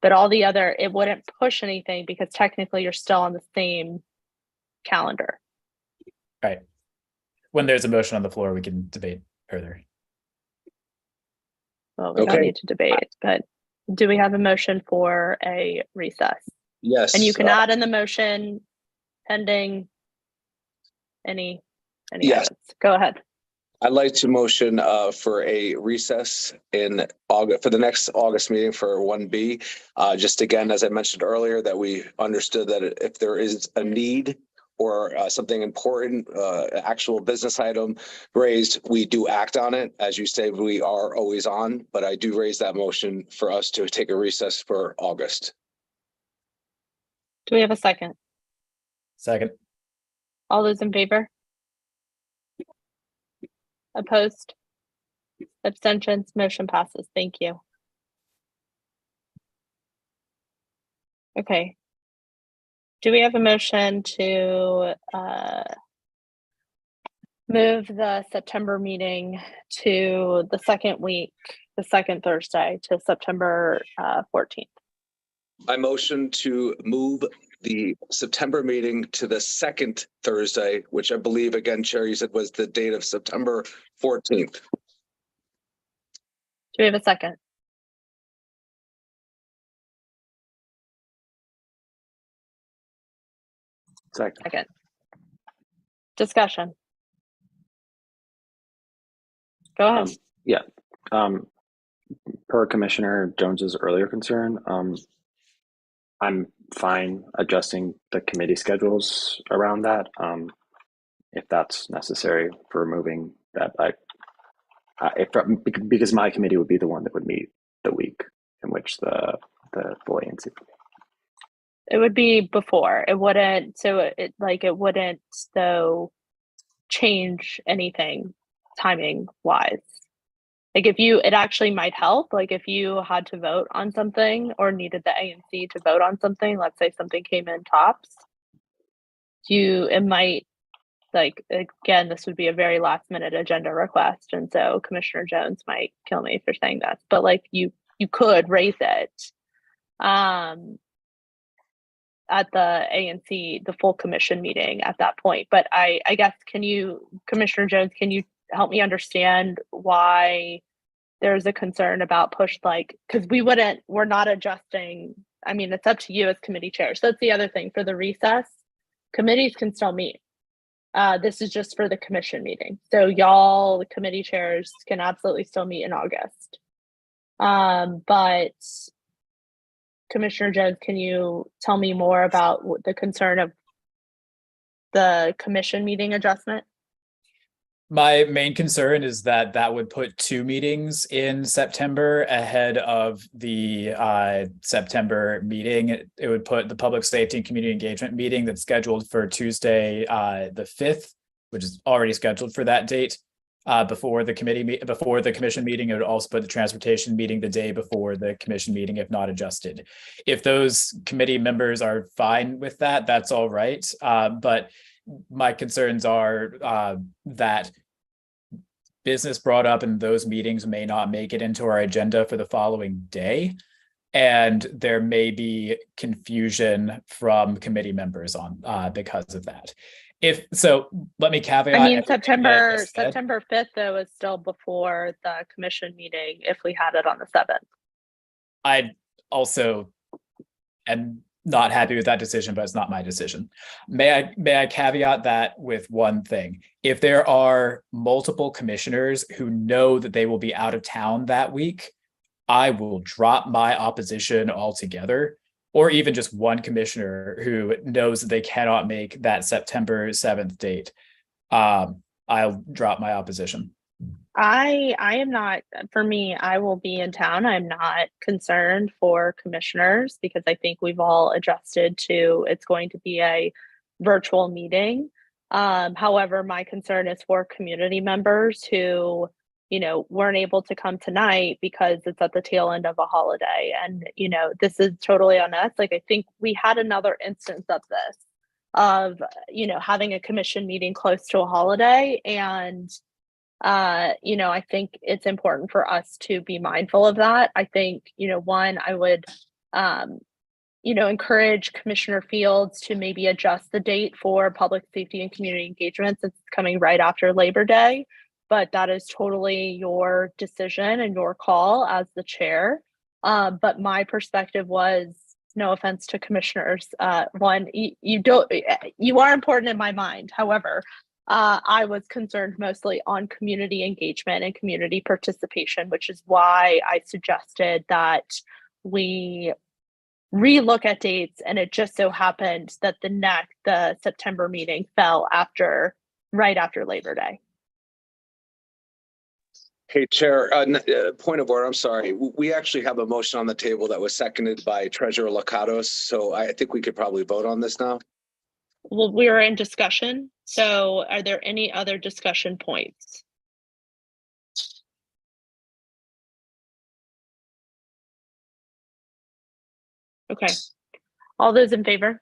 But all the other, it wouldn't push anything because technically you're still on the same calendar. Right. When there's a motion on the floor, we can debate further. Well, we don't need to debate, but do we have a motion for a recess? Yes. And you can add in the motion pending any Yes. items. Go ahead. I'd like to motion for a recess in August for the next August meeting for 1B. Just again, as I mentioned earlier, that we understood that if there is a need or something important, actual business item raised, we do act on it. As you say, we are always on, but I do raise that motion for us to take a recess for August. Do we have a second? Second. All those in favor? Opposed? Abstentions? Motion passes. Thank you. Okay. Do we have a motion to move the September meeting to the second week, the second Thursday, to September 14th? I motion to move the September meeting to the second Thursday, which I believe, again, Chair, you said was the date of September 14th. Do we have a second? Second. Discussion. Go ahead. Per Commissioner Jones's earlier concern, I'm fine adjusting the committee schedules around that, if that's necessary for moving that. Because my committee would be the one that would meet the week in which the full ANC. It would be before. It wouldn't. So it wouldn't though change anything timing wise. Like it actually might help. Like if you had to vote on something or needed the ANC to vote on something, let's say something came in tops, it might, like, again, this would be a very last minute agenda request. And so Commissioner Jones might kill me for saying that, but like you could raise it at the ANC, the full commission meeting at that point. But I guess, Commissioner Jones, can you help me understand why there's a concern about push, because we're not adjusting. I mean, it's up to you as committee chair. So that's the other thing. For the recess, committees can still meet. This is just for the commission meeting. So y'all, the committee chairs, can absolutely still meet in August. But Commissioner Jones, can you tell me more about the concern of the commission meeting adjustment? My main concern is that would put 2 meetings in September ahead of the September meeting. It would put the public safety and community engagement meeting that's scheduled for Tuesday, the 5th, which is already scheduled for that date, before the before the commission meeting. It would also put the transportation meeting the day before the commission meeting, if not adjusted. If those committee members are fine with that, that's all right. But my concerns are that business brought up in those meetings may not make it into our agenda for the following day. And there may be confusion from committee members on because of that. If so, let me caveat. I mean, September 5th, though, is still before the commission meeting if we had it on the 7th. I also am not happy with that decision, but it's not my decision. May I caveat that with one thing? If there are multiple commissioners who know that they will be out of town that week, I will drop my opposition altogether, or even just one commissioner who knows that they cannot make that September 7th date. I'll drop my opposition. I am not, for me, I will be in town. I'm not concerned for commissioners because I think we've all adjusted to it's going to be a virtual meeting. However, my concern is for community members who, you know, weren't able to come tonight because it's at the tail end of a holiday. And, you know, this is totally on us. Like, I think we had another instance of this, of, you know, having a commission meeting close to a holiday. And, you know, I think it's important for us to be mindful of that. I think, you know, one, I would, you know, encourage Commissioner Fields to maybe adjust the date for public safety and community engagement since it's coming right after Labor Day. But that is totally your decision and your call as the chair. But my perspective was, no offense to commissioners, one, you are important in my mind. However, I was concerned mostly on community engagement and community participation, which is why I suggested that we relook at dates. And it just so happened that the September meeting fell right after Labor Day. Hey, Chair, point of order, I'm sorry. We actually have a motion on the table that was seconded by Treasurer Lakatos, so I think we could probably vote on this now. Well, we are in discussion. So are there any other discussion points? Okay. All those in favor?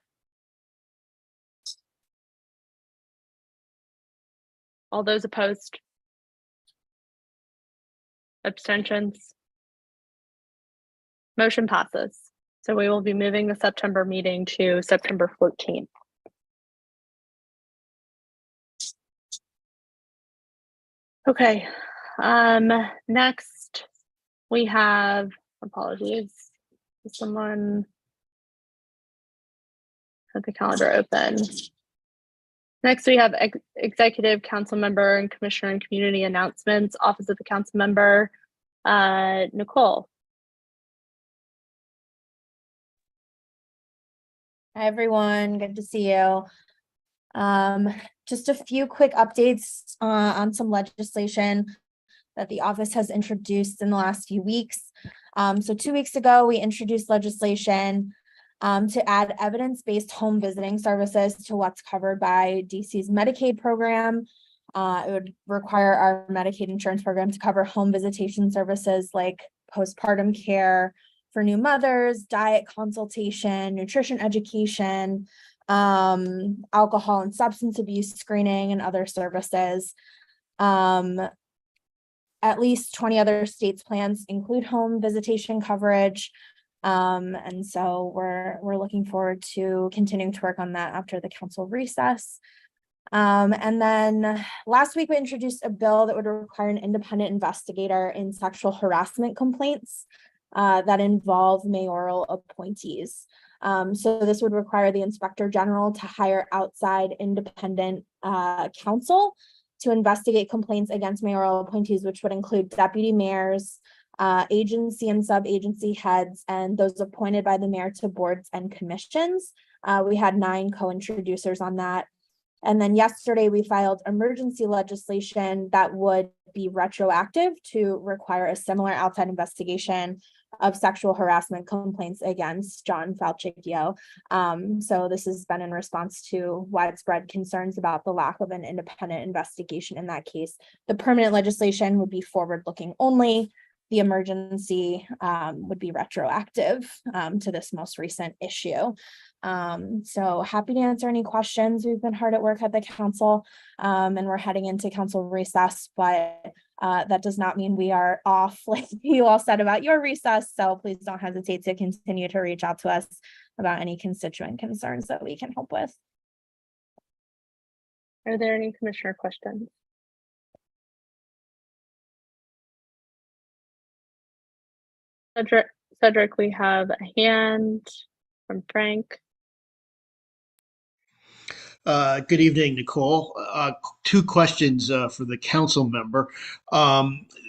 All those opposed? Abstentions? Motion passes. So we will be moving the September meeting to September 14th. Okay, next we have, apologies, someone had the calendar open. Next, we have Executive Council Member and Commissioner and Community Announcements, Office of the Council Member, Nicole. Hi, everyone. Good to see you. Just a few quick updates on some legislation that the office has introduced in the last few weeks. So 2 weeks ago, we introduced legislation to add evidence-based home visiting services to what's covered by DC's Medicaid program. It would require our Medicaid insurance program to cover home visitation services like postpartum care for new mothers, diet consultation, nutrition education, alcohol and substance abuse screening, and other services. At least 20 other states' plans include home visitation coverage. And so we're looking forward to continuing to work on that after the council recess. And then last week we introduced a bill that would require an independent investigator in sexual harassment complaints that involve mayoral appointees. So this would require the Inspector General to hire outside independent counsel to investigate complaints against mayoral appointees, which would include deputy mayors, agency and sub-agency heads, and those appointed by the mayor to boards and commissions. We had 9 co-introducers on that. And then yesterday we filed emergency legislation that would be retroactive to require a similar outside investigation of sexual harassment complaints against John Falchicchio. So this has been in response to widespread concerns about the lack of an independent investigation in that case. The permanent legislation would be forward-looking only. The emergency would be retroactive to this most recent issue. So happy to answer any questions. We've been hard at work at the council, and we're heading into council recess, but that does not mean we are off like you all said about your recess. So please don't hesitate to continue to reach out to us about any constituent concerns that we can help with. Are there any commissioner questions? Cedric, we have a hand from Frank. Good evening, Nicole. Two questions for the council member.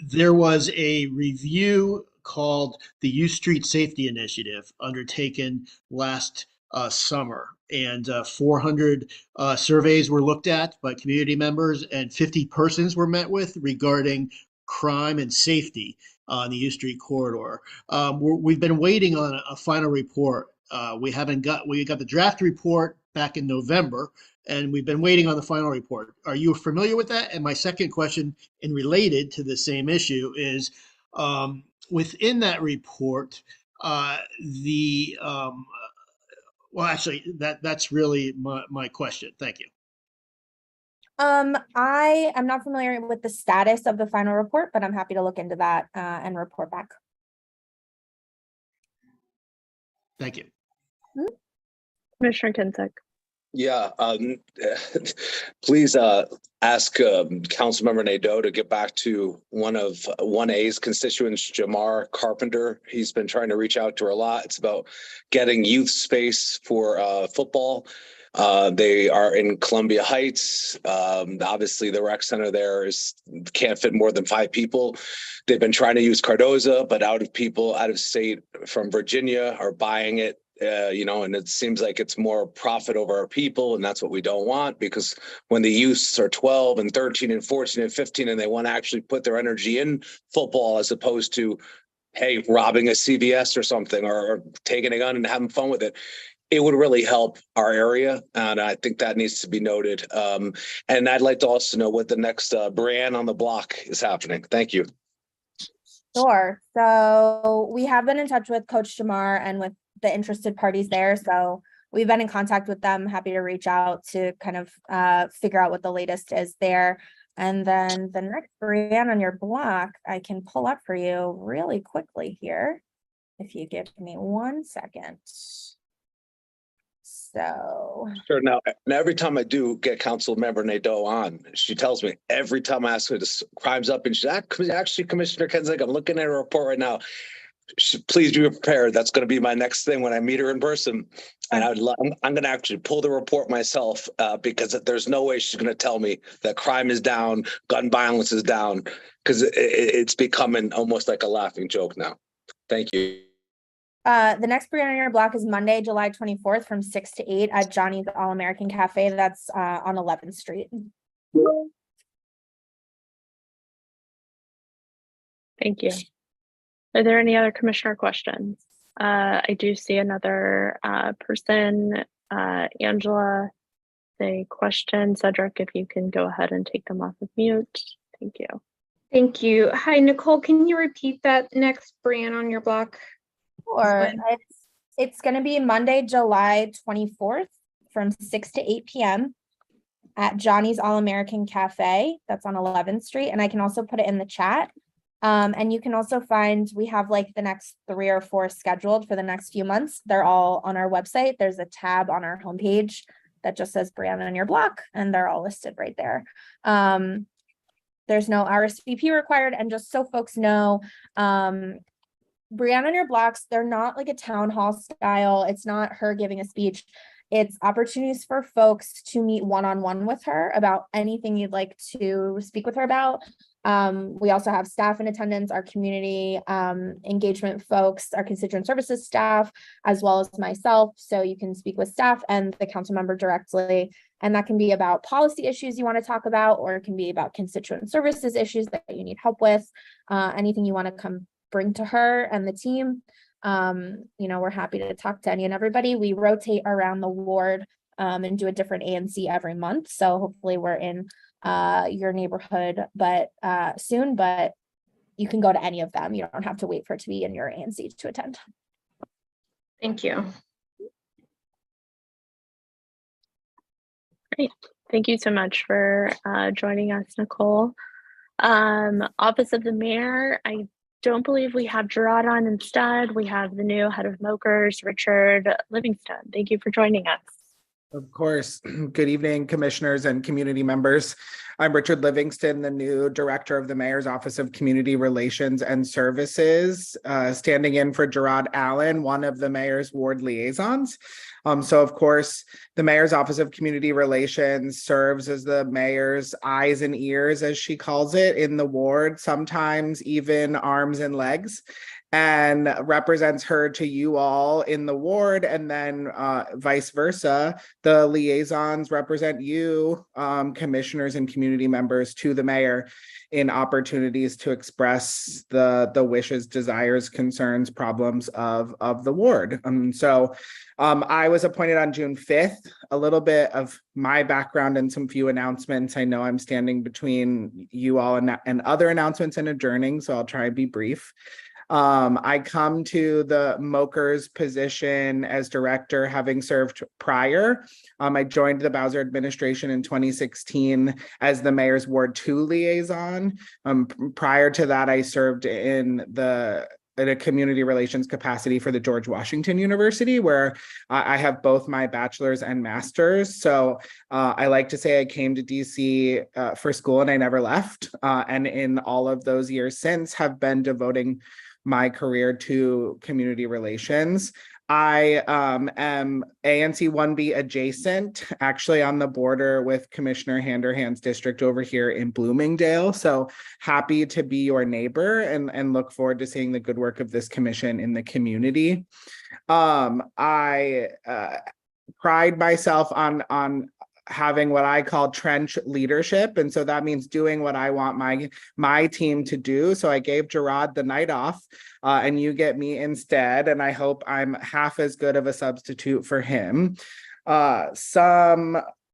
There was a review called the U Street Safety Initiative undertaken last summer, and 400 surveys were looked at by community members, and 50 persons were met with regarding crime and safety on the U Street corridor. We've been waiting on a final report. We got the draft report back in November, and we've been waiting on the final report. Are you familiar with that? And my second question, and related to the same issue, is within that report, well, actually, that's really my question. Thank you. I am not familiar with the status of the final report, but I'm happy to look into that and report back. Thank you. Commissioner Kinsick. Yeah, please ask Councilmember Nadeau to get back to one of 1A's constituents, Jamar Carpenter. He's been trying to reach out to her a lot. It's about getting youth space for football. They are in Columbia Heights. Obviously, the rec center there can't fit more than 5 people. They've been trying to use Cardoza, but out of state from Virginia are buying it. And it seems like it's more profit over our people, and that's what we don't want, because when the youths are 12 and 13 and 14 and 15 and they want to actually put their energy in football as opposed to, hey, robbing a CVS or something, or taking a gun and having fun with it, it would really help our area. And I think that needs to be noted. And I'd like to also know what the next brand on the block is happening. Thank you. Sure. So we have been in touch with Coach Jamar and with the interested parties there. So we've been in contact with them, happy to reach out to kind of figure out what the latest is there. And then the next brand on your block, I can pull up for you really quickly here, if you give me 1 second. So sure. Now every time I do get Councilmember Nadeau on, she tells me every time I ask her this crime's up, and she's actually, Commissioner Kinsick, I'm looking at her report right now. Please be prepared. That's going to be my next thing when I meet her in person. And I'm going to actually pull the report myself because there's no way she's going to tell me that crime is down, gun violence is down, because it's becoming almost like a laughing joke now. Thank you. The next brand on your block is Monday, July 24th from 6 to 8 at Johnny's All-American Cafe. That's on 11th Street. Thank you. Are there any other commissioner questions? I do see another person, Angela, a question. Cedric, if you can go ahead and take them off of mute. Thank you. Thank you. Hi, Nicole, can you repeat that next brand on your block? Sure. It's going to be Monday, July 24th from 6 to 8 p.m. at Johnny's All-American Cafe. That's on 11th Street. And I can also put it in the chat. And you can also find, we have like the next 3 or 4 scheduled for the next few months. They're all on our website. There's a tab on our homepage that just says brand on your block, and they're all listed right there. There's no RSVP required. And just so folks know, brand on your blocks, they're not like a town hall style. It's not her giving a speech. It's opportunities for folks to meet one-on-one with her about anything you'd like to speak with her about. We also have staff in attendance, our community engagement folks, our constituent services staff, as well as myself. So you can speak with staff and the council member directly. And that can be about policy issues you want to talk about, or it can be about constituent services issues that you need help with, anything you want to come bring to her and the team. We're happy to talk to any and everybody. We rotate around the ward and do a different ANC every month. So hopefully we're in your neighborhood soon, but you can go to any of them. You don't have to wait for it to be in your ANC to attend. Thank you. Great. Thank you so much for joining us, Nicole. Office of the Mayor, I don't believe we have Gerard on. Instead, we have the new head of MOKers, Richard Livingston. Thank you for joining us. Of course. Good evening, commissioners and community members. I'm Richard Livingston, the new director of the Mayor's Office of Community Relations and Services, standing in for Gerard Allen, one of the mayor's ward liaisons. So of course, the Mayor's Office of Community Relations serves as the mayor's eyes and ears, as she calls it, in the ward, sometimes even arms and legs, and represents her to you all in the ward, and then vice versa. The liaisons represent you, commissioners and community members, to the mayor in opportunities to express the wishes, desires, concerns, problems of the ward. I was appointed on June 5th. A little bit of my background and some few announcements. I know I'm standing between you all and other announcements and adjourning, so I'll try and be brief. I come to the MOKers position as director, having served prior. I joined the Bowser administration in 2016 as the mayor's Ward 2 liaison. Prior to that, I served in a community relations capacity for the George Washington University, where I have both my bachelor's and master's. So I like to say I came to DC for school and I never left. And in all of those years since, have been devoting my career to community relations. I am ANC 1B adjacent, actually on the border with Commissioner Handerhan's district over here in Bloomingdale. So happy to be your neighbor and look forward to seeing the good work of this commission in the community. I pride myself on having what I call trench leadership. And so that means doing what I want my team to do. So I gave Gerard the night off and you get me instead. And I hope I'm half as good of a substitute for him. And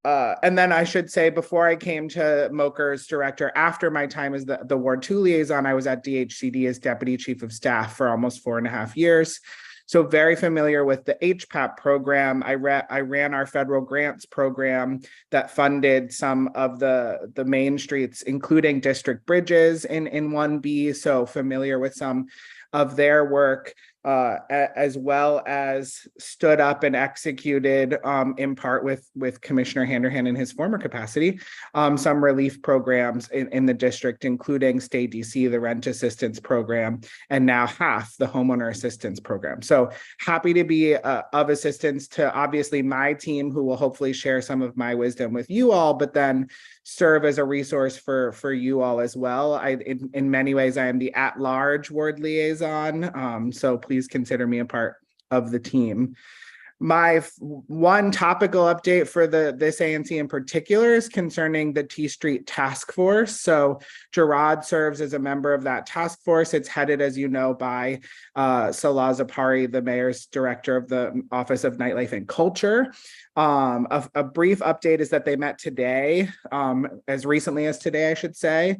then I should say, before I came to MOKers director, after my time as the Ward 2 liaison, I was at DHCD as deputy chief of staff for almost 4.5 years. So very familiar with the HPAP program. I ran our federal grants program that funded some of the main streets, including district bridges in 1B. So familiar with some of their work, as well as stood up and executed in part with Commissioner Handerhan in his former capacity, some relief programs in the district, including Stay DC, the rent assistance program, and now HAF, the homeowner assistance program. So happy to be of assistance to obviously my team, who will hopefully share some of my wisdom with you all, but then serve as a resource for you all as well. In many ways, I am the at-large ward liaison, so please consider me a part of the team. My one topical update for this ANC in particular is concerning the T Street Task Force. So Gerard serves as a member of that task force. It's headed, as you know, by Salah Zafari, the mayor's director of the Office of Nightlife and Culture. A brief update is that they met today, as recently as today, I should say.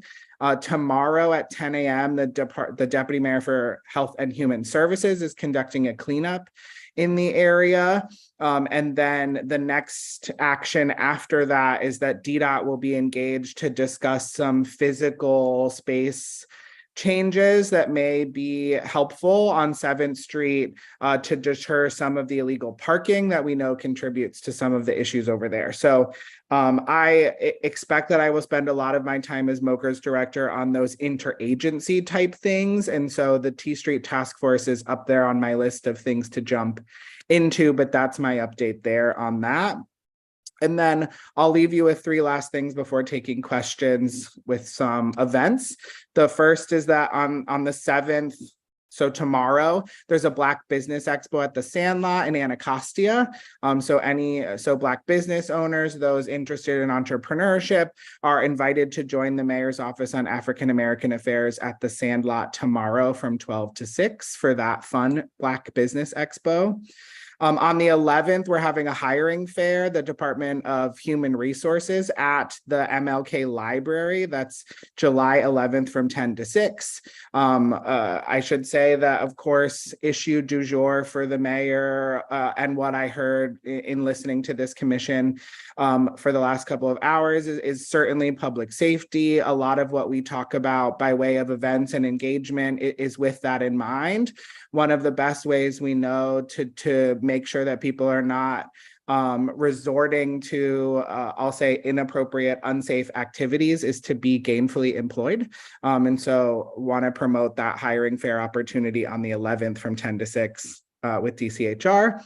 Tomorrow at 10 a.m., the Deputy Mayor for Health and Human Services is conducting a cleanup in the area. And then the next action after that is that DDOT will be engaged to discuss some physical space changes that may be helpful on 7th Street to deter some of the illegal parking that we know contributes to some of the issues over there. So I expect that I will spend a lot of my time as MOKers director on those interagency type things. And so the T Street Task Force is up there on my list of things to jump into, but that's my update there on that. And then I'll leave you with 3 last things before taking questions with some events. The first is that on the 7th, So tomorrow there's a Black Business Expo at the Sandlot in Anacostia. So Black business owners, those interested in entrepreneurship, are invited to join the mayor's office on African American affairs at the Sandlot tomorrow from 12 to 6 for that fun Black Business Expo. On the 11th, we're having a hiring fair, the Department of Human Resources at the MLK Library. That's July 11th from 10 to 6. I should say that, of course, issue du jour for the mayor and what I heard in listening to this commission for the last couple of hours is certainly public safety. A lot of what we talk about by way of events and engagement is with that in mind. One of the best ways we know to make sure that people are not resorting to, I'll say, inappropriate, unsafe activities is to be gainfully employed. And so want to promote that hiring fair opportunity on the 11th from 10 to 6 with DCHR.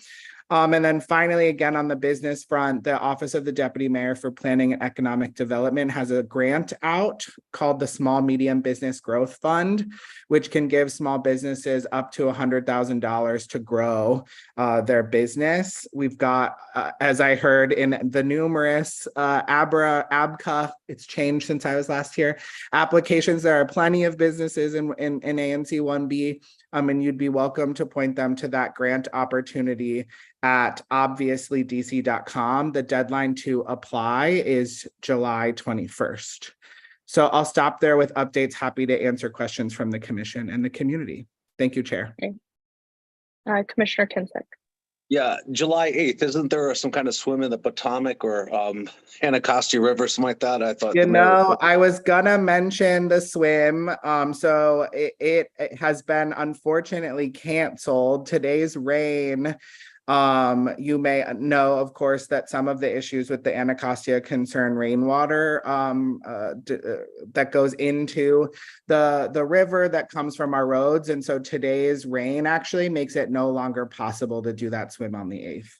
And then finally, again, on the business front, the Office of the Deputy Mayor for Planning and Economic Development has a grant out called the Small Medium Business Growth Fund, which can give small businesses up to $100,000 to grow their business. We've got, as I heard in the numerous ABCA, it's changed since I was last here, applications. There are plenty of businesses in ANC 1B, and you'd be welcome to point them to that grant opportunity at obviouslydc.com. The deadline to apply is July 21st. So I'll stop there with updates. Happy to answer questions from the commission and the community. Thank you, Chair. Okay. Commissioner Kinsick. Yeah, July 8th, isn't there some kind of swim in the Potomac or Anacostia River, something like that? I thought. I was gonna mention the swim. So it has been unfortunately canceled. Today's rain. You may know, of course, that some of the issues with the Anacostia concern rainwater that goes into the river that comes from our roads. And so today's rain actually makes it no longer possible to do that swim on the 8th.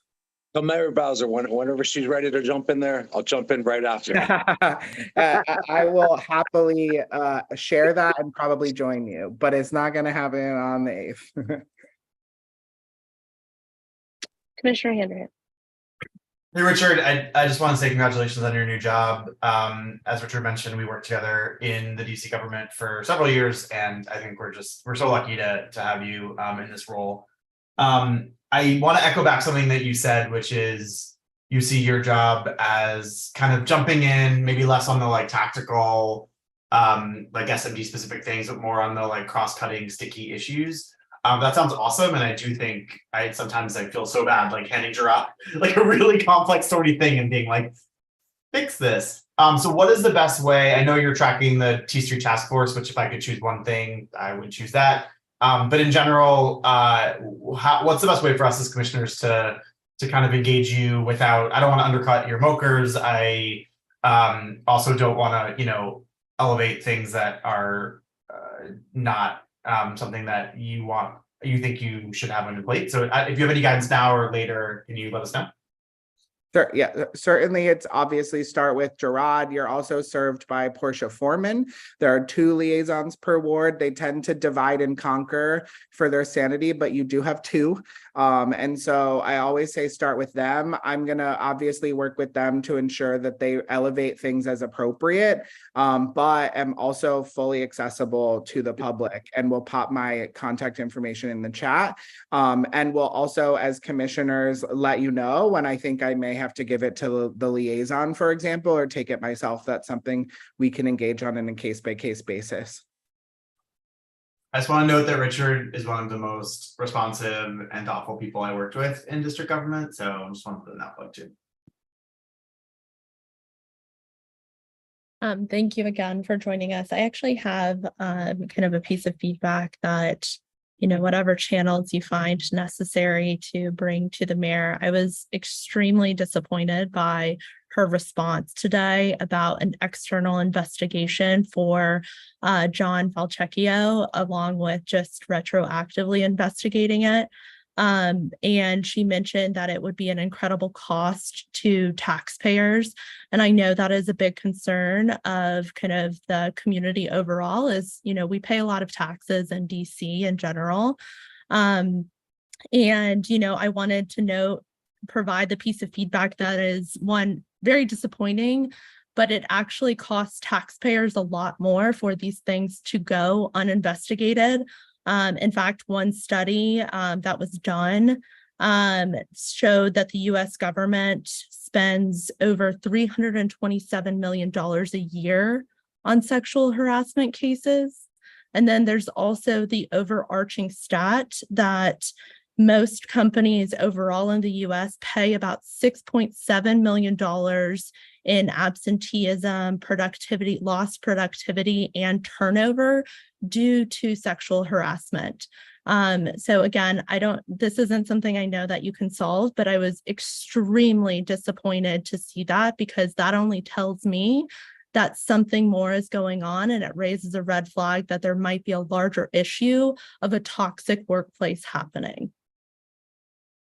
So Mayor Bowser, whenever she's ready to jump in there, I'll jump in right after. I will happily share that and probably join you, but it's not going to happen on the 8th. Commissioner Handerhan. Hey, Richard, I just want to say congratulations on your new job. As Richard mentioned, we worked together in the DC government for several years, and I think we're so lucky to have you in this role. I want to echo back something that you said, which is you see your job as kind of jumping in, maybe less on the like tactical, like SMD specific things, but more on the like cross-cutting sticky issues. That sounds awesome, and I do think sometimes I feel so bad like handing Gerard like a really complex thorny thing and being like, fix this. So what is the best way? I know you're tracking the T Street Task Force, which if I could choose one thing, I would choose that. But in general, what's the best way for us as commissioners to kind of engage you without? I don't want to undercut your mokers. I also don't want to elevate things that are not something that you think you should have on your plate. So if you have any guidance now or later, can you let us know? Sure. Yeah, certainly. It's obviously start with Gerard. You're also served by Portia Foreman. There are 2 liaisons per ward. They tend to divide and conquer for their sanity, but you do have 2. And so I always say start with them. I'm going to obviously work with them to ensure that they elevate things as appropriate, but am also fully accessible to the public, and will pop my contact information in the chat. And we'll also, as commissioners, let you know when I think I may have to give it to the liaison, for example, or take it myself. That's something we can engage on in a case-by-case basis. I just want to note that Richard is one of the most responsive and thoughtful people I worked with in district government. So I just want to put in that plug too. Thank you again for joining us. I actually have kind of a piece of feedback that, whatever channels you find necessary to bring to the mayor. I was extremely disappointed by her response today about an external investigation for John Falchecchio, along with just retroactively investigating it. And she mentioned that it would be an incredible cost to taxpayers. And I know that is a big concern of kind of the community overall is, we pay a lot of taxes in DC in general. And, I wanted to provide the piece of feedback that is one, very disappointing, but it actually costs taxpayers a lot more for these things to go uninvestigated. In fact, one study that was done showed that the US government spends over $327 million a year on sexual harassment cases. And then there's also the overarching stat that most companies overall in the US pay about $6.7 million in absenteeism, lost productivity, and turnover due to sexual harassment. So again, this isn't something I know that you can solve, but I was extremely disappointed to see that because that only tells me that something more is going on, and it raises a red flag that there might be a larger issue of a toxic workplace happening.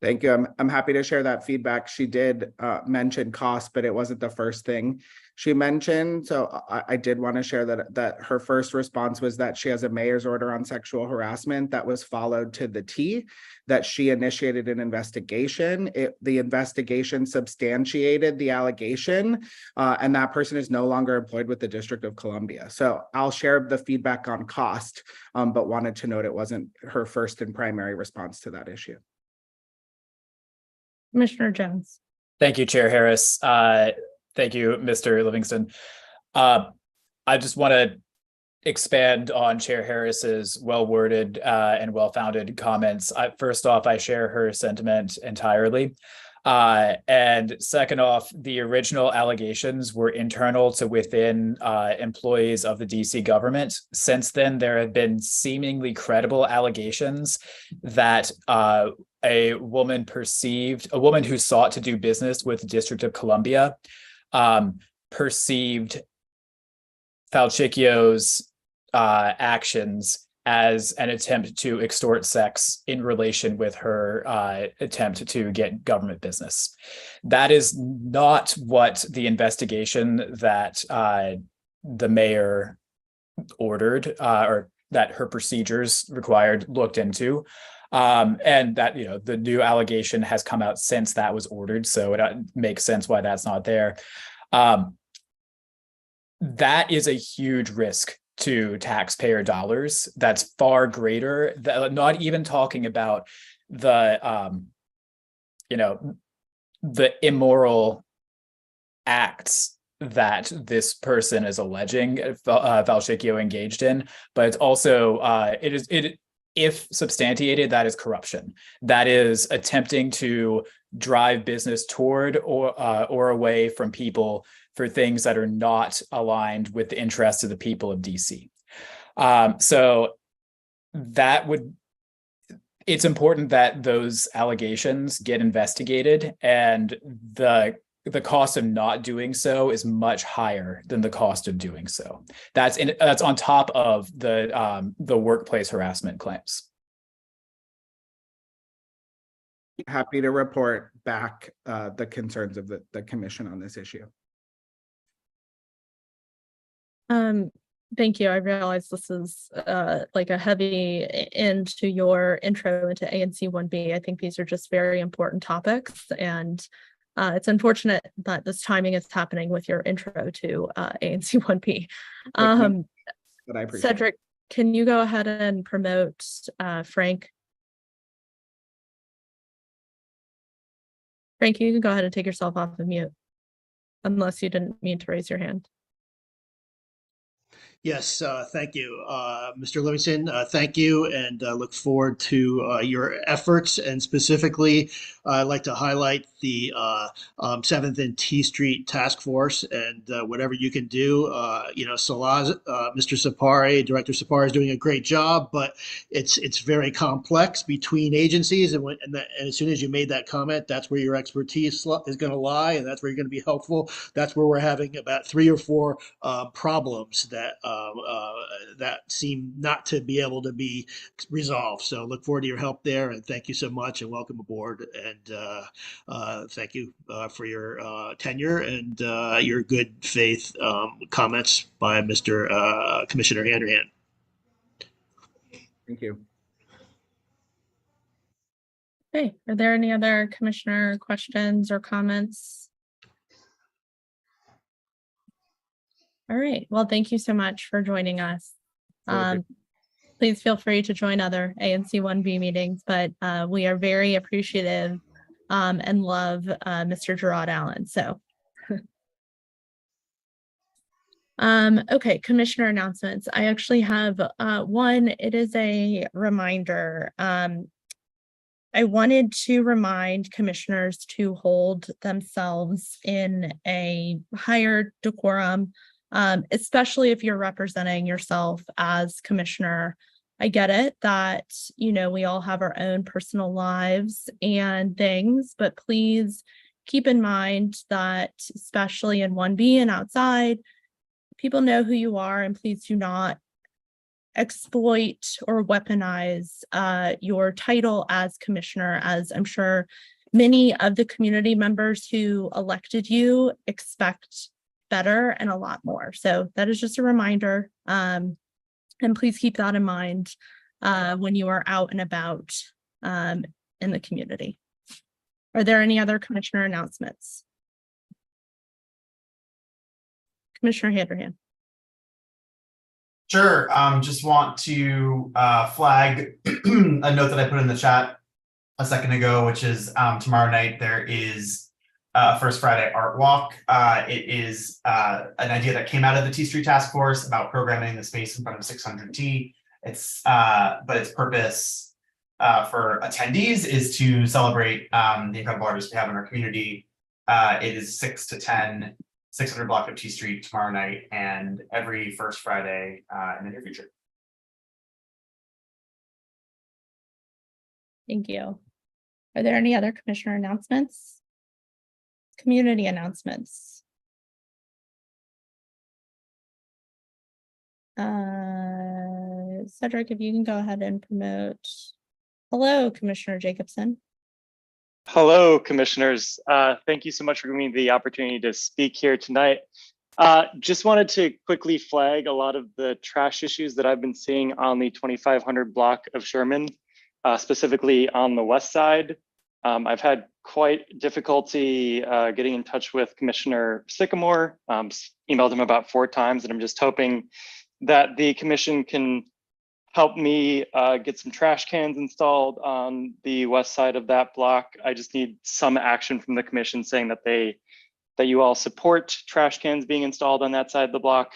Thank you. I'm happy to share that feedback. She did mention cost, but it wasn't the first thing she mentioned. So I did want to share that her first response was that she has a mayor's order on sexual harassment that was followed to the T, that she initiated an investigation. The investigation substantiated the allegation, and that person is no longer employed with the District of Columbia. So I'll share the feedback on cost, but wanted to note it wasn't her first and primary response to that issue. Commissioner Jones. Thank you, Chair Harris. Thank you, Mr. Livingston. I just want to expand on Chair Harris's well-worded and well-founded comments. First off, I share her sentiment entirely. And second off, the original allegations were internal to within employees of the DC government. Since then, there have been seemingly credible allegations that a woman who sought to do business with the District of Columbia perceived Falchicchio's actions as an attempt to extort sex in relation with her attempt to get government business. That is not what the investigation that the mayor ordered or that her procedures required looked into. And that, the new allegation has come out since that was ordered. So it makes sense why that's not there. That is a huge risk to taxpayer dollars. That's far greater, not even talking about the, the immoral acts that this person is alleging Falchicchio engaged in, but it's also, if substantiated, that is corruption. That is attempting to drive business toward or away from people for things that are not aligned with the interests of the people of DC. So it's important that those allegations get investigated, and the cost of not doing so is much higher than the cost of doing so. That's on top of the workplace harassment claims. Happy to report back the concerns of the commission on this issue. Thank you. I realize this is like a heavy into your intro into ANC 1B. I think these are just very important topics, and it's unfortunate that this timing is happening with your intro to ANC 1B. But I appreciate Cedric, can you go ahead and promote Frank? Frank, you can go ahead and take yourself off of mute, unless you didn't mean to raise your hand. Yes, thank you, Mr. Livingston. Thank you, and look forward to your efforts. And specifically, I'd like to highlight the 7th and T Street Task Force, and whatever you can do. Mr. Sapari, Director Sapari, is doing a great job, but it's very complex between agencies. And as soon as you made that comment, that's where your expertise is going to lie, and that's where you're going to be helpful. That's where we're having about 3 or 4 problems that that seem not to be able to be resolved. So look forward to your help there, and thank you so much, and welcome aboard. And thank you for your tenure and your good faith comments by Mr. Commissioner Handerhan. Thank you. Okay, are there any other commissioner questions or comments? All right, well, thank you so much for joining us. Please feel free to join other ANC 1B meetings, but we are very appreciative and love Mr. Gerard Allen. So, okay, commissioner announcements. I actually have one. It is a reminder. I wanted to remind commissioners to hold themselves in a higher decorum, especially if you're representing yourself as commissioner. I get it that, you know, we all have our own personal lives and things, but please keep in mind that, especially in 1B and outside, people know who you are, and please do not exploit or weaponize your title as commissioner, as I'm sure many of the community members who elected you expect better and a lot more. So that is just a reminder. And please keep that in mind when you are out and about in the community. Are there any other commissioner announcements? Commissioner Handerhan. Sure. Just want to flag a note that I put in the chat a second ago, which is tomorrow night there is First Friday Art Walk. It is an idea that came out of the T Street Task Force about programming the space in front of 600T. It's but its purpose for attendees is to celebrate the incredible artists we have in our community. It is 6 to 10. 600 block of T Street tomorrow night and every first Friday in the near future. Thank you. Are there any other commissioner announcements? Community announcements. Cedric, if you can go ahead and promote. Hello, Commissioner Jacobson. Hello, commissioners. Thank you so much for giving me the opportunity to speak here tonight. Just wanted to quickly flag a lot of the trash issues that I've been seeing on the 2500 block of Sherman, specifically on the west side. I've had quite difficulty getting in touch with Commissioner Sycamore, emailed him about 4 times, and I'm just hoping that the commission can help me get some trash cans installed on the west side of that block. I just need some action from the commission saying that you all support trash cans being installed on that side of the block.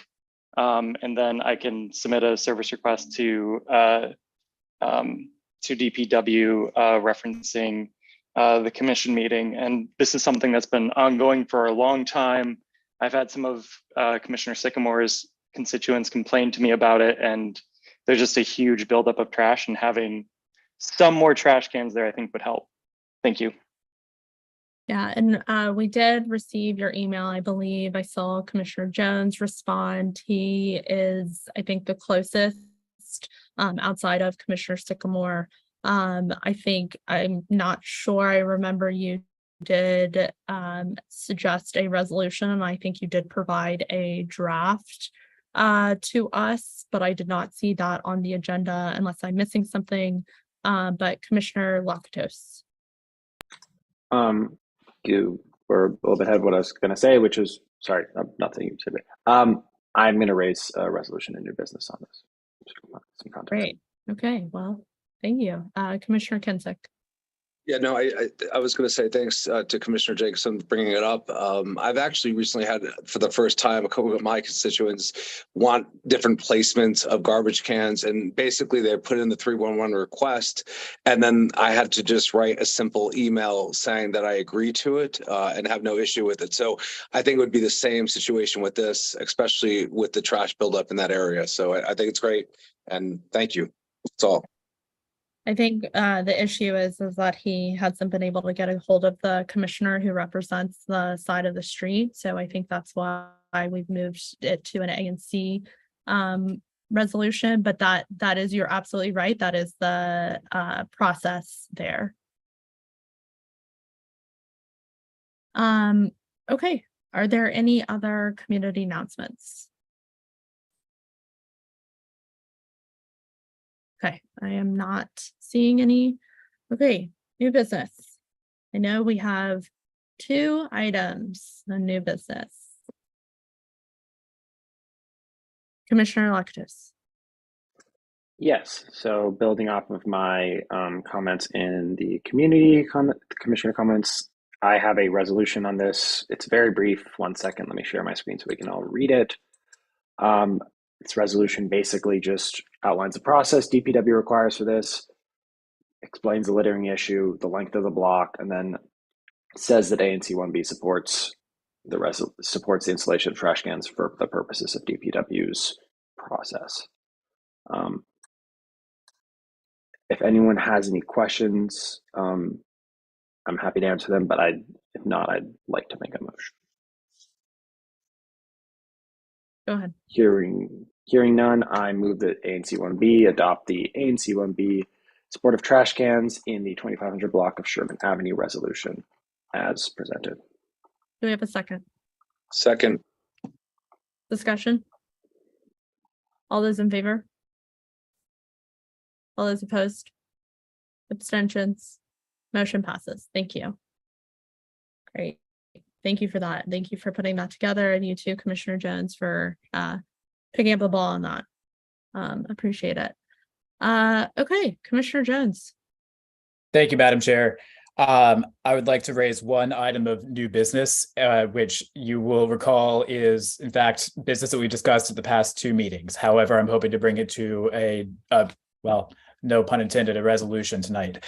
And then I can submit a service request to DPW referencing the commission meeting. And this is something that's been ongoing for a long time. I've had some of Commissioner Sycamore's constituents complain to me about it, and there's just a huge buildup of trash, and having some more trash cans there, I think, would help. Thank you. Yeah, and we did receive your email. I believe I saw Commissioner Jones respond. He is, I think, the closest outside of Commissioner Sycamore. I think, I'm not sure, I remember you did suggest a resolution, and I think you did provide a draft to us, but I did not see that on the agenda unless I'm missing something. But Commissioner Lakatos. You were a little bit ahead of what I was going to say, which is, sorry, not saying you said it. I'm going to raise a resolution in new business on this. Some context. Great. Okay, well, thank you. Commissioner Kensick. Yeah, no, I was going to say thanks to Commissioner Jacobson for bringing it up. I've actually recently had, for the first time, a couple of my constituents want different placements of garbage cans, and basically they put in the 311 request, and then I had to just write a simple email saying that I agree to it and have no issue with it. So I think it would be the same situation with this, especially with the trash buildup in that area. So I think it's great, and thank you. That's all. I think the issue is that he hasn't been able to get a hold of the commissioner who represents the side of the street. So I think that's why we've moved it to an ANC resolution, but that is, you're absolutely right. That is the process there. Okay, are there any other community announcements? Okay, I am not seeing any. Okay, new business. I know we have 2 items on new business. Commissioner Electus. Yes, so building off of my comments in the commissioner comments, I have a resolution on this. It's very brief. 1 second, let me share my screen so we can all read it. This resolution basically just outlines the process DPW requires for this, explains the littering issue, the length of the block, and then says that ANC 1B supports the installation of trash cans for the purposes of DPW's process. If anyone has any questions, I'm happy to answer them, but if not, I'd like to make a motion. Go ahead. Hearing none, I move that ANC 1B adopt the ANC 1B support of trash cans in the 2500 block of Sherman Avenue resolution as presented. Do we have a second? Second. Discussion? All those in favor? All those opposed? Abstentions? Motion passes. Thank you. Great. Thank you for that. Thank you for putting that together, and you too, Commissioner Jones, for picking up the ball on that. Appreciate it. Okay, Commissioner Jones. Thank you, Madam Chair. I would like to raise one item of new business, which you will recall is, in fact, business that we discussed at the past 2 meetings. However, I'm hoping to bring it to well, no pun intended, a resolution tonight.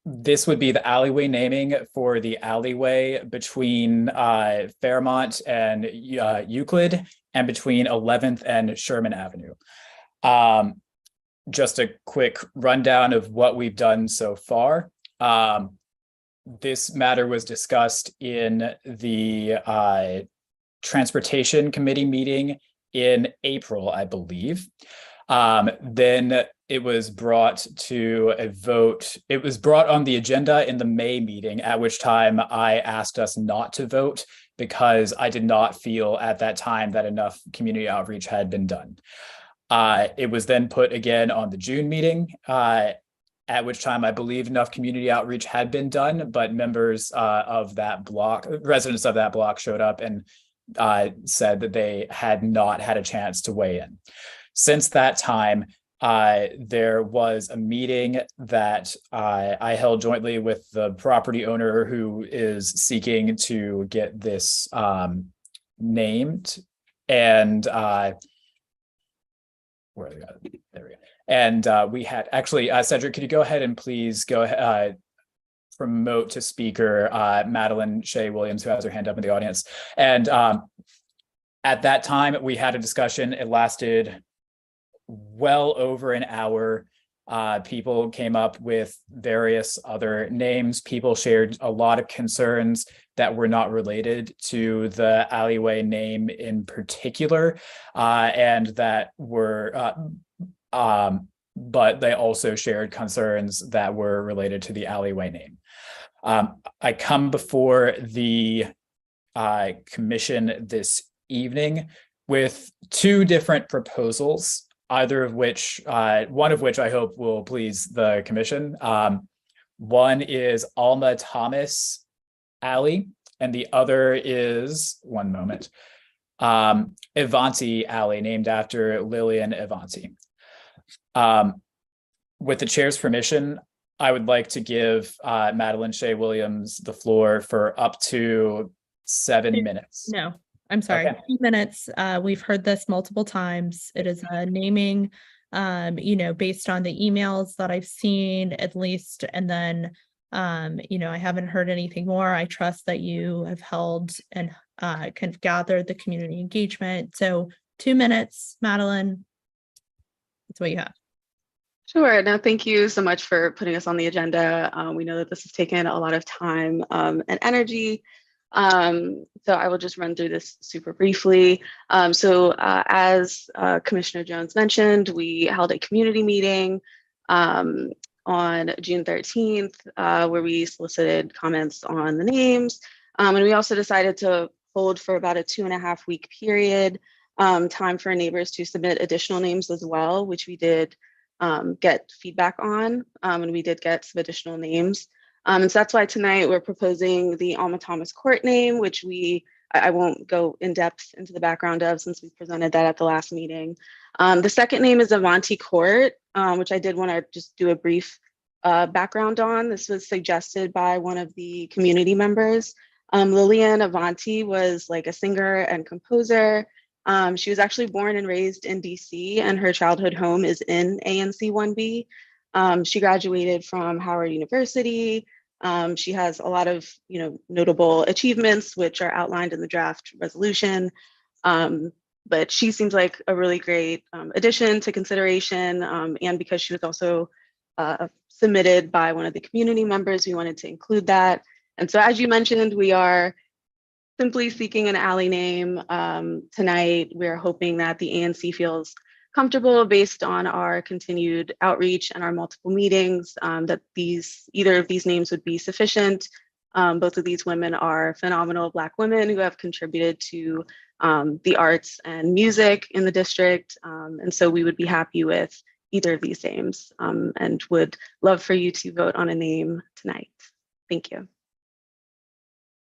This would be the alleyway naming for the alleyway between Fairmont and Euclid, and between 11th and Sherman Avenue. Just a quick rundown of what we've done so far. This matter was discussed in the Transportation Committee meeting in April, I believe. Then it was brought to a vote. It was brought on the agenda in the May meeting, at which time I asked us not to vote because I did not feel at that time that enough community outreach had been done. It was then put again on the June meeting, at which time I believe enough community outreach had been done, but members of that block, residents of that block, showed up and said that they had not had a chance to weigh in. Since that time, there was a meeting that I held jointly with the property owner who is seeking to get this named, and where are they? There we go. And we had actually, Cedric, could you go ahead and please go ahead, promote to speaker Madeline Shea Williams, who has her hand up in the audience. And at that time, we had a discussion. It lasted well over an hour. People came up with various other names. People shared a lot of concerns that were not related to the alleyway name in particular, and that were, but they also shared concerns that were related to the alleyway name. I come before the commission this evening with 2 different proposals, either of which, one of which I hope will please the commission. One is Alma Thomas Alley, and the other is, one moment, Evanti Alley, named after Lillian Evanti. With the chair's permission, I would like to give Madeline Shea Williams the floor for up to 7 minutes. No, I'm sorry, Okay. 2 minutes. We've heard this multiple times. It is a naming, based on the emails that I've seen at least, and then, I haven't heard anything more. I trust that you have held and kind of gathered the community engagement. So 2 minutes, Madeline, that's what you have. Sure. No, thank you so much for putting us on the agenda. We know that this has taken a lot of time and energy. So I will just run through this super briefly. As Commissioner Jones mentioned, we held a community meeting on June 13th, where we solicited comments on the names. And we also decided to hold for about a 2.5 week period, time for neighbors to submit additional names as well, which we did get feedback on, and we did get some additional names. And so that's why tonight we're proposing the Alma Thomas Court name, which I won't go in depth into the background of since we presented that at the last meeting. The second name is Avanti Court, which I did want to just do a brief background on. This was suggested by one of the community members. Lillian Avanti was like a singer and composer. She was actually born and raised in DC, and her childhood home is in ANC 1B. She graduated from Howard University. She has a lot of notable achievements, which are outlined in the draft resolution. But she seems like a really great addition to consideration. And because she was also submitted by one of the community members, we wanted to include that. And so as you mentioned, we are simply seeking an alley name tonight. We're hoping that the ANC feels comfortable based on our continued outreach and our multiple meetings, that either of these names would be sufficient. Both of these women are phenomenal Black women who have contributed to the arts and music in the district. And so we would be happy with either of these names, and would love for you to vote on a name tonight. Thank you.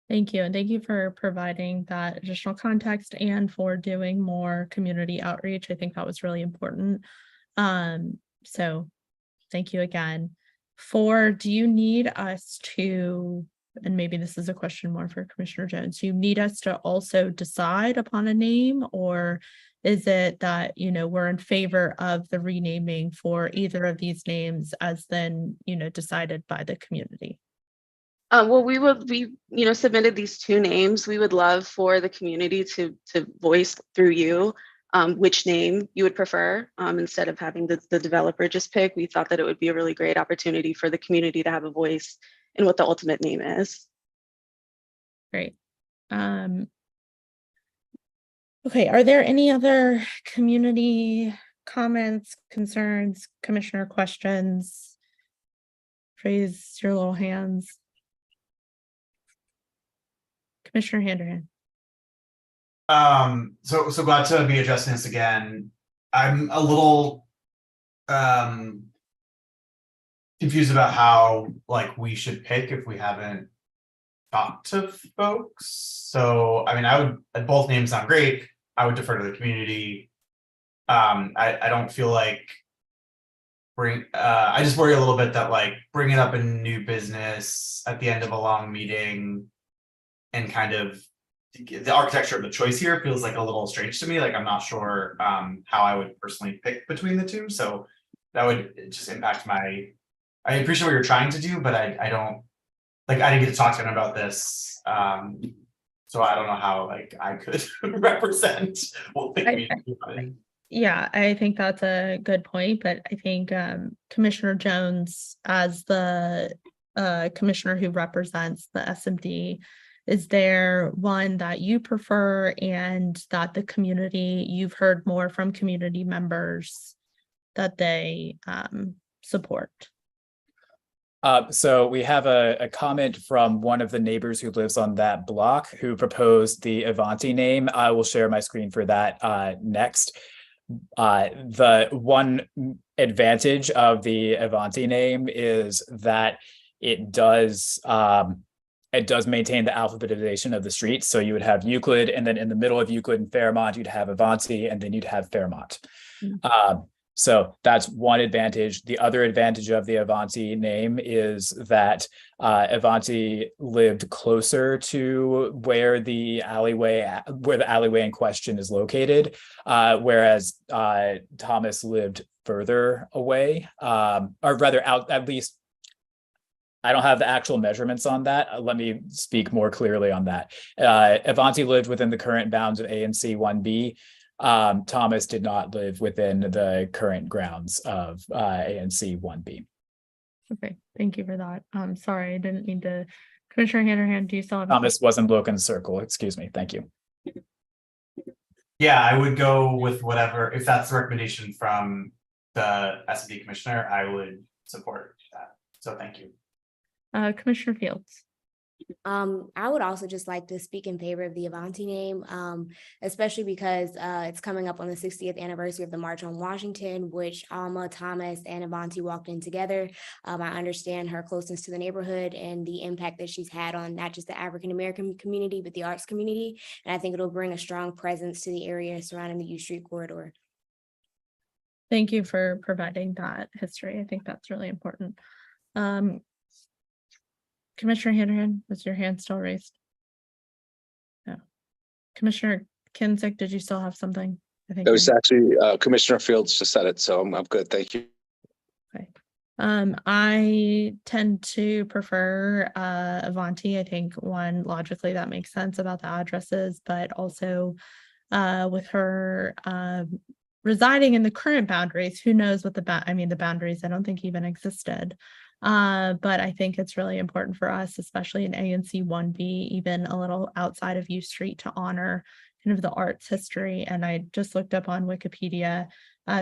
Thank you. And thank you for providing that additional context and for doing more community outreach. I think that was really important. So thank you again. Do you need us to, and maybe this is a question more for Commissioner Jones, do you need us to also decide upon a name, or is it that, we're in favor of the renaming for either of these names as then, decided by the community? Well, we submitted these two names. We would love for the community to voice through you which name you would prefer, instead of having the developer just pick. We thought that it would be a really great opportunity for the community to have a voice in what the ultimate name is. Great. Okay, are there any other community comments, concerns, commissioner questions? Raise your little hands. Commissioner Handerhan. So glad to be addressing this again. I'm a little confused about how we should pick if we haven't talked to folks. So I mean, both names sound great. I would defer to the community. I don't feel like I just worry a little bit that bringing up a new business at the end of a long meeting and kind of the architecture of the choice here feels like a little strange to me. I'm not sure how I would personally pick between the two. So that would just impact I appreciate what you're trying to do, but I don't I didn't get to talk to him about this. So I don't know how I could represent what the community wanted. Yeah, I think that's a good point, but I think Commissioner Jones, as the commissioner who represents the SMD, is there one that you prefer and that the community, you've heard more from community members that they support? So we have a comment from one of the neighbors who lives on that block who proposed the Avanti name. I will share my screen for that next. The one advantage of the Avanti name is that it does maintain the alphabetization of the streets. So you would have Euclid, and then in the middle of Euclid and Fairmont, you'd have Avanti, and then you'd have Fairmont. So that's one advantage. The other advantage of the Avanti name is that Avanti lived closer to where the alleyway in question is located, whereas Thomas lived further away, or rather out, at least I don't have the actual measurements on that. Let me speak more clearly on that. Avanti lived within the current bounds of ANC 1B. Thomas did not live within the current grounds of ANC 1B. Okay, thank you for that. Sorry, I didn't mean to Commissioner Handerhan, do you still have? Thomas wasn't broken circle. Excuse me. Thank you. Yeah, I would go with whatever, if that's the recommendation from the S&D commissioner, I would support that. So thank you. Commissioner Fields. I would also just like to speak in favor of the Avanti name, especially because it's coming up on the 60th anniversary of the March on Washington, which Alma, Thomas, and Avanti walked in together. I understand her closeness to the neighborhood and the impact that she's had on not just the African-American community, but the arts community. And I think it'll bring a strong presence to the area surrounding the U Street corridor. Thank you for providing that history. I think that's really important. Commissioner Handerhan, was your hand still raised? No. Commissioner Kinsick, did you still have something? I think It was actually Commissioner Fields just said it, so I'm good. Thank you. Okay. I tend to prefer Avanti. I think one, logically that makes sense about the addresses, but also with her residing in the current boundaries, who knows what the boundaries I don't think even existed. But I think it's really important for us, especially in ANC 1B, even a little outside of U Street, to honor kind of the arts history. And I just looked up on Wikipedia.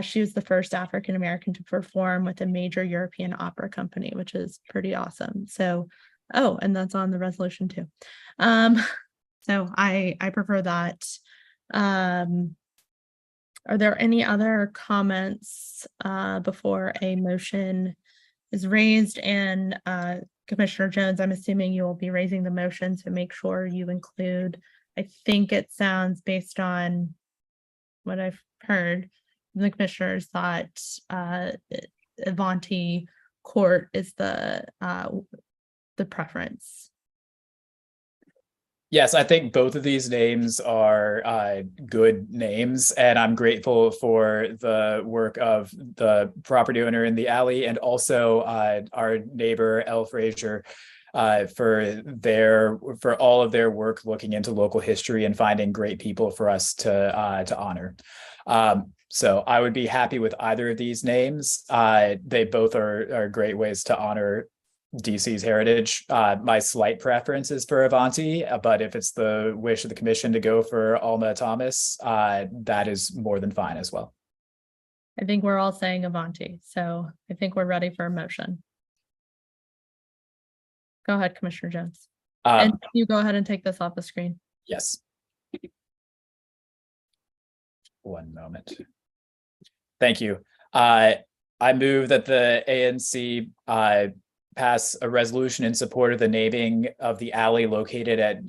She was the first African-American to perform with a major European opera company, which is pretty awesome. So, oh, and that's on the resolution too. So I prefer that. Are there any other comments before a motion is raised? And Commissioner Jones, I'm assuming you will be raising the motion to make sure you include, I think it sounds based on what I've heard from the commissioners that Avanti Court is the preference. Yes, I think both of these names are good names, and I'm grateful for the work of the property owner in the alley and also our neighbor Elle Frazier for all of their work looking into local history and finding great people for us to honor. So I would be happy with either of these names. They both are great ways to honor DC's heritage. My slight preference is for Avanti, but if it's the wish of the commission to go for Alma Thomas, that is more than fine as well. I think we're all saying Avanti, so I think we're ready for a motion. Go ahead, Commissioner Jones. And you go ahead and take this off the screen. Yes. One moment. Thank you. I move that the ANC pass a resolution in support of the naming of the alley located at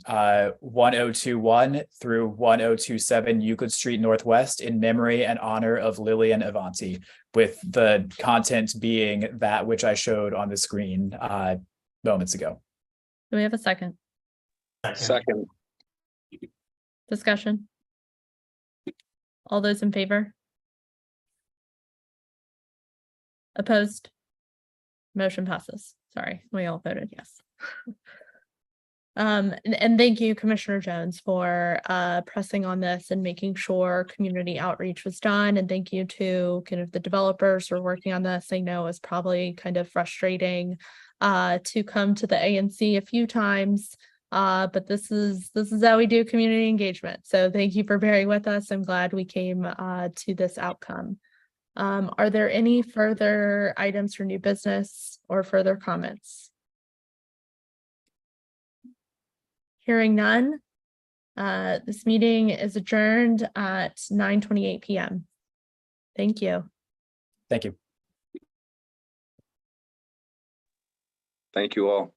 1021 through 1027 Euclid Street Northwest in memory and honor of Lillian Avanti, with the content being that which I showed on the screen moments ago. Do we have a second? Second. Discussion? All those in favor? Opposed? Motion passes. Sorry, we all voted yes. And thank you, Commissioner Jones, for pressing on this and making sure community outreach was done. And thank you to kind of the developers who are working on this. I know it's probably kind of frustrating to come to the ANC a few times, but this is how we do community engagement. So thank you for bearing with us. I'm glad we came to this outcome. Are there any further items for new business or further comments? Hearing none, this meeting is adjourned at 9:28 p.m. Thank you. Thank you. Thank you all.